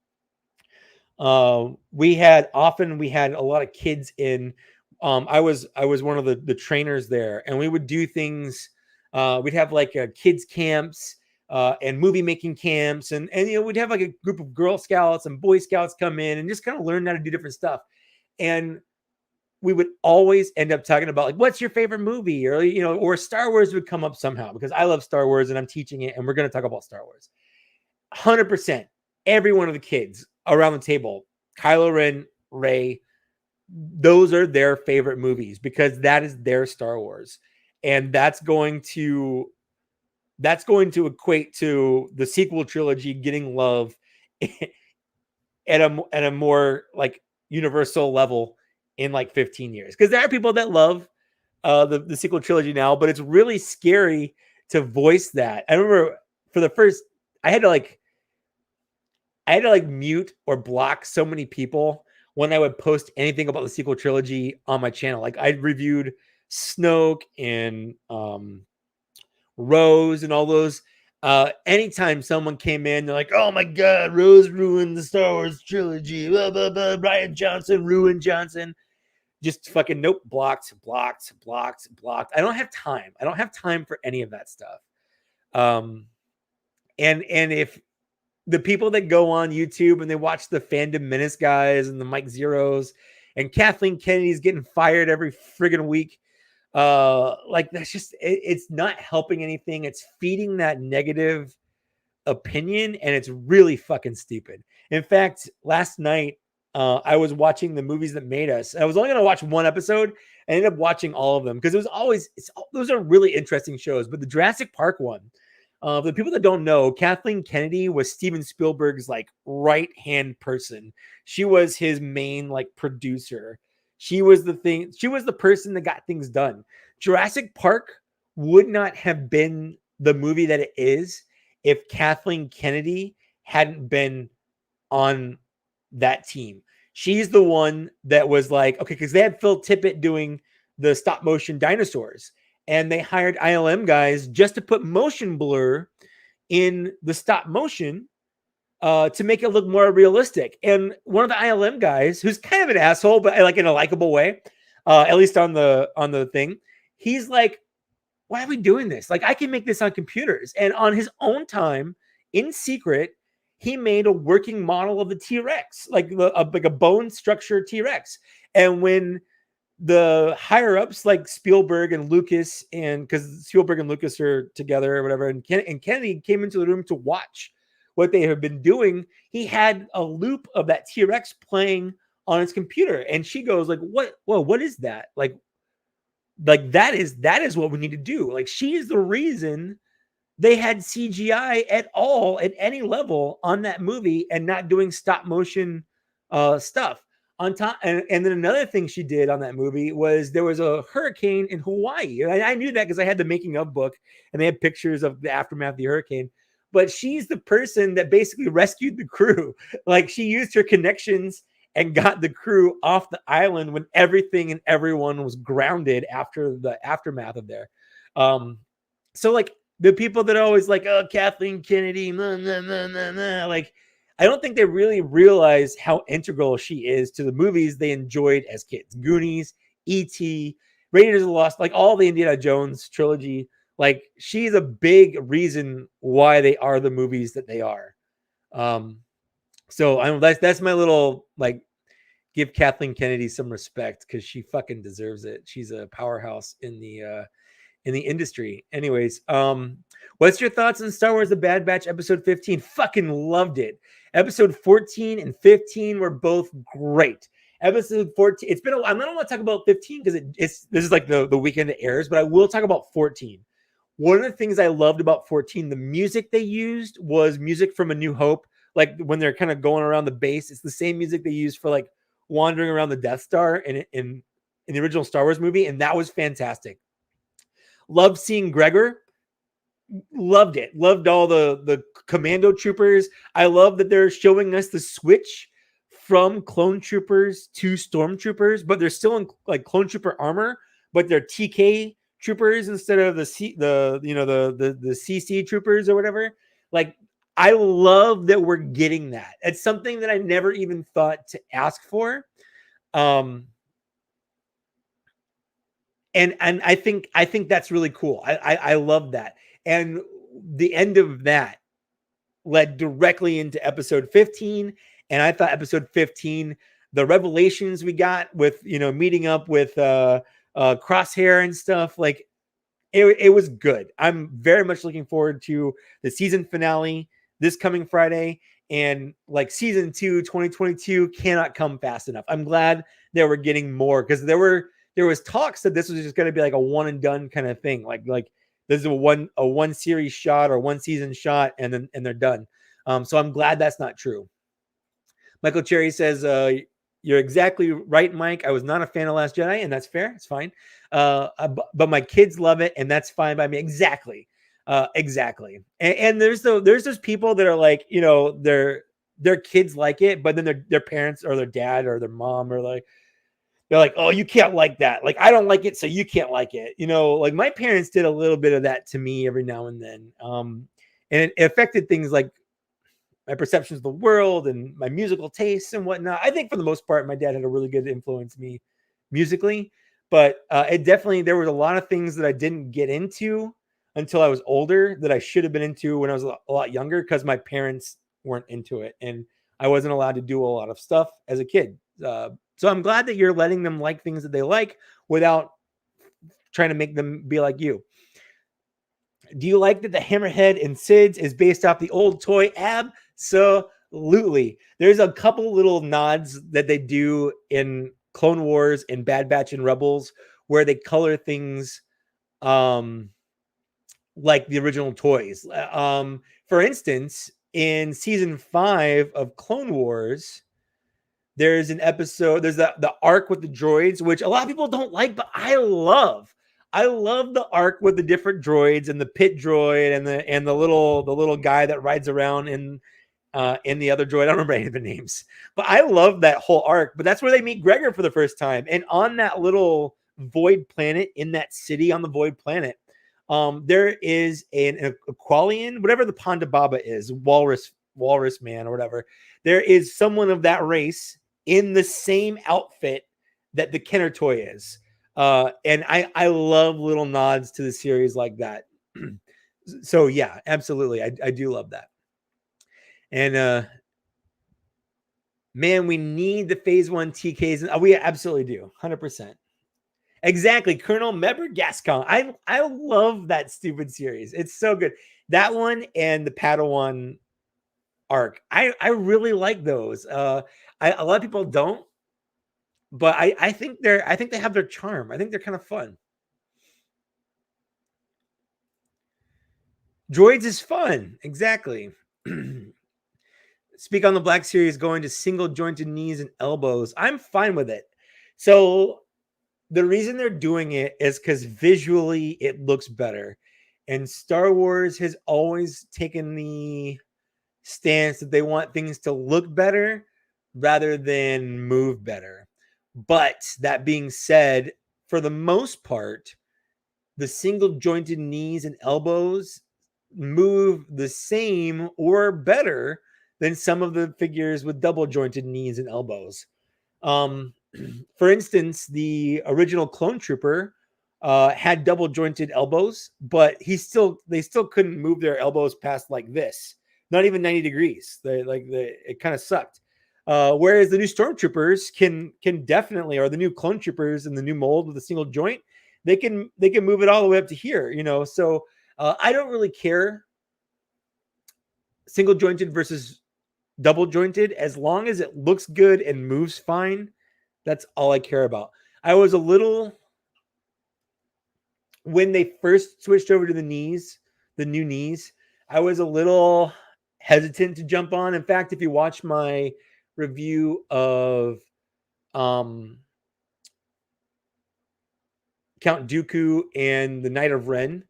we had a lot of kids in. I was one of the trainers there, and we would do things. We'd have like kids camps and movie making camps, and we'd have like a group of Girl Scouts and Boy Scouts come in and just kind of learn how to do different stuff. And we would always end up talking about like, what's your favorite movie, or or Star Wars would come up somehow because I love Star Wars and I'm teaching it, and we're going to talk about Star Wars. 100%, every one of the kids around the table, Kylo Ren, Rey, those are their favorite movies because that is their Star Wars, and that's going to equate to the sequel trilogy getting love at a more like universal level in like 15 years, because there are people that love the sequel trilogy now, but it's really scary to voice that. I remember for the first, I had to mute or block so many people when I would post anything about the sequel trilogy on my channel. Like I reviewed Snoke and Rose and all those. Anytime someone came in, they're like, "Oh my God, Rose ruined the Star Wars trilogy. Blah, blah, blah. Brian Johnson ruined Johnson." Just fucking nope, blocked. I don't have time. I don't have time for any of that stuff. And if the people that go on YouTube and they watch the Fandom Menace guys and the Mike Zeros and Kathleen Kennedy's getting fired every friggin' week, like that's just it's not helping anything. It's feeding that negative opinion, and it's really fucking stupid. In fact, last night I was watching the movies that made us. I was only going to watch one episode. I ended up watching all of them because those are really interesting shows. But the Jurassic Park one, the people that don't know, Kathleen Kennedy was Steven Spielberg's like right hand person. She was his main like producer. She was the person that got things done. Jurassic Park would not have been the movie that it is if Kathleen Kennedy hadn't been on that team. She's the one that was like, okay, because they had Phil Tippett doing the stop motion dinosaurs, and they hired ILM guys just to put motion blur in the stop motion to make it look more realistic. And one of the ILM guys, who's kind of an asshole, but like in a likable way, at least on the thing, he's like, why are we doing this? Like, I can make this on computers. And on his own time, in secret, he made a working model of the T-Rex, like a bone structure T-Rex. And when the higher ups like Spielberg and Lucas, and because Spielberg and Lucas are together or whatever, and Kennedy came into the room to watch what they have been doing, he had a loop of that T-Rex playing on his computer. And she goes like, what is that? Like that is what we need to do. Like, she is the reason they had CGI at all at any level on that movie and not doing stop motion stuff on top. And then another thing she did on that movie was there was a hurricane in Hawaii. And I knew that because I had the making of book and they had pictures of the aftermath of the hurricane. But she's the person that basically rescued the crew. Like, she used her connections and got the crew off the island when everything and everyone was grounded after the aftermath of there. So like, the people that are always like, oh, Kathleen Kennedy, like, I don't think they really realize how integral she is to the movies they enjoyed as kids. Goonies, E.T., Raiders of the Lost, like all the Indiana Jones trilogy. Like, she's a big reason why they are the movies that they are. So that's my little, like, give Kathleen Kennedy some respect because she fucking deserves it. She's a powerhouse in the industry. Anyways, what's your thoughts on Star Wars The Bad Batch episode 15? Fucking loved it. Episode 14 and 15 were both great. Episode 14, I don't want to talk about 15 because this is like the weekend it airs, but I will talk about 14. One of the things I loved about 14, the music they used was music from A New Hope. Like, when they're kind of going around the base, it's the same music they used for like wandering around the Death Star in the original Star Wars movie, and that was fantastic. Loved seeing Gregor. Loved it. Loved all the commando troopers. I love that they're showing us the switch from clone troopers to stormtroopers, but they're still in like clone trooper armor, but they're TK troopers instead of the CC troopers or whatever. Like, I love that we're getting that. It's something that I never even thought to ask for. And I think that's really cool. I love that. And the end of that led directly into episode 15. And I thought episode 15, the revelations we got with, meeting up with Crosshair and stuff, like it was good. I'm very much looking forward to the season finale this coming Friday. And like season 2, 2022 cannot come fast enough. I'm glad that we're getting more, because there was talks that this was just going to be like a one and done kind of thing. Like this is a one series shot or one season shot, and they're done. So I'm glad that's not true. Michael Cherry says, you're exactly right, Mike. I was not a fan of Last Jedi, and that's fair. It's fine. But my kids love it, and that's fine by me. Exactly. Exactly. And there's those people that are like, their kids like it, but then their parents or their dad or their mom are like, they're like, oh, you can't like that. Like, I don't like it, so you can't like it. Like my parents did a little bit of that to me every now and then. And it affected things like my perceptions of the world and my musical tastes and whatnot. I think for the most part, my dad had a really good influence me musically, but it definitely, there was a lot of things that I didn't get into until I was older that I should have been into when I was a lot younger, because my parents weren't into it and I wasn't allowed to do a lot of stuff as a kid. So I'm glad that you're letting them like things that they like without trying to make them be like you. Do you like that the Hammerhead in SIDS is based off the old toy? Absolutely. There's a couple little nods that they do in Clone Wars and Bad Batch and Rebels where they color things like the original toys. For instance, in season 5 of Clone Wars, there's an episode, there's the arc with the droids, which a lot of people don't like, but I love. I love the arc with the different droids and the pit droid and the little guy that rides around in the other droid. I don't remember any of the names, but I love that whole arc. But that's where they meet Gregor for the first time, and on that little void planet, in that city on the void planet, there is an Aqualian, whatever the Ponda Baba is, walrus man or whatever. There is someone of that race in the same outfit that the Kenner toy is. And I love little nods to the series like that. So yeah, absolutely. I do love that. And man, we need the phase 1 TKs. We absolutely do. 100%. Exactly. Colonel Meber Gascon. I love that stupid series. It's so good. That one and the Padawan arc. I really like those. A lot of people don't, but I think they have their charm. I think they're kind of fun. Droids is fun. Exactly. Speak on the Black Series going to single jointed knees and elbows. I'm fine with it. So the reason they're doing it is because visually it looks better. And Star Wars has always taken the stance that they want things to look better rather than move better. But that being said, for the most part, the single jointed knees and elbows move the same or better than some of the figures with double jointed knees and elbows. For instance, the original Clone Trooper had double jointed elbows, but they still couldn't move their elbows past like this, not even 90 degrees. It kind of sucked. Whereas the new Stormtroopers can definitely, or the new Clone Troopers in the new mold with a single joint, they can move it all the way up to here. So I don't really care single jointed versus double jointed, as long as it looks good and moves fine. That's all I care about. I was a little, when they first switched over to the new knees, I was a little hesitant to jump on. In fact, if you watch my review of Count Dooku and the Knight of Ren,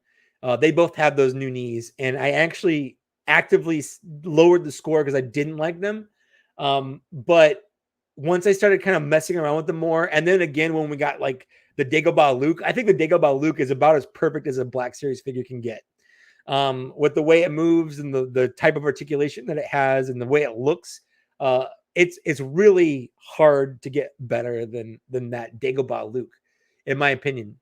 They both have those new knees, and I actually actively lowered the score because I didn't like them. But once I started kind of messing around with them more, and then again when we got like the Dagobah Luke, I think the Dagobah Luke is about as perfect as a Black Series figure can get. With the way it moves and the type of articulation that it has and the way it looks, it's really hard to get better than that Dagobah Luke, in my opinion.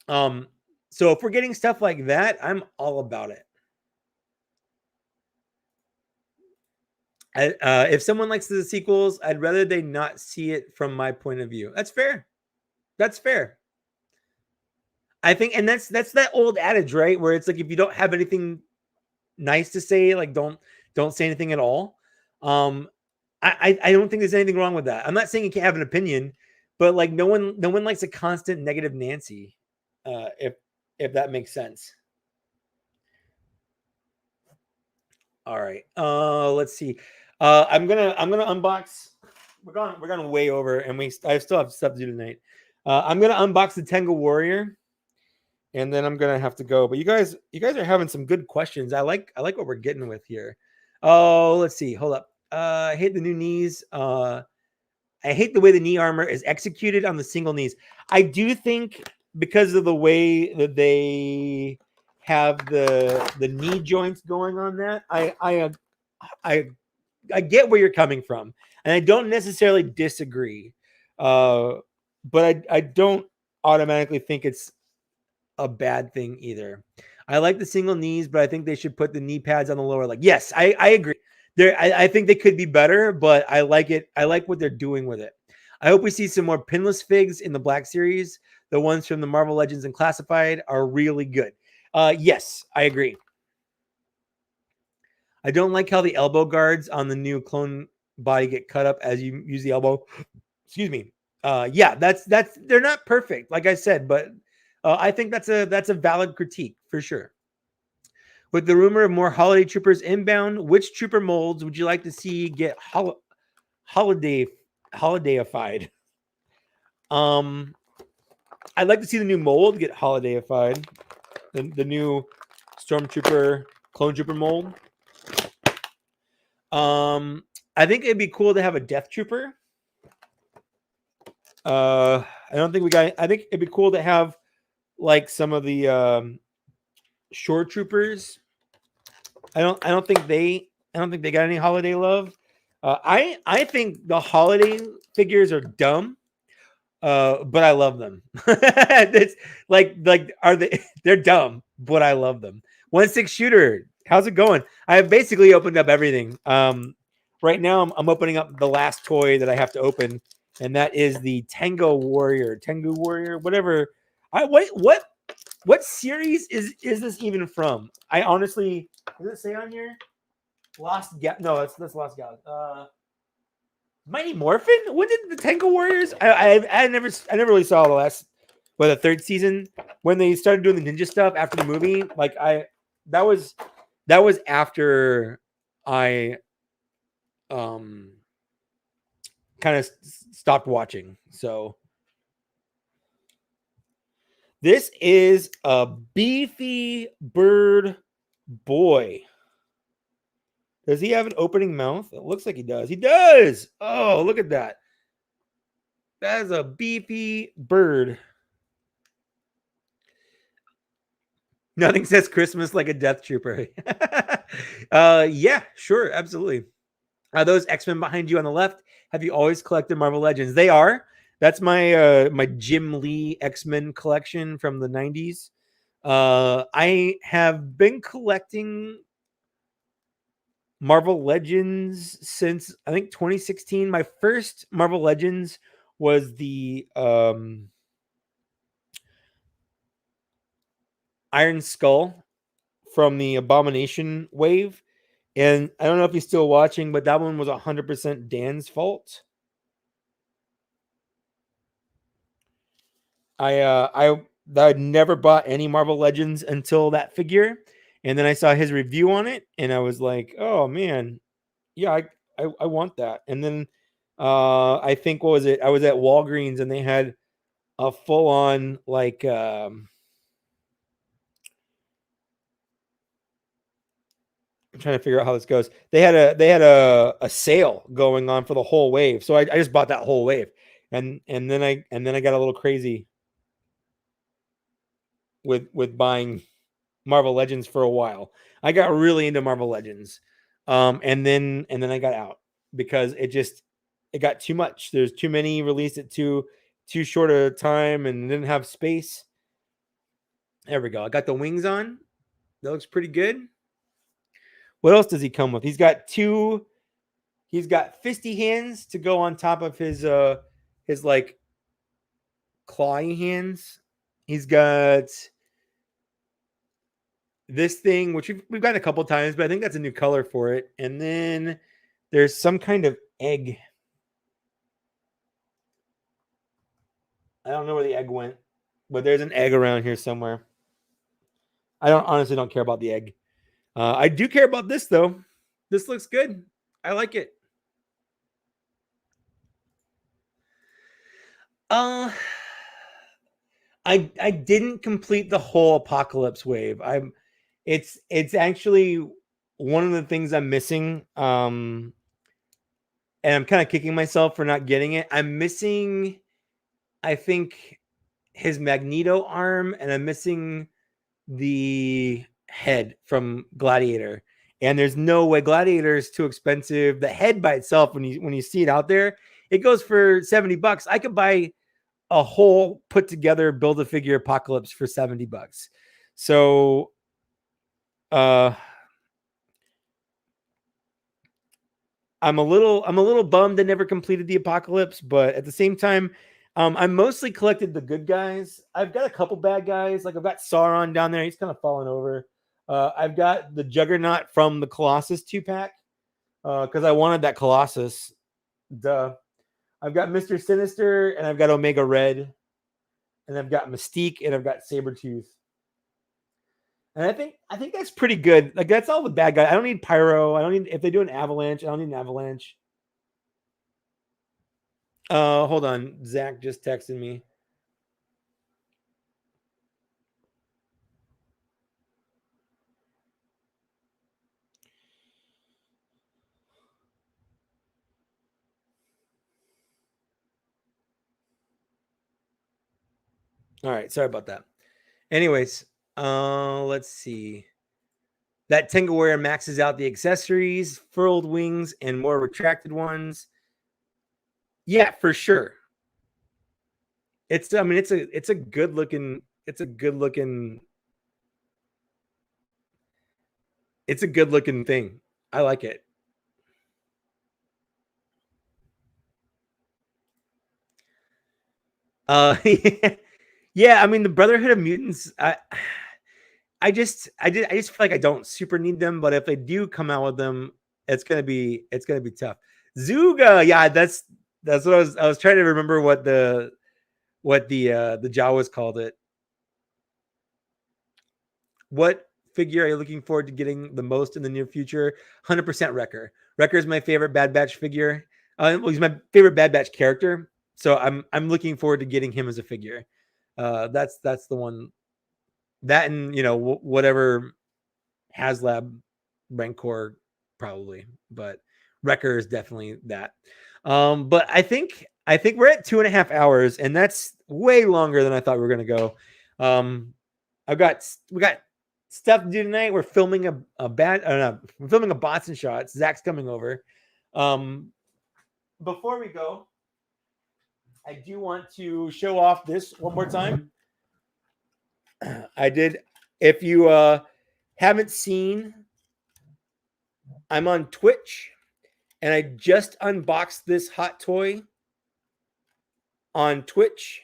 So if we're getting stuff like that, I'm all about it. If someone likes the sequels, I'd rather they not see it from my point of view. That's fair. That's fair. I think, and that's that old adage, right? Where it's like if you don't have anything nice to say, like don't say anything at all. I don't think there's anything wrong with that. I'm not saying you can't have an opinion, but like no one likes a constant negative Nancy. If that makes sense. All right. Let's see. I'm gonna unbox. We're gone way over, and I still have stuff to do tonight. I'm gonna unbox the Tengu Warrior, and then I'm gonna have to go. But you guys are having some good questions. I like what we're getting with here. Oh, let's see. Hold up. I hate the new knees. I hate the way the knee armor is executed on the single knees. I do think because of the way that they have the knee joints going on that, I get where you're coming from, and I don't necessarily disagree. But I don't automatically think it's a bad thing either. I like the single knees, but I think they should put the knee pads on the lower leg. Yes, I agree. I think they could be better, but I like it. I like what they're doing with it. I hope we see some more pinless figs in the Black Series. The ones from the Marvel Legends and Classified are really good. Yes, I agree. I don't like how the elbow guards on the new clone body get cut up as you use the elbow. Excuse me. Yeah, that's they're not perfect, like I said, but I think that's a valid critique for sure. With the rumor of more holiday troopers inbound, which trooper molds would you like to see get holidayified? I'd like to see the new mold get holidayified. The new stormtrooper clone trooper mold. I think it'd be cool to have a death trooper. I don't think we got. I think it'd be cool to have like some of the shore troopers. I don't think they got any holiday love. I think the holiday figures are dumb, but I love them. It's like are they? They're dumb, but I love them. 1/6 shooter, how's it going? I have basically opened up everything. Right now I'm opening up the last toy that I have to open, and that is the Tengu Warrior, whatever. What series is this even from? I honestly, does it say on here? No, that's Lost Galaxy. Mighty Morphin? When did the Tengu Warriors? I never really saw the third season when they started doing the ninja stuff after the movie. Like that was after I kind of stopped watching. So this is a beefy bird boy. Does he have an opening mouth? It looks like he does. He does. Oh, look at that. That is a beefy bird. Nothing says Christmas like a death trooper. Yeah, sure, absolutely. Are those X-Men behind you on the left? Have you always collected Marvel Legends? They are. That's my my Jim Lee X-Men collection from the 90s. I have been collecting Marvel Legends since I think 2016. My first Marvel Legends was the Iron Skull from the Abomination wave. And I don't know if he's still watching, but that one was 100% Dan's fault. I never bought any Marvel Legends until that figure, and then I saw his review on it, and I was like, oh man, yeah, I want that. And then I think what was it? I was at Walgreens and they had a full on like I'm trying to figure out how this goes. They had a sale going on for the whole wave, so I just bought that whole wave, and then I got a little crazy with buying Marvel Legends for a while. I got really into Marvel Legends, and then I got out because it got too much. There's too many released at too short a time and didn't have space. There we go. I got the wings on. That looks pretty good. What else does he come with? He's got fisty hands to go on top of his like clawy hands. He's got this thing, which we've gotten a couple times, but I think that's a new color for it. And then there's some kind of egg. I don't know where the egg went, but there's an egg around here somewhere. I honestly don't care about the egg. I do care about this though. This looks good. I like it. I didn't complete the whole Apocalypse wave. It's actually one of the things I'm missing. And I'm kind of kicking myself for not getting it. I'm missing, I think, his Magneto arm, and I'm missing the head from Gladiator. And there's no way. Gladiator is too expensive. The head by itself, when you see it out there, it goes for $70. I could buy a whole put together build a figure Apocalypse for $70. So I'm a little bummed I never completed the Apocalypse, but at the same time, I mostly collected the good guys. I've got a couple bad guys. Like I've got Sauron down there. He's kind of falling over. I've got the Juggernaut from the Colossus 2-pack because I wanted that Colossus. Duh. I've got Mr. Sinister, and I've got Omega Red, and I've got Mystique, and I've got Sabretooth. And I think that's pretty good. Like that's all the bad guys. I don't need Pyro. I don't need, if they do an Avalanche, I don't need an Avalanche. Hold on. Zach just texted me. All right, sorry about that. Anyways, let's see. That Tenga Warrior maxes out the accessories, furled wings, and more retracted ones. Yeah, for sure. It's a good looking thing. I like it. Yeah, I mean the Brotherhood of Mutants. I just feel like I don't super need them, but if they do come out with them, it's gonna be tough. Zuga, yeah, that's what I was trying to remember what the Jawas called it. What figure are you looking forward to getting the most in the near future? 100% Wrecker. Wrecker is my favorite Bad Batch figure. Well, he's my favorite Bad Batch character, so I'm looking forward to getting him as a figure. That's the one. That and whatever HasLab Rancor probably, but Wrecker is definitely that. But I think we're at 2.5 hours, and that's way longer than I thought we were gonna go. We got stuff to do tonight. We're filming we're filming a bots and shots. Zach's coming over. Before we go, I do want to show off this one more time. I did. If you haven't seen, I'm on Twitch, and I just unboxed this hot toy on Twitch.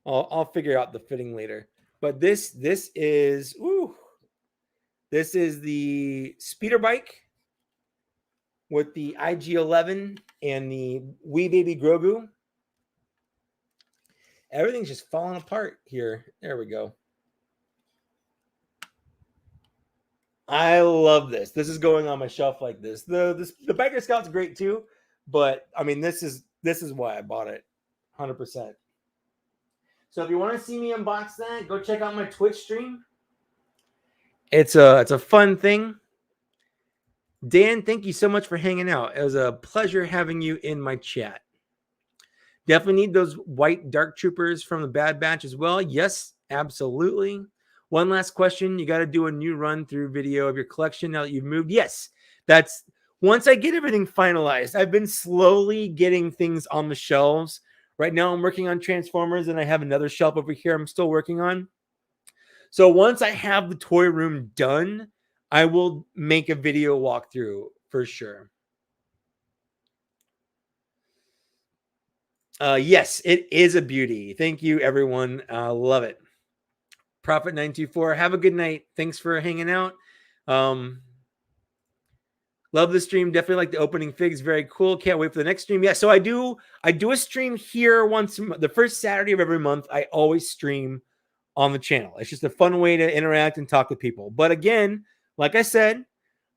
I'll figure out the fitting later. But this is the speeder bike with the IG-11 and the Wee Baby Grogu. Everything's just falling apart here. There we go. I love this. This is going on my shelf like this. The Biker Scout's great too, but I mean this is why I bought it, 100%. So if you want to see me unbox that, go check out my Twitch stream. It's a fun thing. Dan, thank you so much for hanging out. It was a pleasure having you in my chat. Definitely need those white dark troopers from the Bad Batch as well. Yes, absolutely. One last question. You got to do a new run through video of your collection now that you've moved. Yes, that's once I get everything finalized. I've been slowly getting things on the shelves. Right now, I'm working on Transformers, and I have another shelf over here I'm still working on. So once I have the toy room done, I will make a video walkthrough for sure. Yes, it is a beauty. Thank you, everyone. Love it. Prophet 924. Have a good night. Thanks for hanging out. Love the stream. Definitely like the opening figs. Very cool. Can't wait for the next stream. Yeah, so I do a stream here once the first Saturday of every month. I always stream on the channel. It's just a fun way to interact and talk with people. But again, like I said,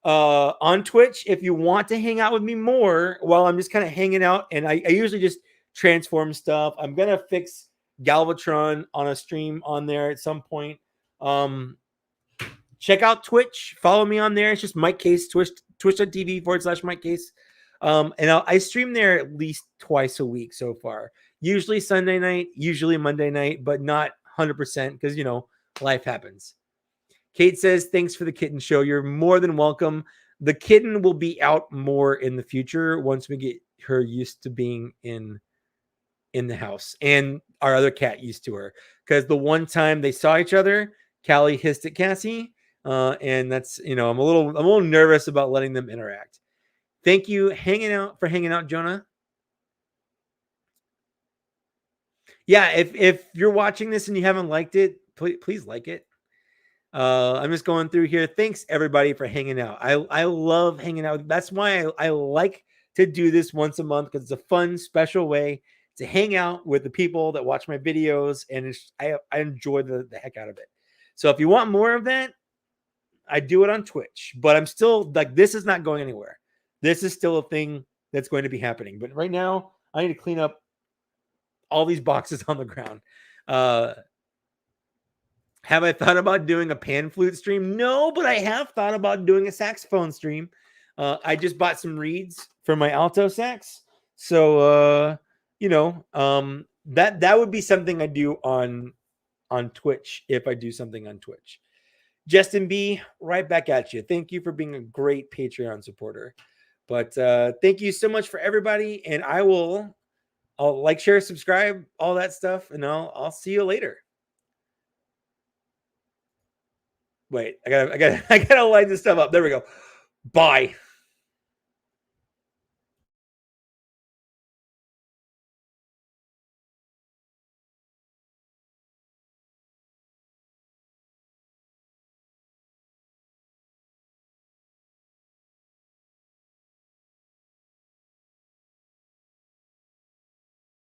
on Twitch, if you want to hang out with me more while I'm just kind of hanging out, and I usually just transform stuff. I'm gonna fix Galvatron on a stream on there at some point. Check out Twitch. Follow me on there. It's just Mike Case, twitch.tv/Mike Case. And I stream there at least twice a week so far. Usually Sunday night, usually Monday night, but not 100% because, life happens. Kate says, thanks for the kitten show. You're more than welcome. The kitten will be out more in the future once we get her used to being in the house and our other cat used to her. Because the one time they saw each other, Callie hissed at Cassie. And that's, I'm a little nervous about letting them interact. Thank you for hanging out, Jonah. Yeah, if you're watching this and you haven't liked it, please like it. I'm just going through here. Thanks everybody for hanging out. I love hanging out. That's why I like to do this once a month, because it's a fun, special way to hang out with the people that watch my videos, and I enjoy the heck out of it. So if you want more of that, I do it on Twitch, but I'm still like, this is not going anywhere. This is still a thing that's going to be happening. But right now, I need to clean up all these boxes on the ground. Have I thought about doing a pan flute stream? No, but I have thought about doing a saxophone stream. I just bought some reeds for my alto sax. So, that would be something I do on Twitch if I do something on Twitch. Justin B, right back at you. Thank you for being a great Patreon supporter. But thank you so much for everybody. And I'll like, share, subscribe, all that stuff. And I'll see you later. Wait, I gotta light this stuff up. There we go. Bye.